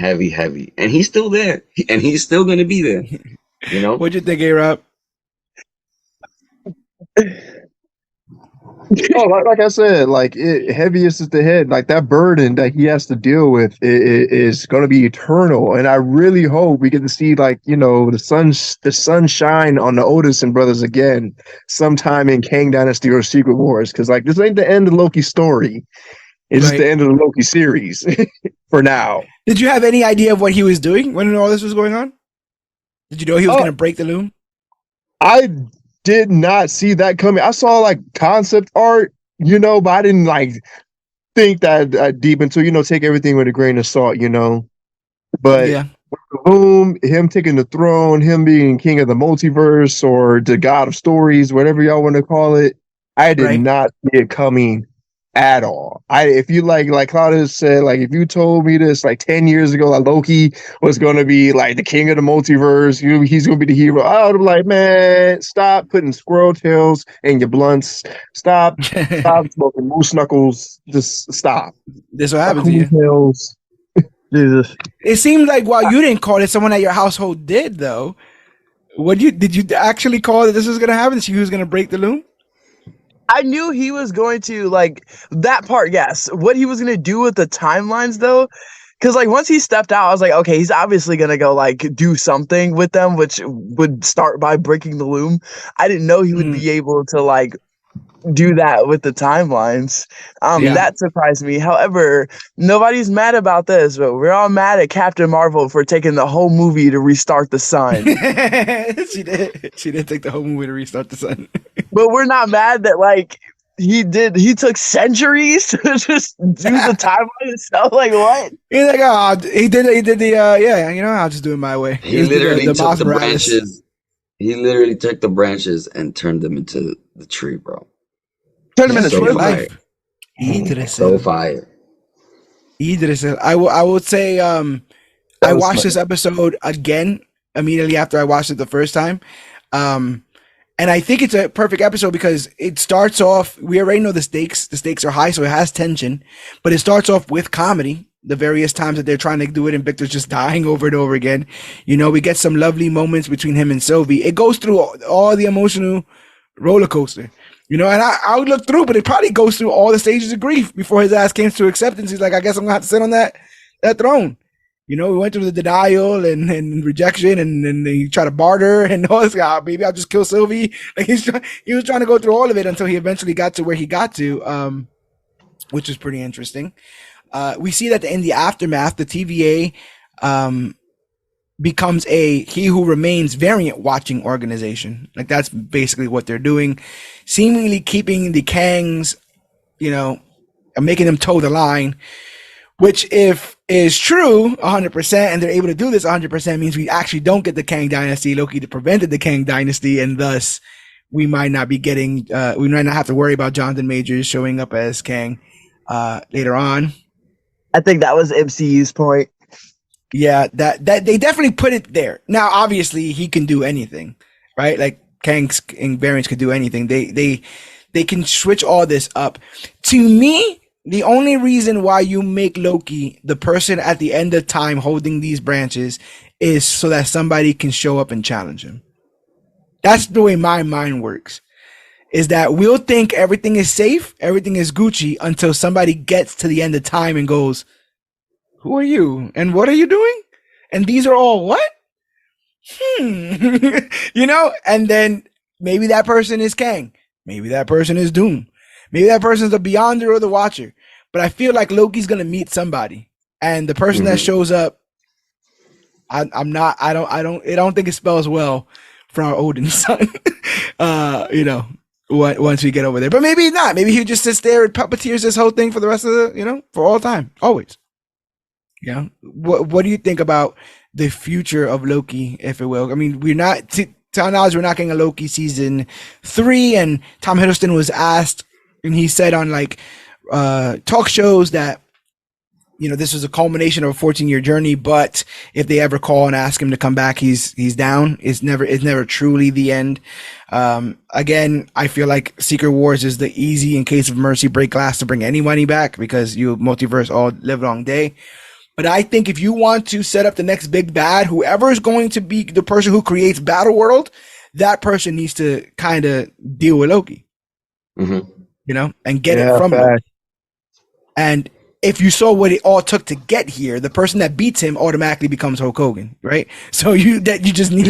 and he's still there, and he's still gonna be there. You know. What'd you think, A-Rob? Oh, like I said, heaviest is the head. Like that burden that he has to deal with is going to be eternal. And I really hope we get to see, like, you know, the sun shine on the Odinson brothers again sometime in Kang Dynasty or Secret Wars. Because like this ain't the end of Loki's story. It's just the end of the Loki series for now. Did you have any idea of what he was doing when all this was going on? Did you know he was going to break the loom? I did not see that coming. I saw like concept art, you know, but I didn't like think that deep into, you know, take everything with a grain of salt, you know. But boom, him taking the throne, him being king of the multiverse or the god of stories, whatever y'all want to call it, I did not see it coming at all. If you like Claudius said, like if you told me this like 10 years ago, like Loki was gonna be like the king of the multiverse, he's gonna be the hero, I would be like, man, stop putting squirrel tails in your blunts, stop smoking moose knuckles, just stop. This what happened to you. Tails. Jesus. It seemed like while you didn't call it, someone at your household did though. Did you actually call that this was gonna happen? He was gonna break the loom? I knew he was going to, like, that part, yes. What he was going to do with the timelines, though, because, like, once he stepped out, I was like, okay, he's obviously going to go, like, do something with them, which would start by breaking the loom. I didn't know he would be able to, like, do that with the timelines. That surprised me. However, nobody's mad about this, but we're all mad at Captain Marvel for taking the whole movie to restart the sun. She did. She did take the whole movie to restart the sun. But we're not mad that like he took centuries to just do the timeline itself. Like what? He's like, oh, he did the yeah, you know, I'll just do it my way. He literally took the branches. He literally took the branches and turned them into the tree, bro. Turn them into life. So fire. Idris. I would say I watched this episode again immediately after I watched it the first time. And I think it's a perfect episode because it starts off, we already know the stakes. The stakes are high, so it has tension. But it starts off with comedy, the various times that they're trying to do it, and Victor's just dying over and over again. You know, we get some lovely moments between him and Sylvie. It goes through all the emotional roller coaster. You know, and I would look through, but it probably goes through all the stages of grief before his ass came to acceptance. He's like, I guess I'm going to have to sit on that throne. You know, we went through the denial and rejection, and he tried to barter and all this. Maybe I'll just kill Sylvie. Like he was trying to go through all of it until he eventually got to where he got to, which is pretty interesting. We see that in the aftermath, the TVA becomes a He Who Remains variant watching organization. Like that's basically what they're doing, seemingly keeping the Kangs, you know, and making them toe the line. Which, if is true 100%, and they're able to do this 100%, means we actually don't get the Kang Dynasty. Loki prevented the Kang Dynasty, and thus we might not be getting, we might not have to worry about Jonathan Majors showing up as Kang later on. I think that was MCU's point. Yeah, that they definitely put it there. Now, obviously, he can do anything, right? Like Kang's variants could do anything. They can switch all this up. To me, the only reason why you make Loki the person at the end of time holding these branches is so that somebody can show up and challenge him. That's the way my mind works. Is that we'll think everything is safe, everything is Gucci until somebody gets to the end of time and goes, who are you? And what are you doing? And these are all what? You know? And then maybe that person is Kang. Maybe that person is Doom. Maybe that person's the Beyonder or the Watcher. But I feel like Loki's gonna meet somebody. And the person that shows up, I don't think it spells well for our Odin son. You know, once we get over there. But maybe not. Maybe he just sits there and puppeteers this whole thing for the rest of the, you know, for all time. Always. Yeah. What do you think about the future of Loki, if it will? I mean, we're not, to our knowledge, we're not getting a Loki season 3, and Tom Hiddleston was asked, and he said on like talk shows that, you know, this was a culmination of a 14-year journey, but if they ever call and ask him to come back, he's down. It's never truly the end. Again, I feel like Secret Wars is the easy, in case of mercy, break glass to bring anybody back because you multiverse all live long day. But I think if you want to set up the next big bad, whoever is going to be the person who creates Battle World, that person needs to kind of deal with Loki, you know, and get it from him. And if you saw what it all took to get here, the person that beats him automatically becomes Hulk Hogan, right? So you just need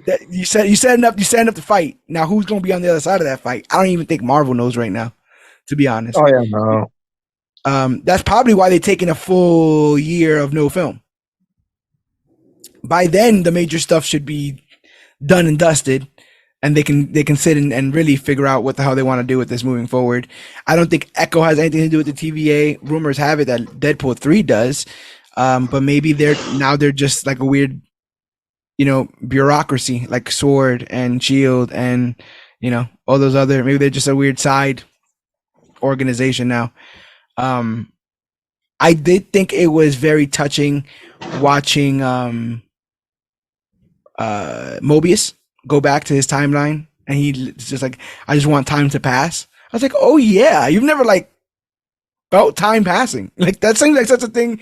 that you set enough to fight. Now who's going to be on the other side of that fight? I don't even think Marvel knows right now, to be honest. Oh yeah, no. That's probably why they're taking a full year of no film. By then, the major stuff should be done and dusted, and they can sit and really figure out what the hell they want to do with this moving forward. I don't think Echo has anything to do with the TVA. Rumors have it that Deadpool 3 does, but maybe they're just like a weird, you know, bureaucracy like Sword and Shield and, you know, all those other. Maybe they're just a weird side organization now. I did think it was very touching watching Mobius go back to his timeline, and he's just like, I just want time to pass. I was like, oh yeah, you've never like felt time passing. Like that seems like such a thing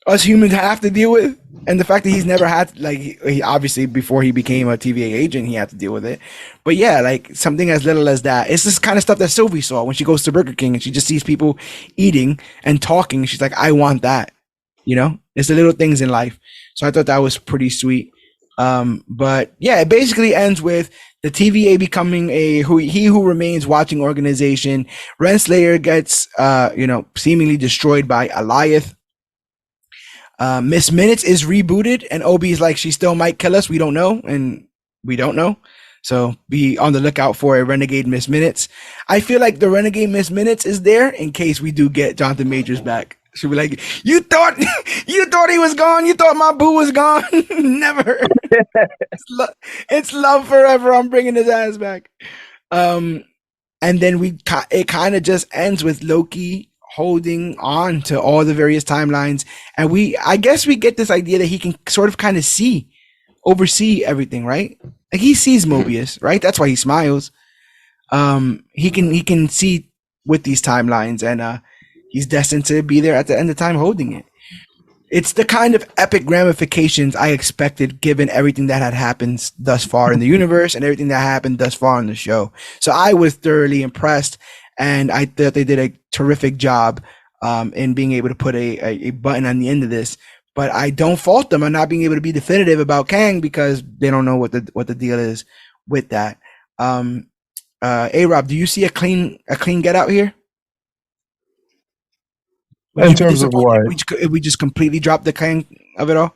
us humans have to deal with, and the fact that he's never had, like, he obviously before he became a TVA agent he had to deal with it, but yeah, like something as little as that. It's this kind of stuff that Sylvie saw when she goes to Burger King and she just sees people eating and talking. She's like, I want that, you know. It's the little things in life. So I thought that was pretty sweet. But yeah, it basically ends with the TVA becoming he who remains watching organization. Renslayer gets seemingly destroyed by Alioth. Miss Minutes is rebooted, and Obi's like, she still might kill us. We don't know, and we don't know. So be on the lookout for a Renegade Miss Minutes. I feel like the Renegade Miss Minutes is there in case we do get Jonathan Majors back. She'll be like, you thought he was gone? You thought my boo was gone? Never. It's love forever. I'm bringing his ass back. And then it kind of just ends with Loki holding on to all the various timelines, and I guess we get this idea that he can sort of kind of oversee everything, right? Like he sees Mobius, right? That's why he smiles. He can see with these timelines, and he's destined to be there at the end of time holding it. It's the kind of epic ramifications I expected given everything that had happened thus far in the universe and everything that happened thus far in the show. So I was thoroughly impressed, and I thought they did a terrific job in being able to put a button on the end of this. But I don't fault them on not being able to be definitive about Kang because they don't know what the deal is with that. A-Rob, do you see a clean get out here? In terms of what? If we just completely drop the Kang of it all?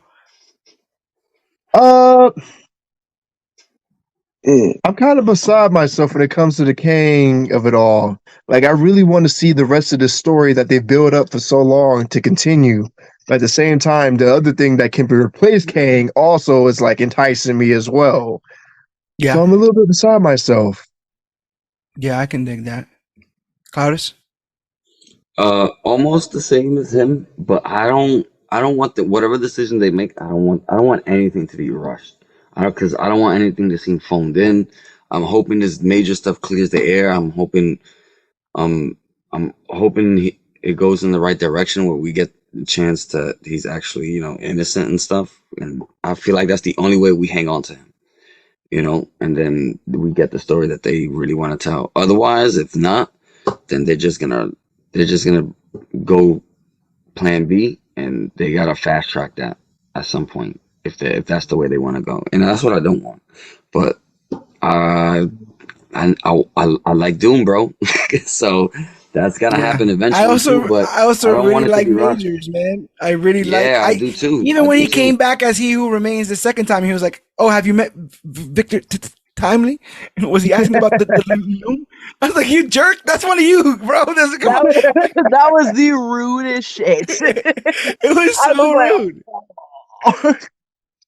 I'm kind of beside myself when it comes to the Kang of it all. Like, I really want to see the rest of the story that they've built up for so long to continue. But at the same time, the other thing that can replace Kang also is like enticing me as well. Yeah. So I'm a little bit beside myself. Yeah, I can dig that. Cloudus? Almost the same as him, but I don't want whatever decision they make. I don't want anything to be rushed. Because I don't want anything to seem phoned in. I'm hoping this major stuff clears the air. I'm hoping it goes in the right direction where we get the chance to he's actually innocent and stuff. And I feel like that's the only way we hang on to him. And then we get the story that they really want to tell. Otherwise, if not, then they're just gonna go plan B, and they gotta fast track that at some point if that's the way they want to go, and that's what I don't want. But I like Doom, bro. So that's gotta happen eventually. I also really like Majors, man. I really like. Yeah, I do too. Even when he came back as He Who Remains the second time, he was like, "Oh, have you met Victor Timely?" Was he asking about the loom? I was like, "You jerk! That's one of you, bro." That was the rudest shit. It was so rude.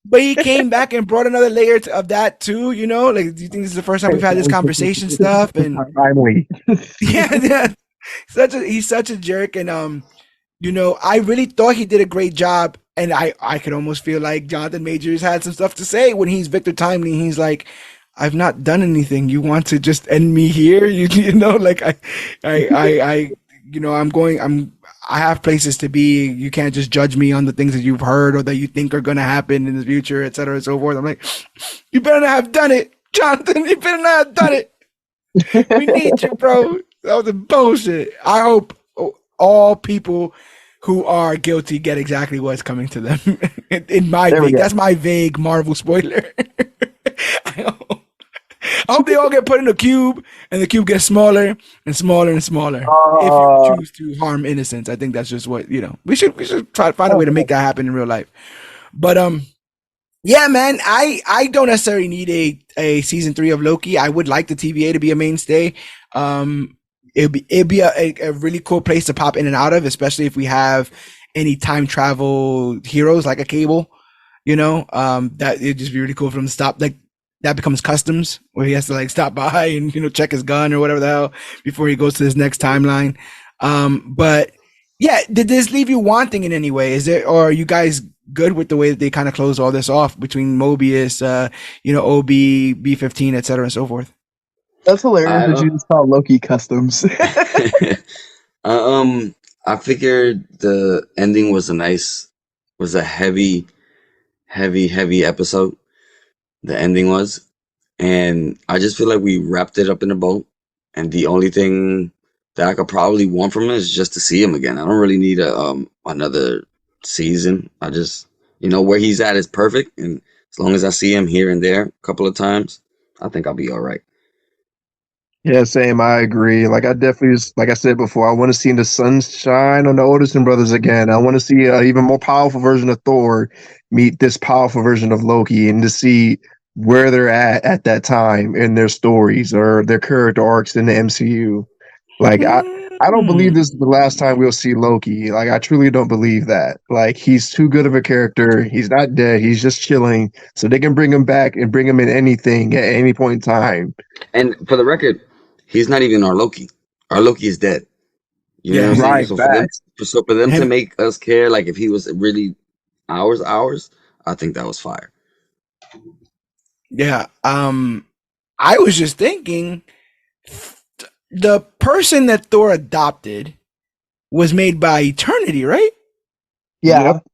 But he came back and brought another layer of that too. Like, do you think this is the first time we've had this conversation stuff? And finally, yeah. He's such a jerk, and I really thought he did a great job, and I could almost feel like Jonathan Majors had some stuff to say when he's Victor Timely. He's like, I've not done anything. You want to just end me here? Like I have places to be. You can't just judge me on the things that you've heard or that you think are going to happen in the future, et cetera, and so forth. I'm like, you better not have done it, Jonathan. You better not have done it. We need you, bro. That was a bullshit. I hope all people who are guilty get exactly what's coming to them. That's my vague Marvel spoiler. I hope they all get put in a cube, and the cube gets smaller and smaller and smaller. If you choose to harm innocents, I think that's just what we should try to find a way to make that happen in real life. But yeah, man, I don't necessarily need a season 3 of Loki. I would like the TVA to be a mainstay. It'd be a really cool place to pop in and out of, especially if we have any time travel heroes like a Cable. That it'd just be really cool for him to stop. Like, that becomes customs where he has to like stop by and check his gun or whatever the hell before he goes to his next timeline. But yeah, did this leave you wanting in any way? Or are you guys good with the way that they kind of close all this off between Mobius, OB, B-15, et cetera, and so forth? That's hilarious that you just call Loki customs. I figured the ending was a heavy episode. The ending was, and I just feel like we wrapped it up in a bow, and the only thing that I could probably want from it is just to see him again. I don't really need another season. I just where he's at is perfect, and as long as I see him here and there a couple of times, I think I'll be all right. Yeah, same. I agree. Like I definitely, like I said before, I want to see the sunshine on the Odinson brothers again. I want to see an even more powerful version of Thor meet this powerful version of Loki, and to see where they're at that time in their stories or their character arcs in the MCU. Like I don't believe this is the last time we'll see Loki. Like I truly don't believe that. Like he's too good of a character. He's not dead. He's just chilling. So they can bring him back and bring him in anything at any point in time. And for the record, he's not even our Loki. Our Loki is dead. You know what I'm saying? Right, So for them to Him- make us care, like if he was really ours, I think that was fire. Yeah. I was just thinking the person that Thor adopted was made by Eternity, right? Yeah. Yep.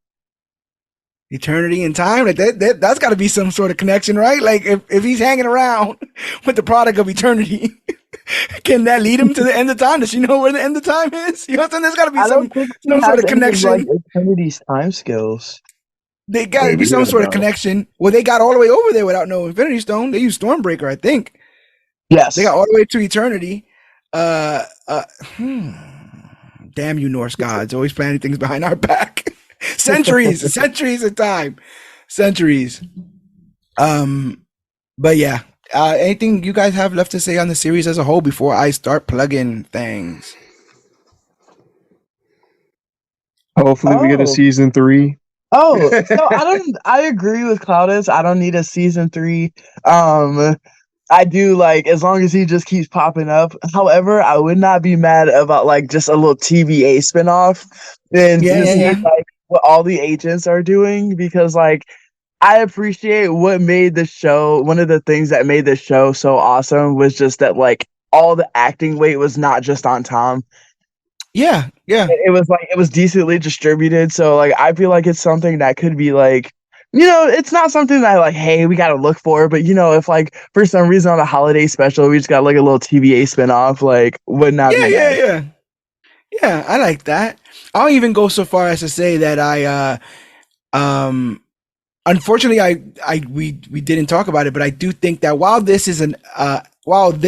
Eternity and time, like that's got to be some sort of connection, right? Like if he's hanging around with the product of Eternity, can that lead him to the end of time? Does she know where the end of time is? You know what I'm saying? There's got to be some sort of connection. Like Eternity's time skills. They got to be some sort of connection. Well, they got all the way over there without no Infinity Stone. They used Stormbreaker, I think. Yes. They got all the way to Eternity. Damn you, Norse gods, always planning things behind our back. Centuries of time. Centuries. But yeah. Anything you guys have left to say on the series as a whole before I start plugging things? Hopefully we get a season 3. Oh, no, I agree with Claudius. I don't need a season 3. I do like as long as he just keeps popping up. However, I would not be mad about like just a little TVA spinoff and see like what all the agents are doing, because like I appreciate what made the show. One of the things that made the show so awesome was just that like all the acting weight was not just on Tom. Yeah. It was like it was decently distributed. So like I feel like it's something that could be like, you know, it's not something that like, hey, we gotta look for, but you know, if like for some reason on a holiday special we just got like a little TVA spinoff, like would not be yeah. Yeah, I like that. I'll even go so far as to say that I unfortunately we didn't talk about it, but I do think that while this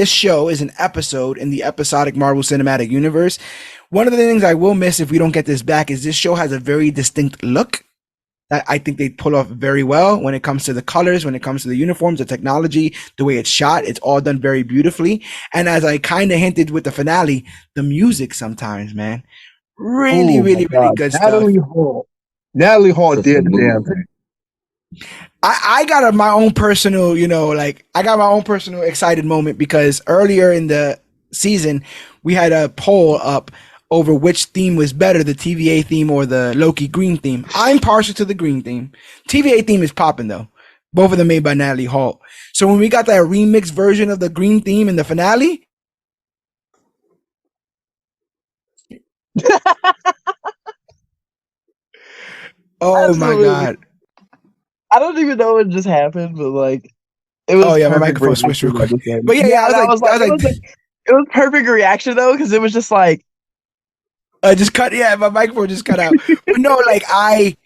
show is an episode in the episodic Marvel Cinematic Universe, one of the things I will miss if we don't get this back is this show has a very distinct look that I think they pull off very well when it comes to the colors, when it comes to the uniforms, the technology, the way it's shot. It's all done very beautifully. And as I kind of hinted with the finale, the music sometimes, man, really good stuff. Natalie Hall did the damn thing. I got my own personal, excited moment because earlier in the season, we had a poll up over which theme was better, the TVA theme or the Loki green theme. I'm partial to the green theme. TVA theme is popping though. Both of them made by Natalie Hall. So when we got that remixed version of the green theme in the finale, oh Absolutely. my God. I don't even know what just happened, but like it was. Oh yeah, my microphone switched real quick. But yeah, I was like, it was perfect reaction though, because it was just like just cut. Yeah, my microphone just cut out. But no, like I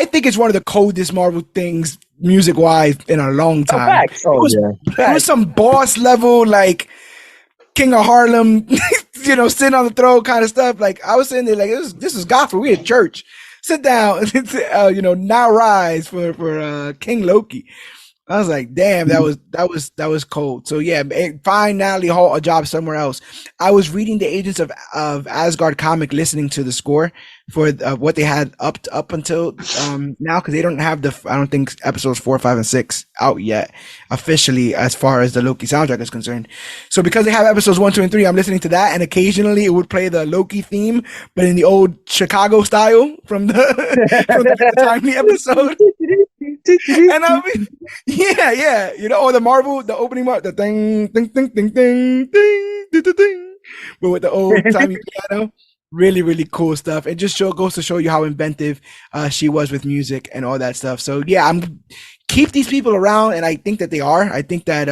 think it's one of the coldest Marvel things music wise in a long time. It was some boss level like King of Harlem, sitting on the throne kind of stuff. Like I was sitting there like this is gospel. We at church. Sit down, now rise for King Loki. I was like, damn, that was cold. So yeah, find Natalie Hall a job somewhere else. I was reading the Agents of Asgard comic, listening to the score for what they had up until now, because they don't have I don't think episodes 4, 5, and 6 out yet officially as far as the Loki soundtrack is concerned. So because they have episodes 1, 2, and 3, I'm listening to that, and occasionally it would play the Loki theme, but in the old Chicago style from the timely episode. And I mean, yeah, or the Marvel, the opening mark, the ding, but with the old timey piano, really cool stuff. It just goes to show you how inventive she was with music and all that stuff. So yeah, I'm keep these people around, and I think that they are. I think that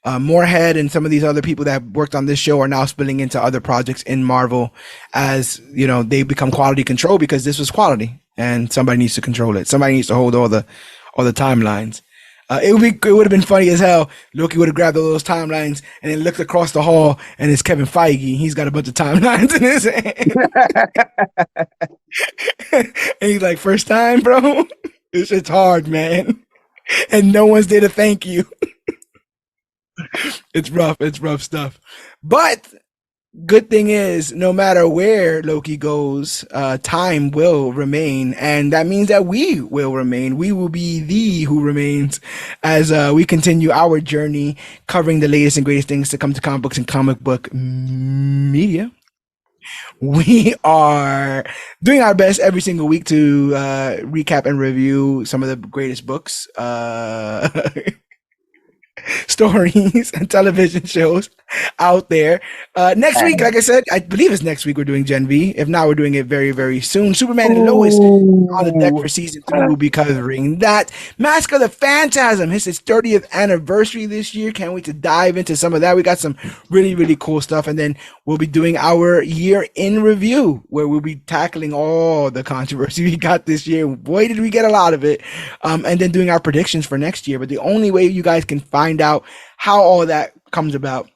Moorhead and some of these other people that worked on this show are now spilling into other projects in Marvel as they become quality control, because this was quality and somebody needs to control it. Somebody needs to hold all the timelines. It would have been funny as hell. Loki would have grabbed all those timelines and then looked across the hall, and it's Kevin Feige. He's got a bunch of timelines in his hand. And he's like, first time, bro? This shit's hard, man. And no one's there to thank you. It's rough. It's rough stuff. But good thing is, no matter where Loki goes, time will remain, and that means that we will remain. We will be the who remains as we continue our journey covering the latest and greatest things to come to comic books and comic book media. We are doing our best every single week to recap and review some of the greatest books, stories, and television shows out there. Next week, like I said, I believe it's next week we're doing Gen V. If not, we're doing it very, very soon. Superman and Lois on the deck for season 3. We'll be covering that. Mask of the Phantasm hits its 30th anniversary this year. Can't wait to dive into some of that. We got some really, really cool stuff. And then we'll be doing our year in review, where we'll be tackling all the controversy we got this year. Boy, did we get a lot of it. And then doing our predictions for next year. But the only way you guys can find out how all that comes about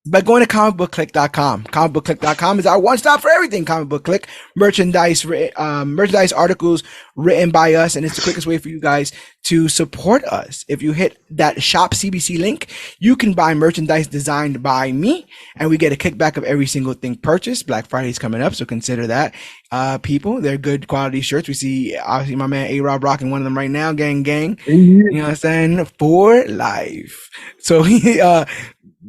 by going to comicbookclique.com. Comicbookclique.com is our one stop for everything Comic Book Clique. Merchandise articles written by us, and it's the quickest way for you guys to support us. If you hit that shop CBC link, you can buy merchandise designed by me, and we get a kickback of every single thing purchased. Black Friday's coming up, so consider that. People, they're good quality shirts. We see obviously my man A-Rob rocking one of them right now. Gang. You know what I'm saying? For life. So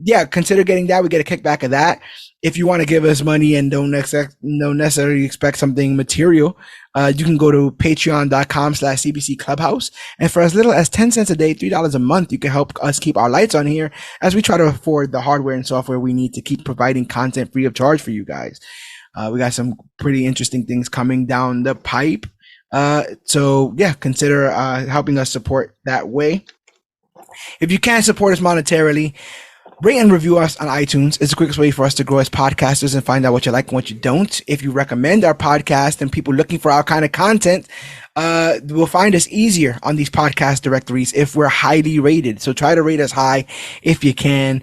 yeah, consider getting that. We get a kickback of that. If you want to give us money and don't necessarily expect something material, you can go to patreon.com/CBC Clubhouse. And for as little as 10 cents a day, $3 a month, you can help us keep our lights on here as we try to afford the hardware and software we need to keep providing content free of charge for you guys. We got some pretty interesting things coming down the pipe. So yeah, consider helping us support that way. If you can't support us monetarily, rate and review us on iTunes. It's the quickest way for us to grow as podcasters and find out what you like and what you don't. If you recommend our podcast and people looking for our kind of content, will find us easier on these podcast directories if we're highly rated. So try to rate us high if you can,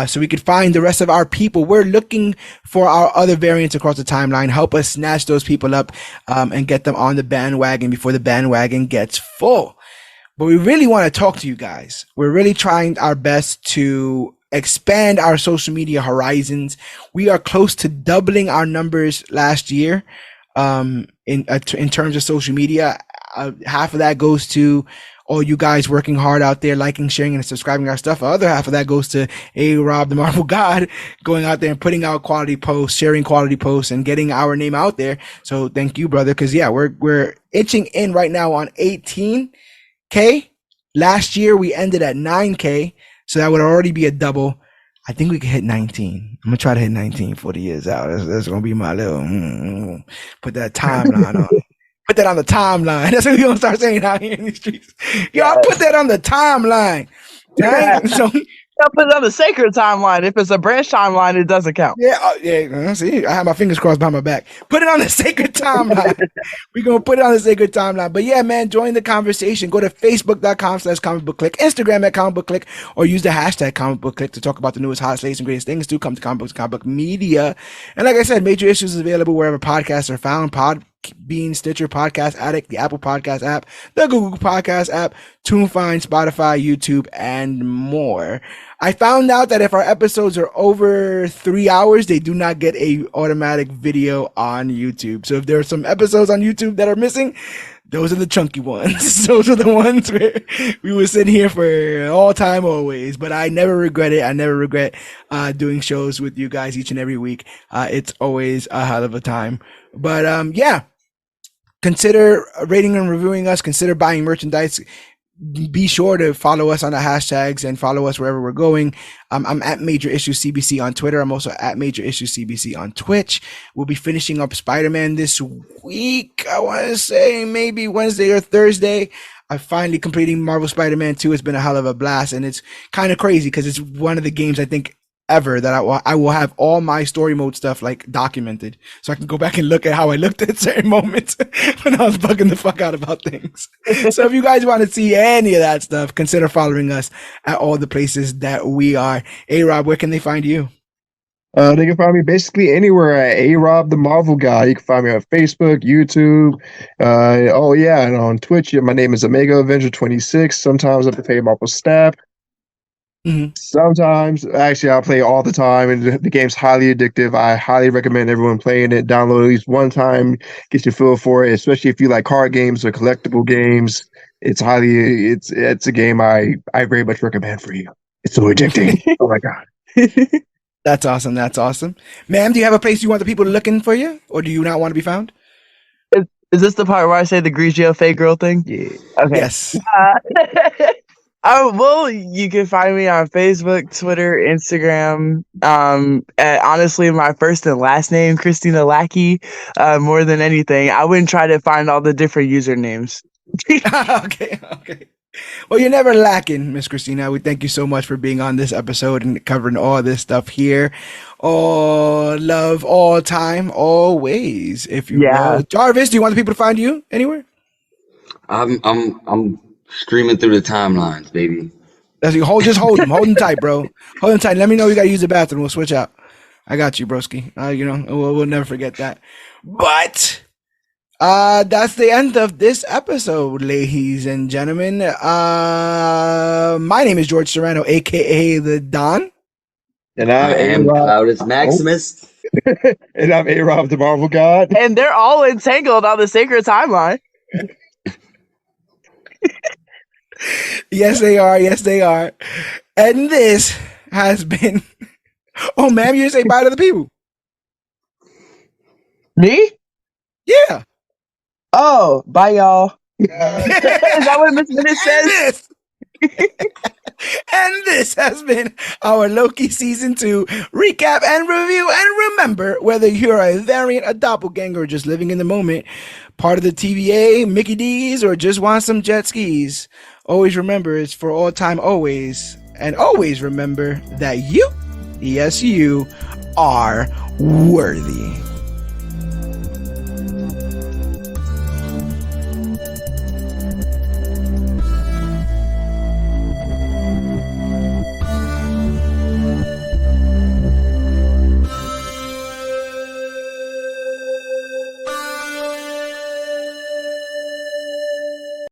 so we could find the rest of our people. We're looking for our other variants across the timeline. Help us snatch those people up and get them on the bandwagon before the bandwagon gets full. But we really want to talk to you guys. We're really trying our best to expand our social media horizons. We are close to doubling our numbers last year in terms of social media. Half of that goes to all you guys working hard out there, liking, sharing, and subscribing our stuff. The other half of that goes to Rob, the Marvel God, going out there and putting out quality posts, sharing quality posts, and getting our name out there. So thank you, brother, because yeah, we're itching in right now on 18K. Last year we ended at 9K. So that would already be a double. I think we could hit 19. I'm going to try to hit 19 for the years out. That's going to be my little, put that timeline on it. Put that on the timeline. That's what we're going to start saying out here in the streets. Yo, I put that on the timeline. Right? So I'll put it on the sacred timeline. If it's a branch timeline, it doesn't count. Yeah. See, I have my fingers crossed behind my back. Put it on the sacred timeline. We're going to put it on the sacred timeline. But yeah, man, join the conversation. Go to facebook.com/ComicBookClique, Instagram at ComicBookClique, or use the hashtag ComicBookClique to talk about the newest, hottest, latest, and greatest things. Do come to Comic Books, Comic Book Media. And like I said, Major Issues is available wherever podcasts are found. Podbean, Stitcher, Podcast Addict, the Apple Podcast app, the Google Podcast app, TuneFind, Spotify, YouTube, and more. I found out that if our episodes are over 3 hours, they do not get a automatic video on YouTube. So if there are some episodes on YouTube that are missing, those are the chunky ones. Those are the ones where we will sit here for all time, always. But I never regret it. I never regret doing shows with you guys each and every week. It's always a hell of a time. But yeah, consider rating and reviewing us. Consider buying merchandise. Be sure to follow us on the hashtags and follow us wherever we're going. I'm at Major Issues CBC on Twitter. I'm also at Major Issues CBC on Twitch. We'll be finishing up Spider-Man this week. I want to say maybe Wednesday or Thursday. I'm finally completing Marvel Spider-Man 2. It's been a hell of a blast, and it's kind of crazy because it's one of the games I think ever that I will have all my story mode stuff like documented, so I can go back and look at how I looked at certain moments when I was bugging the fuck out about things. So if you guys want to see any of that stuff, consider following us at all the places that we are. Hey Rob, where can they find you? They can find me basically anywhere at A-Rob the Marvel Guy. You can find me on Facebook, YouTube. And on Twitch, my name is Omega Avenger 26. Sometimes I play Marvel Snap. Mm-hmm. Sometimes, actually, I play all the time, and the game's highly addictive. I highly recommend everyone playing it. Download at least one time, get your feel for it, especially if you like card games or collectible games. It's a game I very much recommend for you. It's so addicting. Oh my god. That's awesome. That's awesome. Ma'am, do you have a place you want the people looking for you, or do you not want to be found? Is this the part where I say the Grigio fake girl thing? Yeah. Okay. Yes. Well, you can find me on Facebook, Twitter, Instagram. Honestly, my first and last name, Christina Lackey. More than anything, I wouldn't try to find all the different usernames. Okay. Well, you're never lacking, Miss Christina. We thank you so much for being on this episode and covering all this stuff here. All love, all time, always, if you will. Jarvis, do you want the people to find you anywhere? I'm streaming through the timelines, baby. Just hold them tight, bro. Hold them tight. Let me know you gotta use the bathroom. We'll switch out. I got you, broski. We'll never forget that. But that's the end of this episode, ladies and gentlemen. My name is George Serrano, aka the Don. And I am Cloudus Maximus. And I'm A-Rob the Marvel God. And they're all entangled on the sacred timeline. Yes, they are. Yes, they are. And this has been. Oh, ma'am, you didn't say bye to the people. Me? Yeah. Oh, bye, y'all. Is that what Miss Minute says? And this has been our Loki Season 2 recap and review. And remember, whether you're a variant, a doppelganger, or just living in the moment, part of the TVA, Mickey D's, or just want some jet skis, always remember it's for all time, always. And always remember that you, yes, you, are worthy.